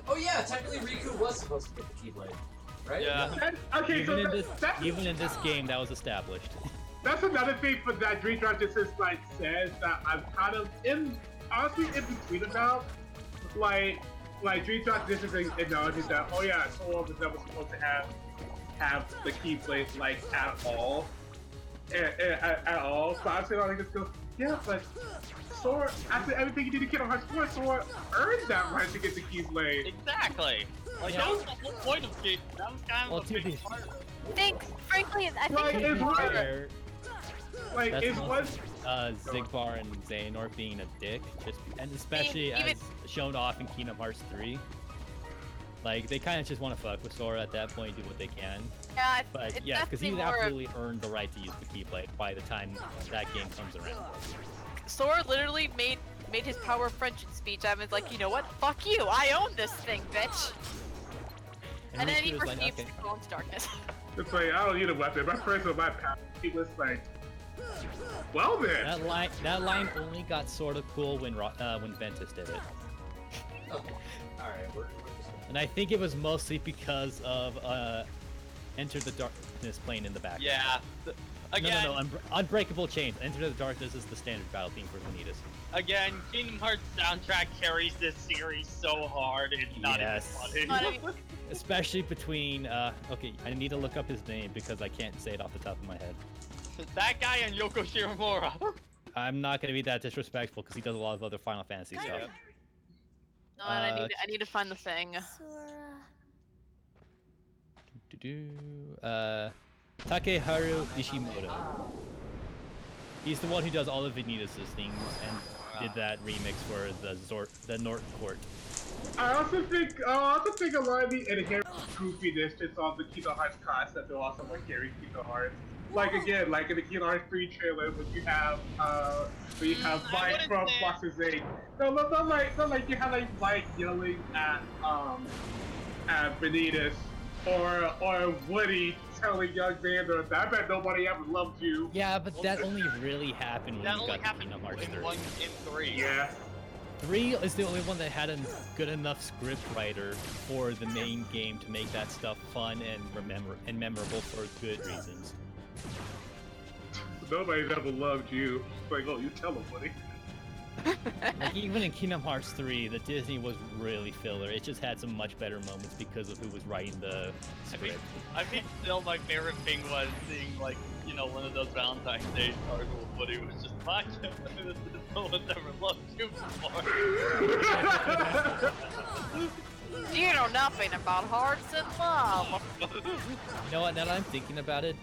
[SPEAKER 1] Oh yeah, technically Riku was supposed to get the Keyblade, right?
[SPEAKER 2] Yeah.
[SPEAKER 3] Okay, so
[SPEAKER 4] Even in this game, that was established.
[SPEAKER 3] that's another thing for that Dream Drop just like says that I'm kind of honestly in between about. Like Dream Drop just acknowledges that oh yeah, Sora was never supposed to have the Keyblade like at all. At all. So I say like just go, yeah, but Sora after everything you did to Kingdom Hearts 4, Sora earned that right to get the Keyblade.
[SPEAKER 2] Exactly. Like
[SPEAKER 4] Yeah.
[SPEAKER 2] that was the whole point of it. That was kind of
[SPEAKER 4] Well,
[SPEAKER 2] a
[SPEAKER 4] to
[SPEAKER 2] big
[SPEAKER 4] be-
[SPEAKER 2] part of it.
[SPEAKER 6] I think, frankly, I think
[SPEAKER 3] Like,
[SPEAKER 4] To
[SPEAKER 3] it's
[SPEAKER 4] be
[SPEAKER 3] what-
[SPEAKER 4] fair,
[SPEAKER 3] Like
[SPEAKER 4] that's
[SPEAKER 3] it was
[SPEAKER 4] Zigbar and Xehanort being a dick, and especially
[SPEAKER 6] even-
[SPEAKER 4] as shown off in Kingdom Hearts 3. Like, they kind of just want to fuck with Sora at that point, do what they can.
[SPEAKER 6] yeah,
[SPEAKER 4] But
[SPEAKER 6] it's
[SPEAKER 4] yeah, because
[SPEAKER 6] definitely
[SPEAKER 4] he's
[SPEAKER 6] more of-
[SPEAKER 4] absolutely earned the right to use the Keyblade by the time that game comes around.
[SPEAKER 6] Sora literally made his power of friendship speech. I was like, you know what? Fuck you! I own this thing, bitch. And then he
[SPEAKER 4] Riku was like,
[SPEAKER 6] perceives
[SPEAKER 4] okay.
[SPEAKER 6] to go into darkness.
[SPEAKER 3] it's like I don't need a weapon. My friends are my pal. He was like, well then.
[SPEAKER 4] That line only got sort of cool when Ventus did it.
[SPEAKER 1] Oh, alright, we're just
[SPEAKER 4] And I think it was mostly because of Enter the Darkness playing in the background.
[SPEAKER 2] Yeah. Again,
[SPEAKER 4] No, Unbreakable Chains. Enter the Darkness is the standard battle theme for Vanitas.
[SPEAKER 2] again, Kingdom Hearts soundtrack carries this series so hard. It's not
[SPEAKER 4] Yes.
[SPEAKER 2] even
[SPEAKER 6] Not
[SPEAKER 2] funny.
[SPEAKER 6] even-
[SPEAKER 4] Especially between, okay, I need to look up his name because I can't say it off the top of my head.
[SPEAKER 2] That guy and Yoko Shimomura.
[SPEAKER 4] I'm not gonna be that disrespectful because he does a lot of other Final Fantasy stuff.
[SPEAKER 6] No, and I need to find the thing.
[SPEAKER 5] Sora.
[SPEAKER 4] Takeharu Ishimoto. He's the one who does all of Vanitas' things and did that remix for the Nort Court.
[SPEAKER 3] I also think a lot of the inherent goofiness just on the Kingdom Hearts concept will also like carry Kingdom Hearts. like again, like in the Kingdom Hearts 3 trailer, when you have
[SPEAKER 2] I
[SPEAKER 3] Mike
[SPEAKER 2] wouldn't
[SPEAKER 3] from
[SPEAKER 2] say-
[SPEAKER 3] Fox's 8. No, not like you have like Mike yelling at Vanitas, or Woody telling young Xander, "I bet nobody ever loved you."
[SPEAKER 4] Yeah, but that only really happened when
[SPEAKER 2] That
[SPEAKER 4] you
[SPEAKER 2] only
[SPEAKER 4] got to
[SPEAKER 2] happened
[SPEAKER 4] Kingdom Hearts
[SPEAKER 2] in
[SPEAKER 4] 3.
[SPEAKER 2] 1 and 3.
[SPEAKER 3] Yeah.
[SPEAKER 4] 3 is the only one that had a good enough script writer for the main game to make that stuff fun and memorable for good reasons.
[SPEAKER 3] Nobody's ever loved you. It's like, oh, you tell them, Woody.
[SPEAKER 4] Like even in Kingdom Hearts 3, the Disney was really filler. It just had some much better moments because of who was writing the script.
[SPEAKER 2] I think still my favorite thing was seeing, like, you know, one of those Valentine's Day cards with Woody was just like, no one's ever loved you before.
[SPEAKER 6] You know nothing about hearts and love.
[SPEAKER 4] You know what? Now that I'm thinking about it,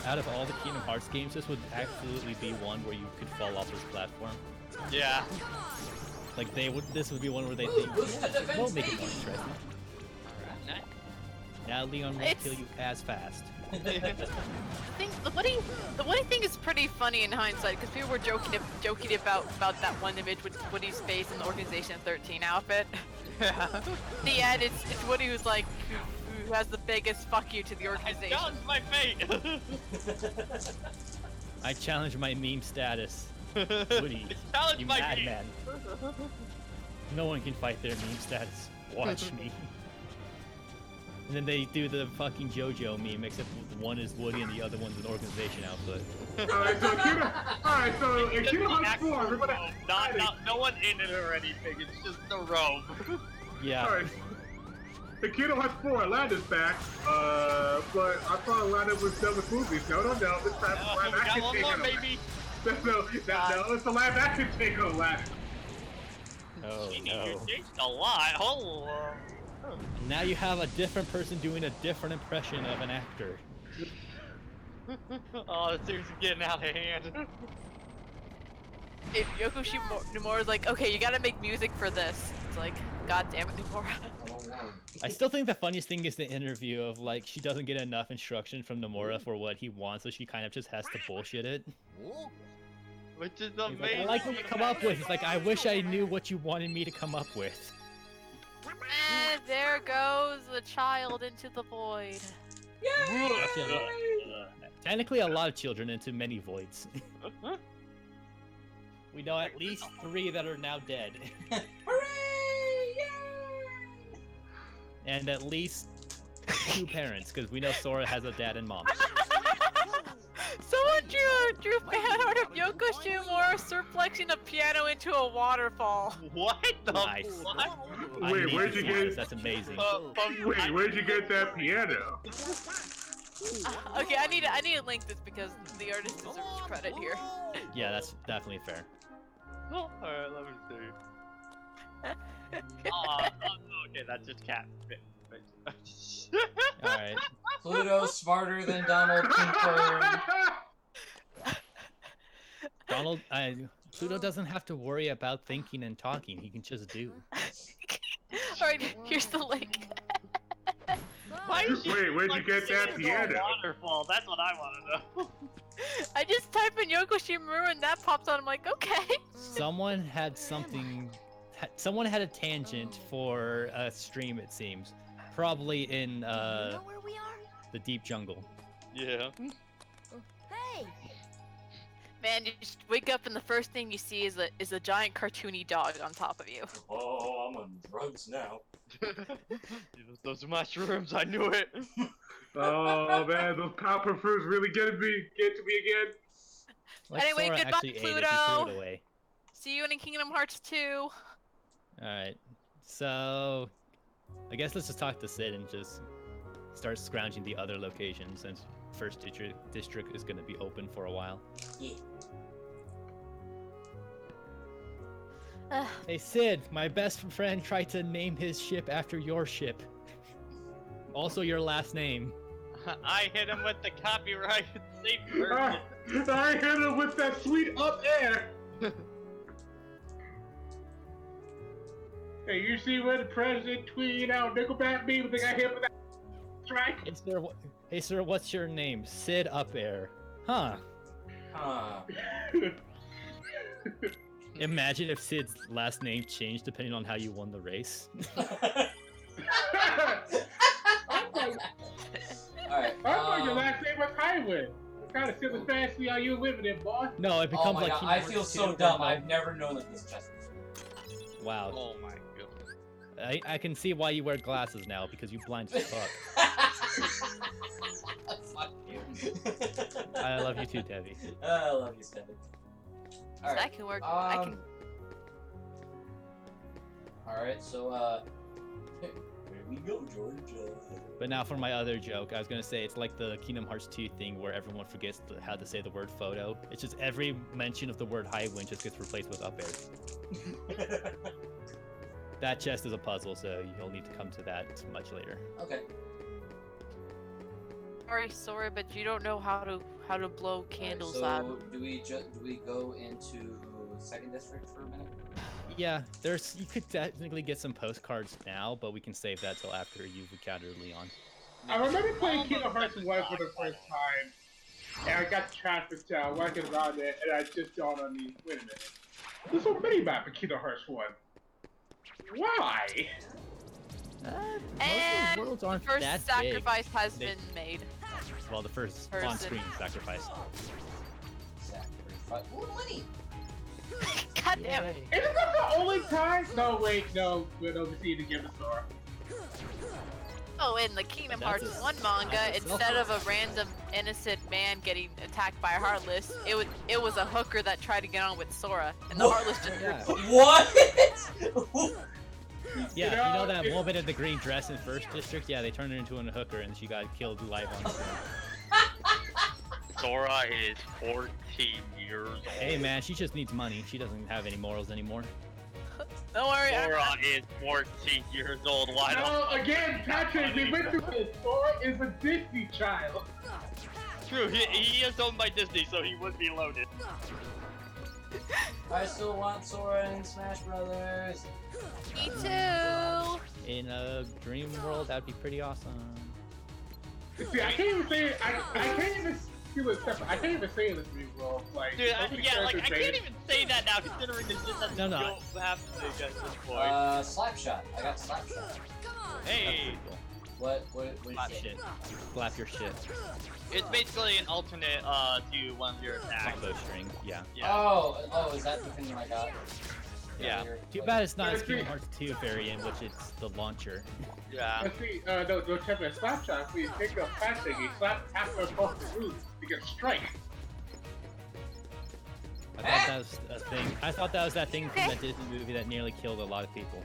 [SPEAKER 4] out of all the Kingdom Hearts games, this would absolutely be one where you could fall off this platform.
[SPEAKER 2] Yeah.
[SPEAKER 4] Like this would be one where they think, yeah, we'll make it more interesting. Now Leon won't
[SPEAKER 6] It's-
[SPEAKER 4] kill you as fast.
[SPEAKER 6] I think the Woody thing is pretty funny in hindsight because people were joking about that one image with Woody's face in the Organization 13 outfit.
[SPEAKER 2] Yeah.
[SPEAKER 6] In the end, it's Woody who's like who has the biggest fuck you to the
[SPEAKER 2] I
[SPEAKER 6] organization.
[SPEAKER 2] challenge my fate.
[SPEAKER 4] I challenge my meme status. Woody,
[SPEAKER 2] Challenge
[SPEAKER 4] you
[SPEAKER 2] my fate.
[SPEAKER 4] madman. No one can fight their meme status. Watch me. And then they do the fucking JoJo meme, except one is Woody and the other one's an organization outfit.
[SPEAKER 3] Alright, so in Kingdom Hearts
[SPEAKER 2] Actual
[SPEAKER 3] 4, we're gonna
[SPEAKER 2] robe. Not no one in it or anything. It's just the robe.
[SPEAKER 4] Yeah.
[SPEAKER 3] Alright. In Kingdom Hearts 4, Atlanta's back, but I thought Atlanta was done with movies. No, this time it's live
[SPEAKER 2] We got
[SPEAKER 3] action
[SPEAKER 2] one
[SPEAKER 3] take
[SPEAKER 2] more,
[SPEAKER 3] on
[SPEAKER 2] baby.
[SPEAKER 3] No, it's the live action take on Atlanta.
[SPEAKER 4] Oh
[SPEAKER 2] You
[SPEAKER 4] no.
[SPEAKER 2] changed a lot. Oh.
[SPEAKER 4] Now you have a different person doing a different impression of an actor.
[SPEAKER 2] Oh, this seems getting out of hand.
[SPEAKER 6] If Yoko Nomura's like, okay, you gotta make music for this. It's like, god damn it, Nomura.
[SPEAKER 4] I still think the funniest thing is the interview of like she doesn't get enough instruction from Nomura for what he wants, so she kind of just has to bullshit it.
[SPEAKER 2] Which is
[SPEAKER 4] He's like,
[SPEAKER 2] amazing.
[SPEAKER 4] I like what you come up with. It's like I wish I knew what you wanted me to come up with.
[SPEAKER 6] And there goes the child into the void.
[SPEAKER 4] Technically, a lot of children into many voids. We know at least 3 that are now dead.
[SPEAKER 1] Hooray!
[SPEAKER 4] And at least 2 parents, because we know Sora has a dad and mom.
[SPEAKER 6] Someone drew fan art of Yoko Shimura surplexing a piano into a waterfall.
[SPEAKER 2] What the
[SPEAKER 4] Nice.
[SPEAKER 2] what?
[SPEAKER 4] I
[SPEAKER 3] Wait,
[SPEAKER 4] need
[SPEAKER 3] where'd
[SPEAKER 4] to
[SPEAKER 3] you
[SPEAKER 4] see
[SPEAKER 3] get-
[SPEAKER 4] this, that's amazing.
[SPEAKER 3] Wait, where'd you get that piano?
[SPEAKER 6] Okay, I need to link this because the artist deserves credit here.
[SPEAKER 4] Yeah, that's definitely fair.
[SPEAKER 2] Alright, let me see. Okay, that's just cat.
[SPEAKER 4] Alright.
[SPEAKER 1] Pluto smarter than Donald confirmed.
[SPEAKER 4] Pluto doesn't have to worry about thinking and talking, he can just do.
[SPEAKER 6] Alright, here's the link.
[SPEAKER 2] Why is she
[SPEAKER 3] Wait, where'd you
[SPEAKER 2] like
[SPEAKER 3] get that
[SPEAKER 2] singing a
[SPEAKER 3] piano?
[SPEAKER 2] Waterfall. That's what I want to know.
[SPEAKER 6] I just type in Yoko Shimura and that pops out. I'm like, okay.
[SPEAKER 4] Someone had someone had a tangent for a stream, it seems. Probably in
[SPEAKER 5] You know where we are?
[SPEAKER 4] the deep jungle.
[SPEAKER 2] Yeah.
[SPEAKER 5] Hey!
[SPEAKER 6] Man, you just wake up and the first thing you see is a giant cartoony dog on top of you.
[SPEAKER 1] Oh, I'm on drugs now.
[SPEAKER 2] Those mushrooms, I knew it.
[SPEAKER 3] Oh man, those copper fruits really get to me again.
[SPEAKER 4] Like
[SPEAKER 6] Anyway,
[SPEAKER 4] Sora
[SPEAKER 6] goodbye,
[SPEAKER 4] actually ate it, he threw
[SPEAKER 6] Pluto.
[SPEAKER 4] it away.
[SPEAKER 6] See you in Kingdom Hearts 2.
[SPEAKER 4] Alright, so I guess let's just talk to Sid and just start scrounging the other locations since first district is going to be open for a while.
[SPEAKER 1] Yeah.
[SPEAKER 4] Hey Sid, my best friend tried to name his ship after your ship. Also your last name.
[SPEAKER 2] I hit him with the copyright safe
[SPEAKER 3] Ah,
[SPEAKER 2] version.
[SPEAKER 3] I hit him with that sweet up air. Hey, you see when the president tweeted out Nickelback meme? They got hit with that strike.
[SPEAKER 4] Hey sir, what's your name? Sid Up Air. Huh.
[SPEAKER 1] Huh.
[SPEAKER 4] Imagine if Sid's last name changed depending on how you won the race.
[SPEAKER 1] Alright.
[SPEAKER 3] I thought your last name was Highway. What kind of silly fancy are you living in, boy?
[SPEAKER 4] No, it
[SPEAKER 1] Oh
[SPEAKER 4] becomes
[SPEAKER 1] my
[SPEAKER 4] like
[SPEAKER 1] god,
[SPEAKER 4] Kingdom
[SPEAKER 1] I feel
[SPEAKER 4] Hearts
[SPEAKER 1] so
[SPEAKER 4] 2,
[SPEAKER 1] dumb.
[SPEAKER 4] but
[SPEAKER 1] I've never known that this chest was.
[SPEAKER 4] Wow.
[SPEAKER 2] Oh my goodness.
[SPEAKER 4] I can see why you wear glasses now, because you blind as fuck.
[SPEAKER 1] Fuck you.
[SPEAKER 4] I love you too, Debbie.
[SPEAKER 1] I love you, Stevie. Alright.
[SPEAKER 6] That can work. I can.
[SPEAKER 1] Alright, so, where we go, George?
[SPEAKER 4] But now for my other joke, I was gonna say it's like the Kingdom Hearts 2 thing where everyone forgets how to say the word photo. It's just every mention of the word Highwind just gets replaced with up air. That chest is a puzzle, so you'll need to come to that much later.
[SPEAKER 1] Okay.
[SPEAKER 6] Sorry, but you don't know how to blow candles
[SPEAKER 1] so
[SPEAKER 6] out.
[SPEAKER 1] do we go into second district for a minute?
[SPEAKER 4] Yeah, you could technically get some postcards now, but we can save that till after you've encountered Leon.
[SPEAKER 3] I remember playing Kingdom Hearts 1 for the first time, and I got the traffic down, walking around it, and I just dawned on me, wait a minute. There's a mini-map in Kingdom Hearts 1. Why?
[SPEAKER 6] And
[SPEAKER 4] worlds
[SPEAKER 6] the
[SPEAKER 4] aren't
[SPEAKER 6] first
[SPEAKER 4] that
[SPEAKER 6] sacrifice has
[SPEAKER 4] They-
[SPEAKER 6] been made.
[SPEAKER 4] Well, the first
[SPEAKER 6] Person.
[SPEAKER 4] on-screen sacrifice.
[SPEAKER 1] Sacrifice. Ooh, money!
[SPEAKER 6] God damn it.
[SPEAKER 3] Isn't that the only time? No, wait, no. We're overseeing the Game Store.
[SPEAKER 6] Oh, in the Kingdom
[SPEAKER 4] That's
[SPEAKER 6] Hearts
[SPEAKER 4] a-
[SPEAKER 6] 1 manga,
[SPEAKER 4] that's a
[SPEAKER 6] instead of a random innocent man getting attacked by a Heartless, it was a hooker that tried to get on with Sora, and the
[SPEAKER 1] What?
[SPEAKER 6] Heartless just
[SPEAKER 4] Yeah.
[SPEAKER 1] What?
[SPEAKER 4] Yeah,
[SPEAKER 3] You
[SPEAKER 4] you
[SPEAKER 3] know,
[SPEAKER 4] know that
[SPEAKER 3] if-
[SPEAKER 4] woman in the green dress in First District? Yeah, they turned her into a hooker and she got killed live on screen.
[SPEAKER 2] Sora is 14 years old.
[SPEAKER 4] Hey man, she just needs money. She doesn't have any morals anymore.
[SPEAKER 6] don't worry.
[SPEAKER 2] Sora is 14 years old. Why
[SPEAKER 3] No,
[SPEAKER 2] don't?
[SPEAKER 3] again, Patrick, we went through this. Sora is a Disney child.
[SPEAKER 2] True, he is owned by Disney, so he would be loaded.
[SPEAKER 1] I still want Sora in Smash Brothers.
[SPEAKER 6] Me too.
[SPEAKER 4] In a dream world, that'd be pretty awesome.
[SPEAKER 3] See, I can't even say it. I can't even feel it separate. I can't even say it in this new world. Like,
[SPEAKER 2] Dude,
[SPEAKER 3] so many
[SPEAKER 2] yeah, like I
[SPEAKER 3] characters
[SPEAKER 2] can't
[SPEAKER 3] made-
[SPEAKER 2] even say that now, considering this just has
[SPEAKER 4] No.
[SPEAKER 2] no half to make at this point.
[SPEAKER 1] Slapshot. I got Slapshot.
[SPEAKER 2] Hey,
[SPEAKER 4] That's pretty cool.
[SPEAKER 1] What
[SPEAKER 4] Slap
[SPEAKER 1] is it?
[SPEAKER 4] shit. Slap your shit.
[SPEAKER 2] it's basically an alternate to one of your attacks.
[SPEAKER 4] Combo string. Yeah.
[SPEAKER 2] Yeah.
[SPEAKER 1] Oh, is that the thing I got?
[SPEAKER 2] Yeah.
[SPEAKER 1] Earlier?
[SPEAKER 4] Too bad it's not a
[SPEAKER 3] Let's
[SPEAKER 4] Kingdom
[SPEAKER 3] see.
[SPEAKER 4] Hearts 2 variant, which is the launcher.
[SPEAKER 2] Yeah.
[SPEAKER 3] Let's see, no, check my Slapshot. Please take a fast thing. You slap halfway across the room. You get strike.
[SPEAKER 4] I thought that was a thing. I thought that was that thing from that Disney movie that nearly killed a lot of people.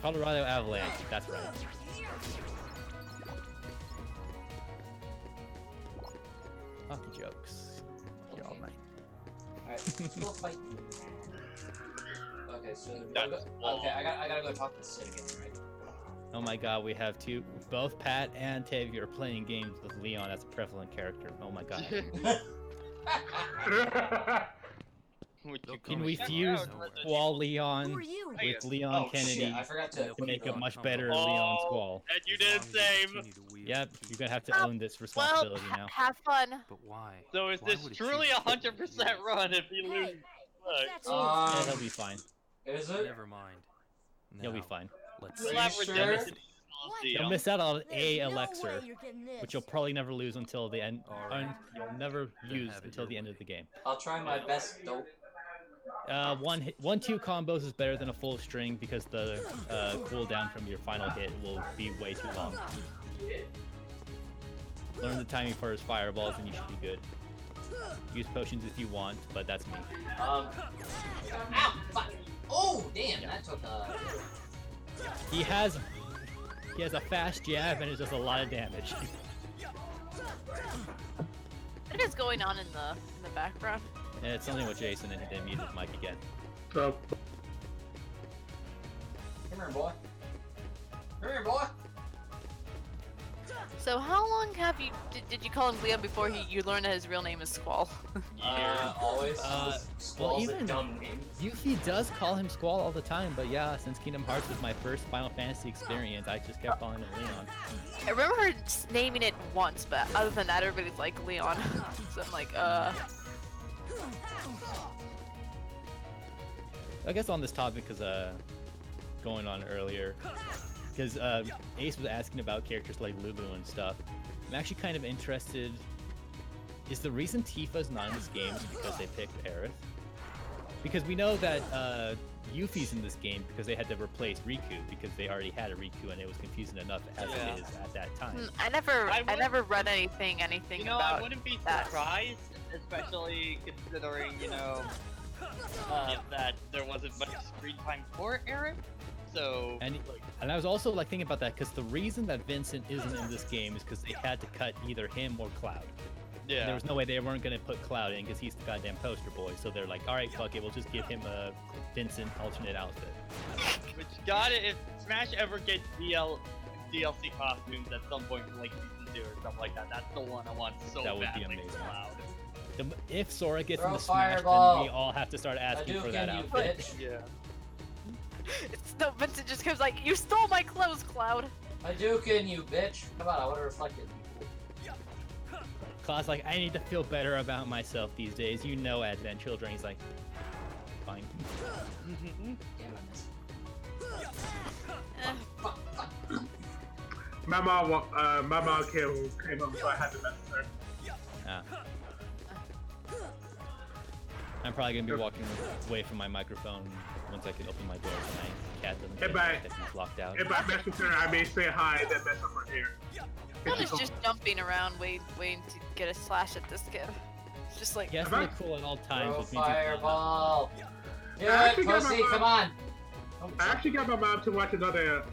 [SPEAKER 4] Colorado Avalanche. That's right. Fuck jokes. You're all right.
[SPEAKER 1] Alright, we'll fight. Okay, so
[SPEAKER 2] That's
[SPEAKER 1] okay, I gotta go talk to Sid again, right?
[SPEAKER 4] Oh my god, we have both Pat and Tavia are playing games with Leon as a prevalent character. Oh my god. Can we fuse Squall Leon with Leon
[SPEAKER 1] Oh
[SPEAKER 4] Kennedy
[SPEAKER 1] shit, I forgot to
[SPEAKER 4] to make a much
[SPEAKER 8] Oh.
[SPEAKER 4] better Leon
[SPEAKER 2] Oh.
[SPEAKER 4] Squall?
[SPEAKER 2] And you did same.
[SPEAKER 4] Yep, you're gonna have to own this
[SPEAKER 6] Well,
[SPEAKER 4] responsibility now.
[SPEAKER 6] have fun.
[SPEAKER 7] But why?
[SPEAKER 2] So is
[SPEAKER 7] Why
[SPEAKER 2] this
[SPEAKER 7] would it
[SPEAKER 2] truly
[SPEAKER 7] choose
[SPEAKER 2] 100% run if you lose? Look,
[SPEAKER 4] Yeah, he'll be fine.
[SPEAKER 1] Is it?
[SPEAKER 7] Never mind.
[SPEAKER 4] He'll be
[SPEAKER 7] Now,
[SPEAKER 4] fine.
[SPEAKER 7] Let's
[SPEAKER 1] Are
[SPEAKER 2] you'll
[SPEAKER 1] you
[SPEAKER 2] have
[SPEAKER 1] sure?
[SPEAKER 2] redemption.
[SPEAKER 4] You'll miss out on a elixir, which you'll probably never lose until the end.
[SPEAKER 7] Alright.
[SPEAKER 4] You'll never
[SPEAKER 7] Then
[SPEAKER 4] use
[SPEAKER 7] have it
[SPEAKER 4] until
[SPEAKER 7] your
[SPEAKER 4] the end
[SPEAKER 7] way.
[SPEAKER 4] of the game.
[SPEAKER 1] I'll try my best. Don't.
[SPEAKER 4] 1-2 combos is better than a full string because the cooldown from your final hit will be way too long. Learn the timing for his fireballs and you should be good. Use potions if you want, but that's me.
[SPEAKER 1] Ow! Fuck! Oh, damn! That took
[SPEAKER 4] He has a fast jab and it does a lot of damage.
[SPEAKER 6] What is going on in the background?
[SPEAKER 4] And it's something with Jason and he didn't mute his mic again.
[SPEAKER 1] Come here, boy. Come here, boy.
[SPEAKER 6] So how long have you did you call him Leon before you learned that his real name is Squall?
[SPEAKER 1] Always. Squall's a
[SPEAKER 4] even-
[SPEAKER 1] dumb name.
[SPEAKER 4] Yuffie does call him Squall all the time, but yeah, since Kingdom Hearts was my first Final Fantasy experience, I just kept calling him Leon.
[SPEAKER 6] I remember her naming it once, but other than that, everybody's like Leon. So I'm like,
[SPEAKER 4] I guess on this topic, because going on earlier, because Ace was asking about characters like Lulu and stuff. I'm actually kind of interested. Is the reason Tifa's not in this game is because they picked Aerith? Because we know that Yuffie's in this game because they had to replace Riku because they already had a Riku and it was confusing enough as
[SPEAKER 2] Yeah.
[SPEAKER 4] it is at that time.
[SPEAKER 6] I never
[SPEAKER 2] I
[SPEAKER 6] never read anything
[SPEAKER 2] You know,
[SPEAKER 6] about
[SPEAKER 2] I wouldn't be
[SPEAKER 6] that.
[SPEAKER 2] surprised, especially considering, you know, that there wasn't much screen time for Eric. So,
[SPEAKER 4] And
[SPEAKER 2] like,
[SPEAKER 4] and I was also like thinking about that because the reason that Vincent isn't in this game is because they had to cut either him or Cloud.
[SPEAKER 2] yeah.
[SPEAKER 4] There was no way they weren't gonna put Cloud in because he's the goddamn poster boy. So they're like, all right, fuck it, we'll just give him a Vincent alternate outfit.
[SPEAKER 2] Which got it. If Smash ever gets DLC costumes at some point for like season 2 or something like that, that's the one I want so
[SPEAKER 4] That would be
[SPEAKER 2] badly.
[SPEAKER 4] amazing.
[SPEAKER 2] Cloud.
[SPEAKER 4] If Sora gets
[SPEAKER 1] Throw
[SPEAKER 4] into Smash,
[SPEAKER 1] fireball.
[SPEAKER 4] then we all have to start asking for that
[SPEAKER 1] Hadouken, you
[SPEAKER 4] outfit.
[SPEAKER 1] bitch.
[SPEAKER 2] Yeah.
[SPEAKER 6] It's no Vincent just comes like, you stole my clothes, Cloud.
[SPEAKER 1] Hadouken, you bitch. Come on, I want to reflect it.
[SPEAKER 4] Cloud's like, I need to feel better about myself these days. You know, Advent Children. He's like, fine.
[SPEAKER 1] Damn, I missed.
[SPEAKER 6] Eh,
[SPEAKER 3] My mom came home, so I had to mess with her.
[SPEAKER 4] Ah. I'm probably gonna be walking away from my microphone once I can open my door tonight. Cat doesn't
[SPEAKER 3] Hey,
[SPEAKER 4] get
[SPEAKER 3] bye.
[SPEAKER 4] that he's locked out.
[SPEAKER 3] If I mess with her, I may say hi, then mess up her hair.
[SPEAKER 6] Cloud is just jumping around, waiting to get a slash at this kid. It's just like,
[SPEAKER 4] He has to look cool at all times,
[SPEAKER 1] Throw
[SPEAKER 4] which means he's not-
[SPEAKER 1] fireball. Do
[SPEAKER 3] I
[SPEAKER 1] it,
[SPEAKER 3] actually got
[SPEAKER 1] pussy,
[SPEAKER 3] my-
[SPEAKER 1] come on.
[SPEAKER 3] I actually got my mom to watch another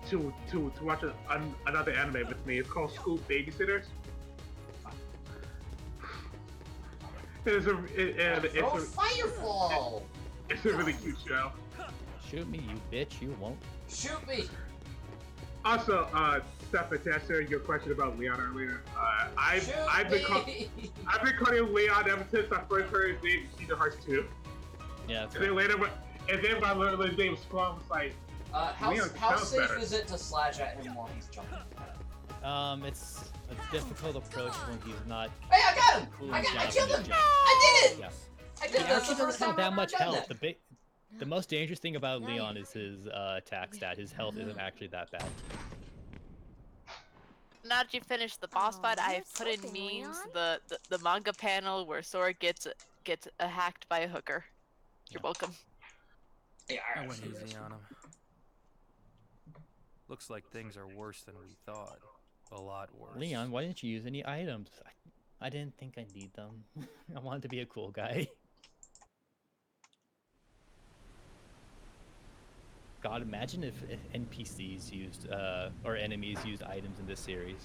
[SPEAKER 3] to watch another anime with me. It's called School Babysitters. It's
[SPEAKER 1] Throw fireball.
[SPEAKER 3] it's a really cute show.
[SPEAKER 4] Shoot me, you bitch, you won't.
[SPEAKER 1] Shoot me.
[SPEAKER 3] Also, Steph, to answer your question about Leon earlier,
[SPEAKER 1] Shoot
[SPEAKER 3] I've been
[SPEAKER 1] me.
[SPEAKER 3] I've been calling him Leon ever since I first heard his name in Kingdom Hearts 2.
[SPEAKER 4] Yeah, that's
[SPEAKER 3] And then later, and then when I learned his name was Spawn, was like,
[SPEAKER 1] How
[SPEAKER 3] Leon
[SPEAKER 1] how
[SPEAKER 3] sounds
[SPEAKER 1] safe
[SPEAKER 3] better.
[SPEAKER 1] is it to slash at him while he's jumping?
[SPEAKER 4] It's a difficult approach when he's not.
[SPEAKER 1] Hey, I got him!
[SPEAKER 4] cooling
[SPEAKER 1] I
[SPEAKER 4] down
[SPEAKER 1] killed
[SPEAKER 4] from
[SPEAKER 1] him!
[SPEAKER 4] the jump.
[SPEAKER 1] I did it!
[SPEAKER 4] Yeah.
[SPEAKER 1] I
[SPEAKER 4] He
[SPEAKER 1] did that. That's the
[SPEAKER 4] actually
[SPEAKER 1] first
[SPEAKER 4] doesn't
[SPEAKER 1] time
[SPEAKER 4] have
[SPEAKER 1] I've
[SPEAKER 4] that much
[SPEAKER 1] ever done
[SPEAKER 4] health.
[SPEAKER 1] that.
[SPEAKER 4] The most dangerous thing about
[SPEAKER 5] Nice.
[SPEAKER 4] Leon is his attack stat. His health isn't actually that bad.
[SPEAKER 6] now that you finished the boss
[SPEAKER 5] Aw,
[SPEAKER 6] fight, I
[SPEAKER 5] you're
[SPEAKER 6] put in
[SPEAKER 5] something,
[SPEAKER 6] memes
[SPEAKER 5] Leon.
[SPEAKER 6] the manga panel where Sora gets hacked by a hooker. You're welcome.
[SPEAKER 1] Yeah,
[SPEAKER 7] I
[SPEAKER 1] alright.
[SPEAKER 7] went easy on him. Looks like things are worse than we thought. A lot worse.
[SPEAKER 4] Leon, why didn't you use any items? I didn't think I need them. I wanted to be a cool guy. God, imagine if NPCs used, or enemies used items in this series.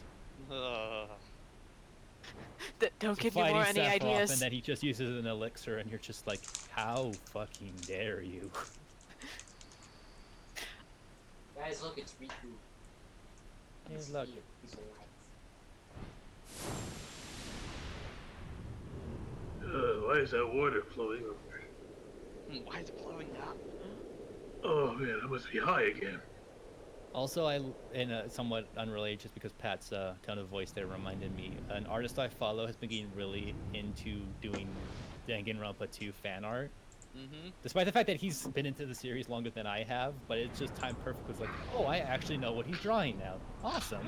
[SPEAKER 2] Ugh.
[SPEAKER 6] Don't give me
[SPEAKER 4] Fighting
[SPEAKER 6] more any
[SPEAKER 4] Sephiroth
[SPEAKER 6] ideas.
[SPEAKER 4] And then he just uses an elixir, and you're just like, how fucking dare you?
[SPEAKER 1] Guys, look, it's Riku.
[SPEAKER 4] Hey, look.
[SPEAKER 1] He's alive.
[SPEAKER 3] why is that water flowing over?
[SPEAKER 2] Why is it blowing up?
[SPEAKER 3] Oh man, I must be high again.
[SPEAKER 4] Also, in a somewhat unrelated, just because Pat's tone of voice there reminded me, an artist I follow has been getting really into doing Danganronpa 2 fan art.
[SPEAKER 2] Mm-hmm.
[SPEAKER 4] Despite the fact that he's been into the series longer than I have, but it's just timed perfect. It's like, oh, I actually know what he's drawing now. Awesome.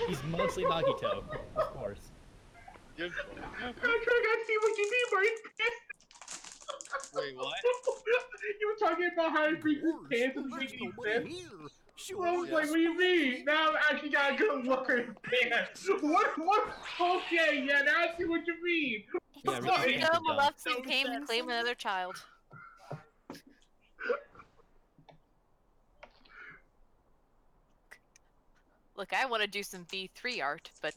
[SPEAKER 4] He's mostly Nagito, of course.
[SPEAKER 2] Good.
[SPEAKER 3] Patrick, I see what you mean by his pants.
[SPEAKER 2] Wait, what?
[SPEAKER 3] You were talking about how he brings his
[SPEAKER 8] Worse,
[SPEAKER 3] pants and
[SPEAKER 8] there's
[SPEAKER 3] making
[SPEAKER 8] nobody
[SPEAKER 3] sense.
[SPEAKER 8] here.
[SPEAKER 3] I
[SPEAKER 8] Sure,
[SPEAKER 3] was like,
[SPEAKER 8] yes.
[SPEAKER 3] what do you mean? Now I actually got a good look at his pants. What? Okay, yeah, now I see what you mean.
[SPEAKER 4] Yeah,
[SPEAKER 3] What?
[SPEAKER 4] Ricky
[SPEAKER 6] So
[SPEAKER 4] Pants is dumb.
[SPEAKER 6] Maleficent came to claim another child. Look, I want to do some V3 art, but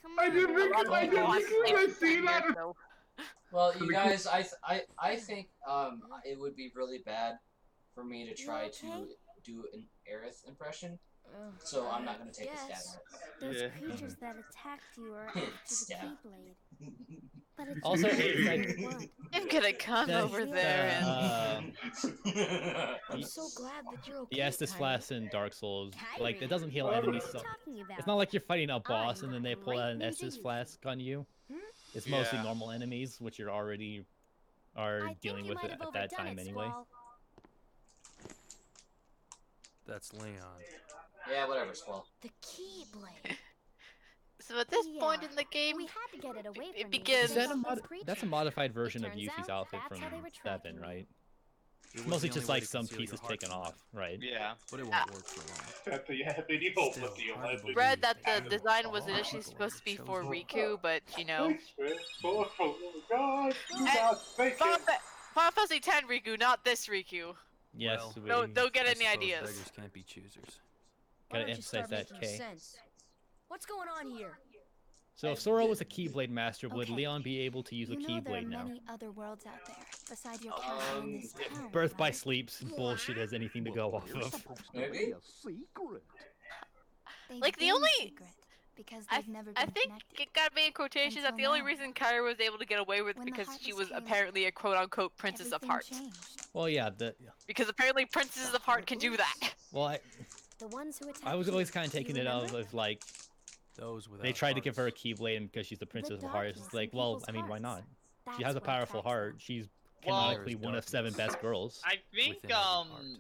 [SPEAKER 5] Come
[SPEAKER 3] I
[SPEAKER 5] on.
[SPEAKER 3] didn't think
[SPEAKER 6] a lot of
[SPEAKER 3] I
[SPEAKER 6] people
[SPEAKER 3] didn't
[SPEAKER 6] want
[SPEAKER 3] think I
[SPEAKER 6] to
[SPEAKER 3] see that.
[SPEAKER 6] so
[SPEAKER 1] Well, you guys, I think it would be really bad for me to try to
[SPEAKER 5] okay?
[SPEAKER 1] do an Aerith impression. So I'm not gonna take a stab
[SPEAKER 5] Yes.
[SPEAKER 1] at
[SPEAKER 5] Those
[SPEAKER 2] Yeah.
[SPEAKER 5] creatures that attacked you are after the
[SPEAKER 1] Stab.
[SPEAKER 5] Keyblade. But it's
[SPEAKER 4] Also,
[SPEAKER 5] not
[SPEAKER 4] it's
[SPEAKER 5] what
[SPEAKER 4] like-
[SPEAKER 5] you want.
[SPEAKER 6] I'm gonna come
[SPEAKER 4] The-
[SPEAKER 6] over
[SPEAKER 4] the,
[SPEAKER 6] there and.
[SPEAKER 5] I'm
[SPEAKER 4] the-
[SPEAKER 5] so glad that you're okay.
[SPEAKER 4] the Estus
[SPEAKER 5] Kyrie.
[SPEAKER 4] Flask in Dark Souls, like, it doesn't heal
[SPEAKER 3] What are
[SPEAKER 4] enemies.
[SPEAKER 5] What are
[SPEAKER 4] So
[SPEAKER 5] you talking about?
[SPEAKER 4] it's not like you're fighting a boss and then they pull
[SPEAKER 5] great
[SPEAKER 4] out an
[SPEAKER 5] ninja
[SPEAKER 4] Estus
[SPEAKER 5] Yuffie.
[SPEAKER 4] Flask on you.
[SPEAKER 5] Hmm?
[SPEAKER 4] It's mostly
[SPEAKER 2] Yeah.
[SPEAKER 4] normal enemies, which you're already
[SPEAKER 5] I
[SPEAKER 4] are
[SPEAKER 5] think
[SPEAKER 4] dealing
[SPEAKER 5] you
[SPEAKER 4] with
[SPEAKER 5] might
[SPEAKER 4] it
[SPEAKER 5] have
[SPEAKER 4] at that
[SPEAKER 5] overdone
[SPEAKER 4] time
[SPEAKER 5] it,
[SPEAKER 4] anyway.
[SPEAKER 5] Squall.
[SPEAKER 7] That's Leon.
[SPEAKER 1] Yeah, whatever, Squall.
[SPEAKER 5] The Keyblade.
[SPEAKER 6] So at this point
[SPEAKER 5] Yeah,
[SPEAKER 6] in the game,
[SPEAKER 5] We had to get it away
[SPEAKER 6] it
[SPEAKER 5] from you.
[SPEAKER 6] begins-
[SPEAKER 4] Is that a
[SPEAKER 5] Those
[SPEAKER 4] mod-
[SPEAKER 5] creatures.
[SPEAKER 4] that's a modified version of
[SPEAKER 5] turns
[SPEAKER 4] Yuffie's
[SPEAKER 5] out
[SPEAKER 4] outfit
[SPEAKER 5] that's
[SPEAKER 4] from
[SPEAKER 5] how they were
[SPEAKER 4] 7,
[SPEAKER 5] tracking you.
[SPEAKER 4] right?
[SPEAKER 7] It was
[SPEAKER 4] Mostly
[SPEAKER 7] the
[SPEAKER 4] just
[SPEAKER 7] only way
[SPEAKER 4] like
[SPEAKER 7] to
[SPEAKER 4] some
[SPEAKER 7] conceal your
[SPEAKER 4] pieces
[SPEAKER 7] heart
[SPEAKER 4] taken
[SPEAKER 7] from them,
[SPEAKER 4] off, right?
[SPEAKER 2] Yeah.
[SPEAKER 7] but it won't work for long.
[SPEAKER 3] That's the medieval
[SPEAKER 7] Still,
[SPEAKER 3] with the
[SPEAKER 7] hard to
[SPEAKER 3] Olympics.
[SPEAKER 7] believe
[SPEAKER 6] read that the
[SPEAKER 7] that
[SPEAKER 6] design was
[SPEAKER 7] all
[SPEAKER 6] initially
[SPEAKER 7] people
[SPEAKER 6] supposed to be
[SPEAKER 7] chose
[SPEAKER 6] for
[SPEAKER 7] one.
[SPEAKER 6] Riku, but you know.
[SPEAKER 3] Thanks, man. Oh my God. You
[SPEAKER 6] Hey,
[SPEAKER 3] guys, thank
[SPEAKER 6] Final
[SPEAKER 3] you.
[SPEAKER 6] Final Fantasy X Riku, not this Riku.
[SPEAKER 4] Yes,
[SPEAKER 7] Well,
[SPEAKER 4] we
[SPEAKER 6] Don't get
[SPEAKER 7] I
[SPEAKER 6] any
[SPEAKER 7] suppose
[SPEAKER 6] ideas.
[SPEAKER 7] Beggars can't be choosers.
[SPEAKER 4] gotta emphasize that, K.
[SPEAKER 5] What's going on here?
[SPEAKER 4] So if Sora was a Keyblade master, would
[SPEAKER 5] Okay.
[SPEAKER 4] Leon be able to use a
[SPEAKER 5] You know there are
[SPEAKER 4] Keyblade now?
[SPEAKER 5] many other worlds out there besides your castle in this town.
[SPEAKER 4] Birth by
[SPEAKER 5] right?
[SPEAKER 4] Sleep's bullshit has anything to go off
[SPEAKER 8] There's
[SPEAKER 4] of.
[SPEAKER 8] supposed to
[SPEAKER 1] Maybe?
[SPEAKER 8] be a secret.
[SPEAKER 5] They've
[SPEAKER 6] Like, the
[SPEAKER 5] been
[SPEAKER 6] only-
[SPEAKER 5] secret because
[SPEAKER 6] I,
[SPEAKER 5] they've never
[SPEAKER 6] I
[SPEAKER 5] been
[SPEAKER 6] think
[SPEAKER 5] connected.
[SPEAKER 6] it got made in quotations that
[SPEAKER 5] Until
[SPEAKER 6] the only
[SPEAKER 5] now.
[SPEAKER 6] reason Kyra was able to get away with it
[SPEAKER 5] When the
[SPEAKER 6] because
[SPEAKER 5] heart
[SPEAKER 6] she
[SPEAKER 5] was
[SPEAKER 6] was
[SPEAKER 5] healed,
[SPEAKER 6] apparently a quote-unquote Princess of
[SPEAKER 5] Everything
[SPEAKER 6] Heart.
[SPEAKER 5] changed.
[SPEAKER 4] Well, yeah,
[SPEAKER 6] Because apparently Princesses of Heart can do that.
[SPEAKER 4] well,
[SPEAKER 5] The ones who attacked
[SPEAKER 4] I was
[SPEAKER 5] you,
[SPEAKER 4] always kind of
[SPEAKER 5] do you
[SPEAKER 4] taking it out
[SPEAKER 5] remember?
[SPEAKER 4] of like
[SPEAKER 7] Those without
[SPEAKER 4] they tried to give her a
[SPEAKER 7] hearts.
[SPEAKER 4] Keyblade and because she's the Princess of Hearts.
[SPEAKER 5] darkness
[SPEAKER 4] It's
[SPEAKER 5] in
[SPEAKER 4] like, well,
[SPEAKER 5] people's
[SPEAKER 4] I mean, why not?
[SPEAKER 5] hearts.
[SPEAKER 4] She has a
[SPEAKER 5] That's what
[SPEAKER 4] powerful
[SPEAKER 5] attracts
[SPEAKER 4] heart.
[SPEAKER 5] them.
[SPEAKER 4] She's
[SPEAKER 2] Well-
[SPEAKER 4] canonically one of 7 best girls.
[SPEAKER 2] I think
[SPEAKER 7] Within every heart.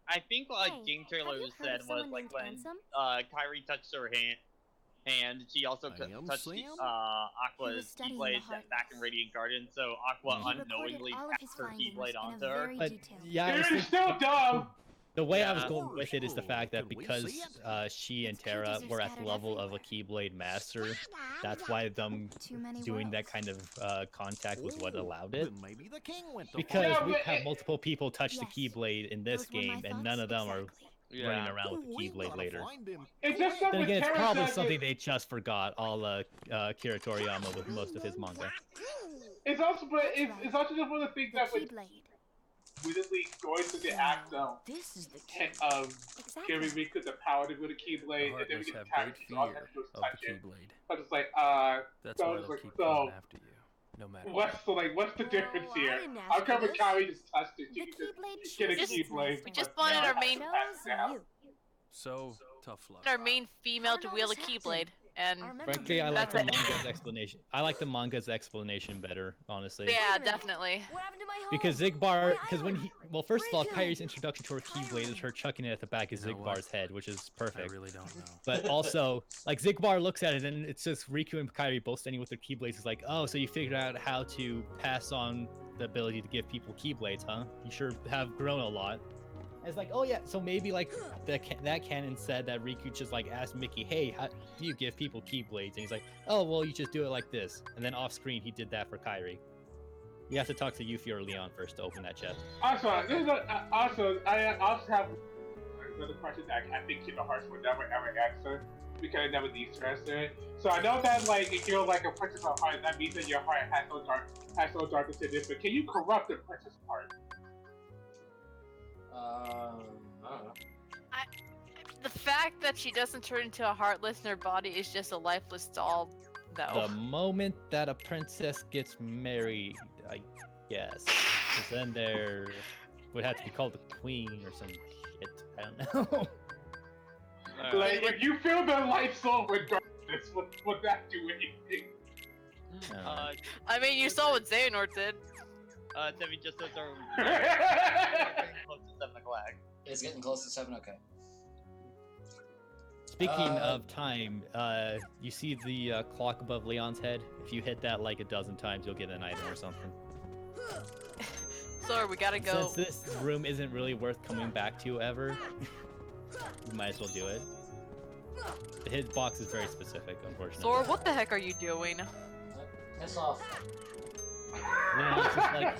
[SPEAKER 2] I think what
[SPEAKER 5] Hey,
[SPEAKER 2] Game
[SPEAKER 5] have
[SPEAKER 2] Trailer
[SPEAKER 5] you heard
[SPEAKER 2] said
[SPEAKER 5] of
[SPEAKER 2] was
[SPEAKER 5] someone
[SPEAKER 2] like
[SPEAKER 5] named
[SPEAKER 2] when
[SPEAKER 5] Handsome?
[SPEAKER 2] Kyrie touched her hand, and she also
[SPEAKER 8] I am
[SPEAKER 2] touched
[SPEAKER 8] Sam?
[SPEAKER 5] He was
[SPEAKER 2] Aqua's
[SPEAKER 5] studying the
[SPEAKER 2] Keyblade
[SPEAKER 5] heart
[SPEAKER 2] back in
[SPEAKER 5] math.
[SPEAKER 2] Radiant Garden, so Aqua
[SPEAKER 5] He recorded
[SPEAKER 2] unknowingly
[SPEAKER 5] all of
[SPEAKER 2] passed
[SPEAKER 5] his
[SPEAKER 2] her
[SPEAKER 5] findings
[SPEAKER 2] Keyblade
[SPEAKER 5] in a
[SPEAKER 2] onto her.
[SPEAKER 5] very
[SPEAKER 4] But
[SPEAKER 5] detailed
[SPEAKER 4] yeah, I was
[SPEAKER 3] Dude, it's
[SPEAKER 4] thinking,
[SPEAKER 3] still dumb.
[SPEAKER 4] the way I was
[SPEAKER 2] Yeah.
[SPEAKER 4] going with it is the fact that
[SPEAKER 8] Can we
[SPEAKER 4] because
[SPEAKER 8] see it?
[SPEAKER 4] she and
[SPEAKER 5] Its
[SPEAKER 4] Terra
[SPEAKER 5] pages are
[SPEAKER 4] were at the
[SPEAKER 5] scattered
[SPEAKER 4] level of a
[SPEAKER 5] everywhere.
[SPEAKER 4] Keyblade master, that's why them
[SPEAKER 5] Too many
[SPEAKER 4] doing that
[SPEAKER 5] worlds.
[SPEAKER 4] kind of contact was what
[SPEAKER 8] Ooh,
[SPEAKER 4] allowed it.
[SPEAKER 8] Then maybe the king went to
[SPEAKER 4] Because
[SPEAKER 3] Yeah,
[SPEAKER 4] we
[SPEAKER 3] but
[SPEAKER 4] have
[SPEAKER 3] it-
[SPEAKER 4] multiple people touch the
[SPEAKER 5] Yes.
[SPEAKER 4] Keyblade in this
[SPEAKER 5] Those were my
[SPEAKER 4] game, and none
[SPEAKER 5] thoughts
[SPEAKER 4] of them are
[SPEAKER 5] exactly.
[SPEAKER 4] running
[SPEAKER 2] Yeah.
[SPEAKER 4] around with the
[SPEAKER 8] We've
[SPEAKER 4] Keyblade
[SPEAKER 8] gotta
[SPEAKER 4] later.
[SPEAKER 8] find him
[SPEAKER 3] It's just that
[SPEAKER 4] Then
[SPEAKER 3] with
[SPEAKER 4] again, it's
[SPEAKER 3] Terra
[SPEAKER 4] probably
[SPEAKER 3] says
[SPEAKER 4] something
[SPEAKER 3] it-
[SPEAKER 4] they just forgot, all Kira Toriyama with most of his manga.
[SPEAKER 3] It's also, but
[SPEAKER 5] That's
[SPEAKER 3] it's,
[SPEAKER 5] right.
[SPEAKER 3] it's also just one of the things
[SPEAKER 5] The
[SPEAKER 3] that with
[SPEAKER 5] Keyblade.
[SPEAKER 3] willingly going through the act
[SPEAKER 5] This is the
[SPEAKER 3] of
[SPEAKER 5] Exactly.
[SPEAKER 3] giving Riku the power to wield a
[SPEAKER 7] The
[SPEAKER 3] Keyblade, and
[SPEAKER 7] heart
[SPEAKER 3] then we
[SPEAKER 7] must
[SPEAKER 3] get
[SPEAKER 7] have
[SPEAKER 3] attacked,
[SPEAKER 7] great
[SPEAKER 3] so all
[SPEAKER 7] fear
[SPEAKER 3] I have to do is
[SPEAKER 7] of
[SPEAKER 3] touch
[SPEAKER 7] the
[SPEAKER 3] it.
[SPEAKER 7] Keyblade.
[SPEAKER 3] I was like,
[SPEAKER 7] That's
[SPEAKER 3] so
[SPEAKER 7] why
[SPEAKER 3] it's
[SPEAKER 7] they'll
[SPEAKER 3] like,
[SPEAKER 7] keep
[SPEAKER 3] so
[SPEAKER 7] coming after you, no matter what.
[SPEAKER 3] what's the difference
[SPEAKER 5] Oh, I
[SPEAKER 3] here?
[SPEAKER 5] didn't ask
[SPEAKER 3] How
[SPEAKER 5] for
[SPEAKER 3] come
[SPEAKER 5] this.
[SPEAKER 3] Kyrie just touched it?
[SPEAKER 5] The
[SPEAKER 3] She can
[SPEAKER 5] Keyblade
[SPEAKER 3] just get a
[SPEAKER 5] chooses its
[SPEAKER 3] Keyblade.
[SPEAKER 5] master.
[SPEAKER 6] We just
[SPEAKER 3] but
[SPEAKER 6] wanted
[SPEAKER 3] now
[SPEAKER 6] our
[SPEAKER 3] I
[SPEAKER 6] main-
[SPEAKER 3] have to have-
[SPEAKER 5] You.
[SPEAKER 7] So, tough luck.
[SPEAKER 6] Our main female
[SPEAKER 5] How did
[SPEAKER 6] to
[SPEAKER 5] all
[SPEAKER 6] wield a
[SPEAKER 5] this
[SPEAKER 6] Keyblade,
[SPEAKER 5] happen?
[SPEAKER 6] and
[SPEAKER 5] I remember
[SPEAKER 4] Frankly, I like
[SPEAKER 6] That's
[SPEAKER 4] the
[SPEAKER 6] it.
[SPEAKER 4] manga's explanation. I like the manga's explanation better, honestly.
[SPEAKER 6] yeah,
[SPEAKER 5] Wait a minute.
[SPEAKER 6] definitely.
[SPEAKER 5] What happened to my home?
[SPEAKER 4] Because
[SPEAKER 5] My
[SPEAKER 4] Zigbar, because when
[SPEAKER 5] island?
[SPEAKER 4] he, well, first of all,
[SPEAKER 5] Riku!
[SPEAKER 4] Kyrie's introduction to her Keyblade is her chucking it at the back of
[SPEAKER 7] You know what?
[SPEAKER 4] Zigbar's head, which is
[SPEAKER 7] I
[SPEAKER 4] perfect.
[SPEAKER 7] really don't know.
[SPEAKER 4] But also, like Zigbar looks at it and it's just Riku and Kyrie both standing with their Keyblades. It's like, oh, so you figured out how to pass on the ability to give people Keyblades, huh? You sure have grown a lot. And it's like, oh yeah, so maybe like that canon said that Riku just like asked Mickey, hey, how do you give people Keyblades? And he's like, oh, well, you just do it like this. And then off screen, he did that for Kyrie. You have to talk to Yuffie or Leon first to open that chest.
[SPEAKER 3] Also, I also have another question that I think Kingdom Hearts would never ever answer because it never needs to answer it. So I know that like if you're like a Princess of Heart, that means that your heart has no darkness in it. But can you corrupt a Princess of Heart?
[SPEAKER 1] I don't know.
[SPEAKER 6] The fact that she doesn't turn into a heartless and her body is just a lifeless doll, no.
[SPEAKER 4] The moment that a princess gets married, I guess. Because then there would have to be called the queen or some shit. I don't know.
[SPEAKER 3] Like if you feel the light soul with darkness, would that do anything?
[SPEAKER 6] I mean, you saw what Xehanort did.
[SPEAKER 2] Timmy just says are close to 7 o'clock.
[SPEAKER 1] It's getting close to 7. Okay.
[SPEAKER 4] Speaking of time, you see the clock above Leon's head? If you hit that like a dozen times, you'll get an item or something.
[SPEAKER 6] Sorry, we gotta go.
[SPEAKER 4] Since this room isn't really worth coming back to ever, you might as well do it. The hitbox is very specific, unfortunately.
[SPEAKER 6] Sora, what the heck are you doing?
[SPEAKER 1] Piss off.
[SPEAKER 4] Leon's just like...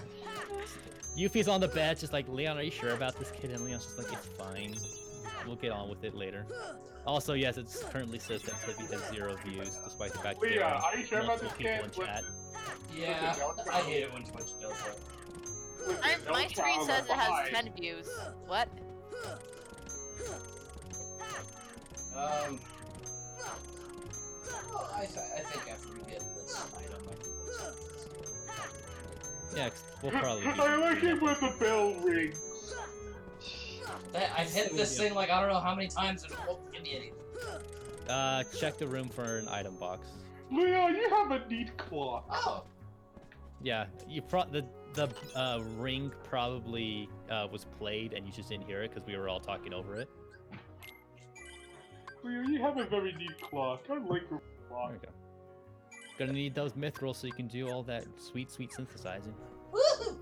[SPEAKER 4] Yuffie's on the bed, just like, Leon, are you sure about this kid? And Leon's just like, it's fine. We'll get on with it later. Also, yes, it currently says that Tippy has 0 views, despite the fact that there
[SPEAKER 3] Leon,
[SPEAKER 4] are
[SPEAKER 3] are you sure about
[SPEAKER 4] multiple
[SPEAKER 3] this
[SPEAKER 4] people in
[SPEAKER 3] kid?
[SPEAKER 4] chat.
[SPEAKER 1] Yeah, I hate it when Twitch does that.
[SPEAKER 6] My screen says it has 10 views. What?
[SPEAKER 1] Well, I think after we get this item, I can go check this.
[SPEAKER 4] Yeah, 'cause we'll probably. Be
[SPEAKER 3] I like it when the bell rings.
[SPEAKER 1] I've hit this thing like I don't know how many times and it won't give me anything.
[SPEAKER 4] Check the room for an item box.
[SPEAKER 3] Leon, you have a neat clock.
[SPEAKER 1] Oh,
[SPEAKER 4] Yeah, the ring probably was played and you just didn't hear it because we were all talking over it.
[SPEAKER 3] Leon, you have a very neat clock. I like your clock.
[SPEAKER 4] There we go. Gonna need those mithrils so you can do all that sweet synthesizing.
[SPEAKER 1] woohoo!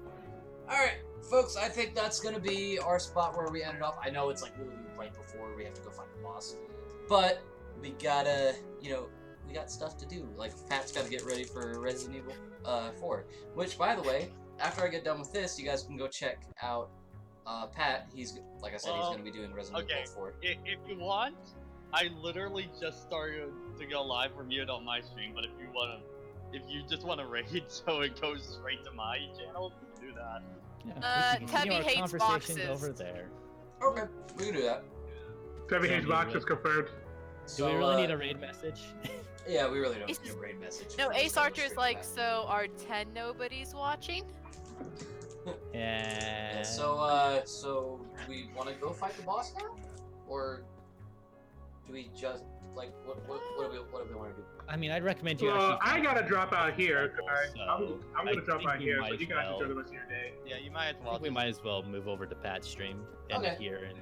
[SPEAKER 1] Alright, folks, I think that's gonna be our spot where we ended up. I know it's like literally right before we have to go find the boss, but we gotta, we got stuff to do. Like, Pat's gotta get ready for Resident Evil 4. Which, by the way, after I get done with this, you guys can go check out Pat. He's, like I said, he's gonna be doing Resident Evil 4.
[SPEAKER 2] If you want, I literally just started to go live from mute on my stream, but if you just wanna raid so it goes straight to my channel, you can do that.
[SPEAKER 4] Yeah, we can
[SPEAKER 6] Tubby
[SPEAKER 4] continue our
[SPEAKER 6] hates
[SPEAKER 4] conversations
[SPEAKER 6] boxes.
[SPEAKER 4] over there.
[SPEAKER 1] Okay, we can do that.
[SPEAKER 3] Debbie Hayes
[SPEAKER 4] Zombie
[SPEAKER 3] box
[SPEAKER 4] red.
[SPEAKER 3] is confirmed.
[SPEAKER 4] Do we really need a raid message?
[SPEAKER 1] Yeah, we really don't
[SPEAKER 6] Ace-
[SPEAKER 1] need a raid message.
[SPEAKER 6] No,
[SPEAKER 1] We're just
[SPEAKER 6] Ace
[SPEAKER 1] gonna
[SPEAKER 6] Archer
[SPEAKER 1] go
[SPEAKER 6] is
[SPEAKER 1] straight
[SPEAKER 6] like,
[SPEAKER 1] to
[SPEAKER 6] so are 10 nobodies watching?
[SPEAKER 1] Pat.
[SPEAKER 4] And
[SPEAKER 1] Yeah, so we want to go fight the boss now, or do we just what do we want to do?
[SPEAKER 4] I mean, I'd recommend you.
[SPEAKER 3] Well,
[SPEAKER 4] actually
[SPEAKER 3] I gotta drop out here.
[SPEAKER 4] So,
[SPEAKER 3] I'm
[SPEAKER 4] I
[SPEAKER 3] gonna drop
[SPEAKER 4] think
[SPEAKER 3] out
[SPEAKER 4] we
[SPEAKER 3] here,
[SPEAKER 4] might
[SPEAKER 3] so you guys
[SPEAKER 4] well-
[SPEAKER 3] enjoy the rest of your day.
[SPEAKER 2] Yeah, you might as
[SPEAKER 4] I
[SPEAKER 2] well.
[SPEAKER 4] think we
[SPEAKER 2] just-
[SPEAKER 4] might as well move over to Pat's stream and
[SPEAKER 1] Okay.
[SPEAKER 4] here and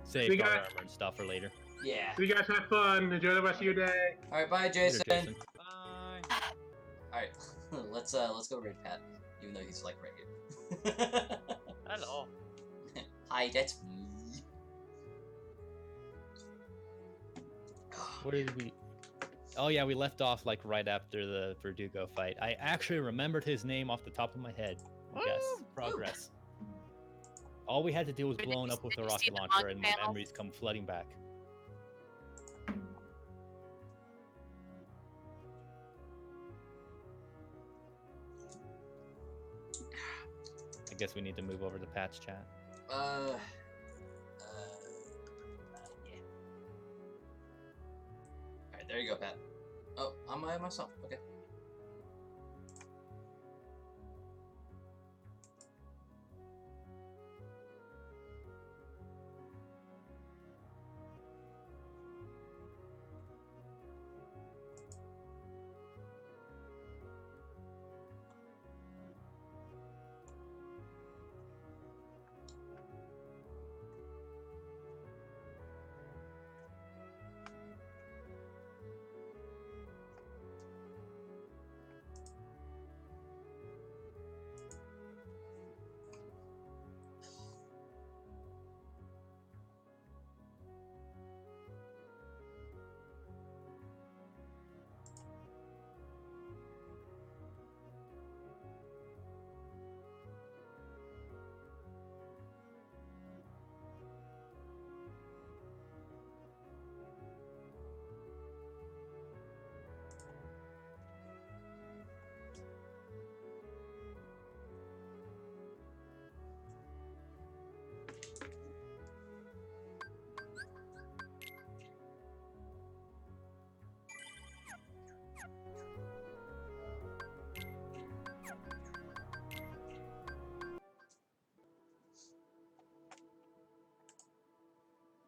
[SPEAKER 4] save
[SPEAKER 3] We
[SPEAKER 4] our
[SPEAKER 3] got-
[SPEAKER 4] armor and stuff for later.
[SPEAKER 1] Yeah.
[SPEAKER 3] So you guys have fun. Enjoy the rest of your day.
[SPEAKER 1] All right, bye,
[SPEAKER 4] Later,
[SPEAKER 1] Jason.
[SPEAKER 4] Jason.
[SPEAKER 2] Bye.
[SPEAKER 1] All right, let's go raid Pat, even though he's like right here.
[SPEAKER 2] Hello.
[SPEAKER 1] Hi, that's me.
[SPEAKER 4] Where did we? Oh yeah, we left off like right after the Verdugo fight. I actually remembered his name off the top of my head. Yes, progress. All we had to do was
[SPEAKER 6] Did
[SPEAKER 4] blow
[SPEAKER 6] you-
[SPEAKER 4] him up with
[SPEAKER 6] did
[SPEAKER 4] a
[SPEAKER 6] you see
[SPEAKER 4] rocket
[SPEAKER 6] the
[SPEAKER 4] launcher,
[SPEAKER 6] bug
[SPEAKER 4] and my
[SPEAKER 6] panel?
[SPEAKER 4] memories come flooding back. I guess we need to move over to Pat's chat.
[SPEAKER 1] Yeah. All right, there you go, Pat. Oh, I'm by myself. Okay.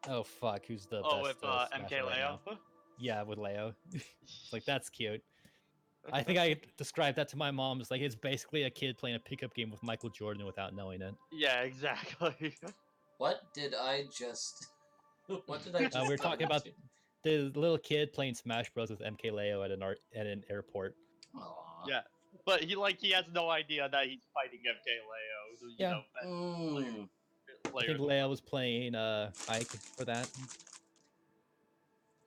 [SPEAKER 4] Oh fuck, who's the
[SPEAKER 2] Oh,
[SPEAKER 4] best?
[SPEAKER 2] with
[SPEAKER 4] Smasher
[SPEAKER 2] MK
[SPEAKER 4] right
[SPEAKER 2] Leo.
[SPEAKER 4] now? Yeah, with Leo. It's like that's cute. I think I described that to my mom. It's like it's basically a kid playing a pickup game with Michael Jordan without knowing it.
[SPEAKER 2] Yeah, exactly.
[SPEAKER 1] What did I just? What did I just?
[SPEAKER 4] We were talking about the little kid playing Smash Bros with MK Leo at an airport.
[SPEAKER 1] Aw.
[SPEAKER 2] Yeah, but he has no idea that he's fighting MK Leo. You
[SPEAKER 4] Yeah.
[SPEAKER 2] know, that
[SPEAKER 1] Mm.
[SPEAKER 4] I think
[SPEAKER 2] player.
[SPEAKER 4] Leo was playing Ike for that.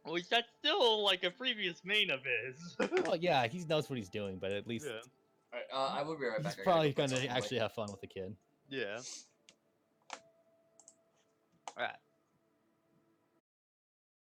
[SPEAKER 2] Which that's still like a previous main of his.
[SPEAKER 4] Well, yeah, he knows what he's doing, but at least
[SPEAKER 2] Yeah.
[SPEAKER 1] All right, I will be right back.
[SPEAKER 4] he's
[SPEAKER 1] I gotta
[SPEAKER 4] probably
[SPEAKER 1] go put
[SPEAKER 4] gonna
[SPEAKER 1] something away.
[SPEAKER 4] actually have fun with the kid.
[SPEAKER 2] Yeah. Alright.